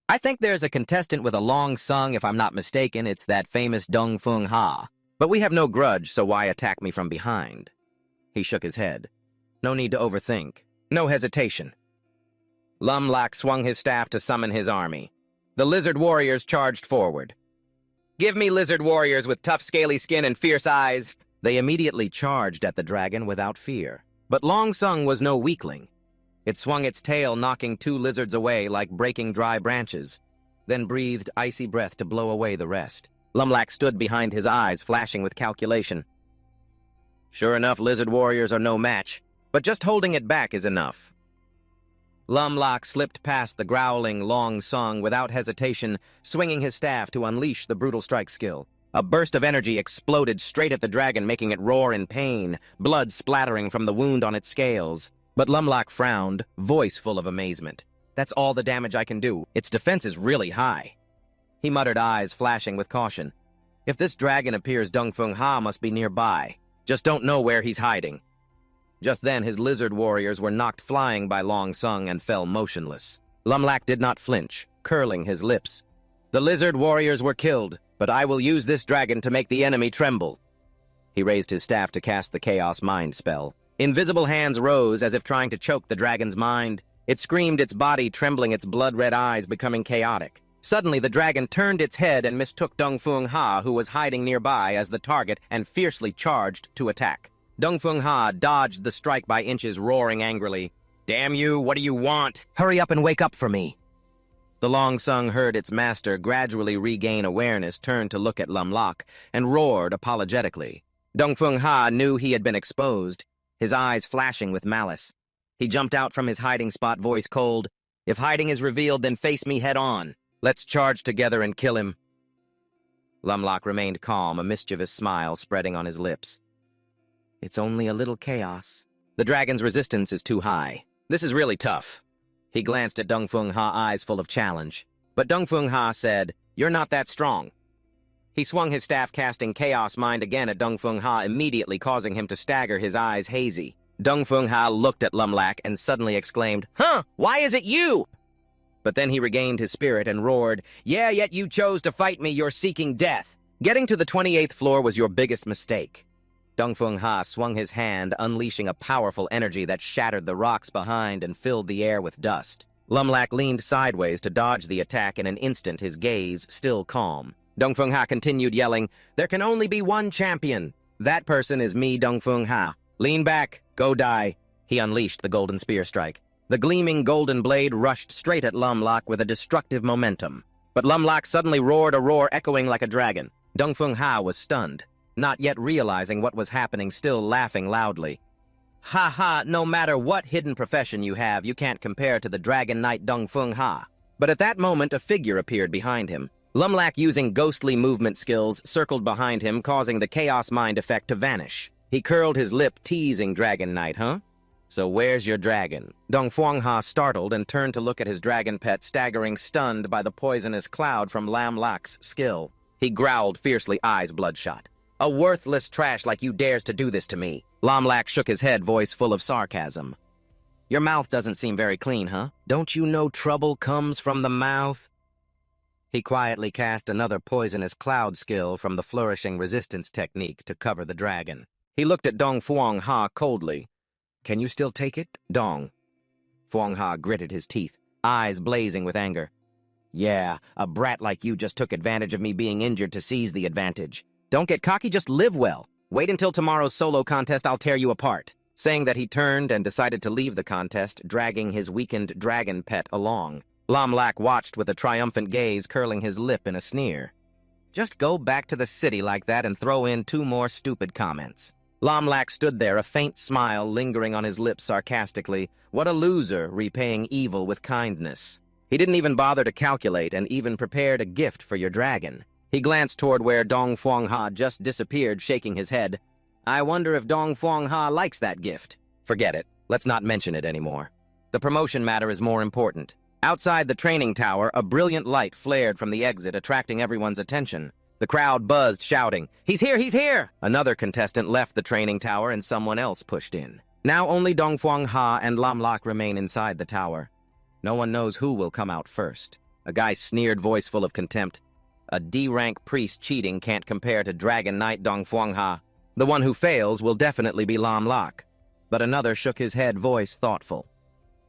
[SPEAKER 1] I think there's a contestant with a Long Sung, if I'm not mistaken. It's that famous Dong Fuangha. But we have no grudge, so why attack me from behind? He shook his head. No need to overthink. No hesitation. Lam Lak swung his staff to summon his army. The lizard warriors charged forward. Give me lizard warriors with tough scaly skin and fierce eyes. They immediately charged at the dragon without fear. But Long Sung was no weakling. It swung its tail, knocking 2 lizards away like breaking dry branches, then breathed icy breath to blow away the rest. Lumlak stood behind his eyes, flashing with calculation. Sure enough, lizard warriors are no match, but just holding it back is enough. Lumlak slipped past the growling Long Sung without hesitation, swinging his staff to unleash the brutal strike skill. A burst of energy exploded straight at the dragon, making it roar in pain, blood splattering from the wound on its scales. But Lumlak frowned, voice full of amazement. That's all the damage I can do. Its defense is really high. He muttered, eyes flashing with caution. If this dragon appears, Dongfeng Ha must be nearby. Just don't know where he's hiding. Just then, his lizard warriors were knocked flying by Long Sung and fell motionless. Lumlak did not flinch, curling his lips. The lizard warriors were killed, but I will use this dragon to make the enemy tremble. He raised his staff to cast the Chaos Mind spell. Invisible hands rose as if trying to choke the dragon's mind. It screamed, its body trembling, its blood-red eyes becoming chaotic. Suddenly, the dragon turned its head and mistook Dongfeng Ha, who was hiding nearby, as the target and fiercely charged to attack. Dongfeng Ha dodged the strike by inches, roaring angrily, "Damn you, what do you want? Hurry up and wake up for me!" The Long Sung heard its master gradually regain awareness, turned to look at Lumlak, and roared apologetically. Dongfeng Ha knew he had been exposed, his eyes flashing with malice. He jumped out from his hiding spot, voice cold. "If hiding is revealed, then face me head-on. Let's charge together and kill him." Lumlak remained calm, a mischievous smile spreading on his lips. It's only a little chaos. The dragon's resistance is too high. This is really tough. He glanced at Dongfeng Ha, eyes full of challenge. But Dongfeng Ha said, "You're not that strong." He swung his staff, casting Chaos Mind again at Dongfeng Ha, immediately causing him to stagger, his eyes hazy. Dongfeng Ha looked at Lumlak and suddenly exclaimed, "Huh, why is it you?" But then he regained his spirit and roared, "Yeah, yet you chose to fight me, you're seeking death. Getting to the 28th floor was your biggest mistake." Dongfeng Ha swung his hand, unleashing a powerful energy that shattered the rocks behind and filled the air with dust. Lumlak leaned sideways to dodge the attack. In an instant, his gaze still calm. Dongfeng Ha continued yelling, "There can only be one champion. That person is me, Dongfeng Ha. Lean back, go die." He unleashed the golden spear strike. The gleaming golden blade rushed straight at Lumlak with a destructive momentum. But Lumlak suddenly roared a roar echoing like a dragon. Dongfeng Ha was stunned, not yet realizing what was happening, still laughing loudly. "Ha ha, no matter what hidden profession you have, you can't compare to the Dragon Knight Dongfeng Ha." But at that moment, a figure appeared behind him. Lumlak, using ghostly movement skills, circled behind him, causing the Chaos Mind effect to vanish. He curled his lip, teasing, "Dragon Knight, huh? So where's your dragon?" Dongfeng Ha startled and turned to look at his dragon pet, staggering, stunned by the poisonous cloud from Lumlak's skill. He growled fiercely, eyes bloodshot. "A worthless trash like you dares to do this to me." Lumlak shook his head, voice full of sarcasm. "Your mouth doesn't seem very clean, huh? Don't you know trouble comes from the mouth?" He quietly cast another poisonous cloud skill from the flourishing resistance technique to cover the dragon. He looked at Dongfeng Ha coldly. "Can you still take it, Dong?" Feng Ha gritted his teeth, eyes blazing with anger. "Yeah, a brat like you just took advantage of me being injured to seize the advantage. Don't get cocky, just live well. Wait until tomorrow's solo contest, I'll tear you apart." Saying that, he turned and decided to leave the contest, dragging his weakened dragon pet along. Lumlak watched with a triumphant gaze, curling his lip in a sneer. "Just go back to the city like that and throw in 2 more stupid comments." Lumlak stood there, a faint smile lingering on his lips sarcastically. What a loser, repaying evil with kindness. He didn't even bother to calculate and even prepared a gift for your dragon. He glanced toward where Dongfeng Ha just disappeared, shaking his head. "I wonder if Dongfeng Ha likes that gift." "Forget it. Let's not mention it anymore. The promotion matter is more important." Outside the training tower, a brilliant light flared from the exit, attracting everyone's attention. The crowd buzzed, shouting, "He's here! He's here!" Another contestant left the training tower and someone else pushed in. Now only Dongfeng Ha and Lumlak remain inside the tower. No one knows who will come out first. A guy sneered, voice full of contempt. "A D-rank priest cheating can't compare to Dragon Knight Dongfeng Ha. The one who fails will definitely be Lumlak." But another shook his head, voice thoughtful.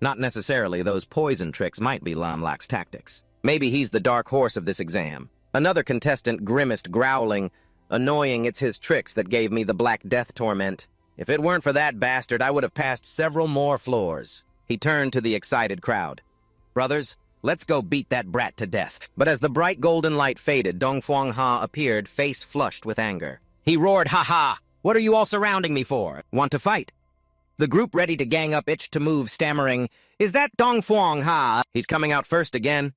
[SPEAKER 1] "Not necessarily. Those poison tricks might be Lumlak's tactics. Maybe he's the dark horse of this exam. Another contestant grimaced, growling. Annoying, it's his tricks that gave me the Black Death torment. If it weren't for that bastard, I would have passed several more floors. He turned to the excited crowd. Brothers, let's go beat that brat to death. But as the bright golden light faded, Dong Fuang Ha appeared, face flushed with anger. He roared, "Ha ha! What are you all surrounding me for? Want to fight?" The group ready to gang up itched to move, stammering, "Is that Dong Fuang Ha? He's coming out first again."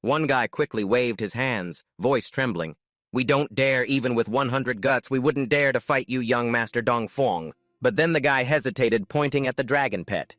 [SPEAKER 1] One guy quickly waved his hands, voice trembling. "We don't dare, even with 100 guts, we wouldn't dare to fight you, young Master Dong Fuang." But then the guy hesitated, pointing at the dragon pet.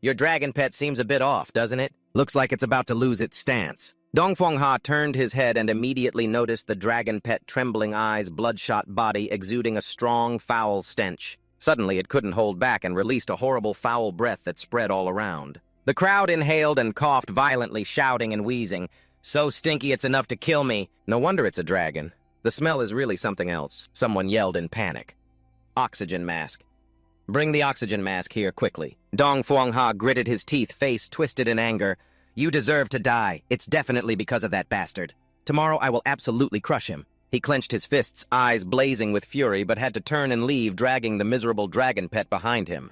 [SPEAKER 1] "Your dragon pet seems a bit off, doesn't it? Looks like it's about to lose its stance." Dong Fuang Ha turned his head and immediately noticed the dragon pet trembling eyes, bloodshot body, exuding a strong, foul stench. Suddenly it couldn't hold back and released a horrible foul breath that spread all around. The crowd inhaled and coughed violently, shouting and wheezing. "So stinky it's enough to kill me." No wonder it's a dragon. The smell is really something else. Someone yelled in panic. "Oxygen mask. Bring the oxygen mask here quickly." Dong Fuang Ha gritted his teeth, face twisted in anger. "You deserve to die. It's definitely because of that bastard. Tomorrow I will absolutely crush him." He clenched his fists, eyes blazing with fury, but had to turn and leave, dragging the miserable dragon pet behind him.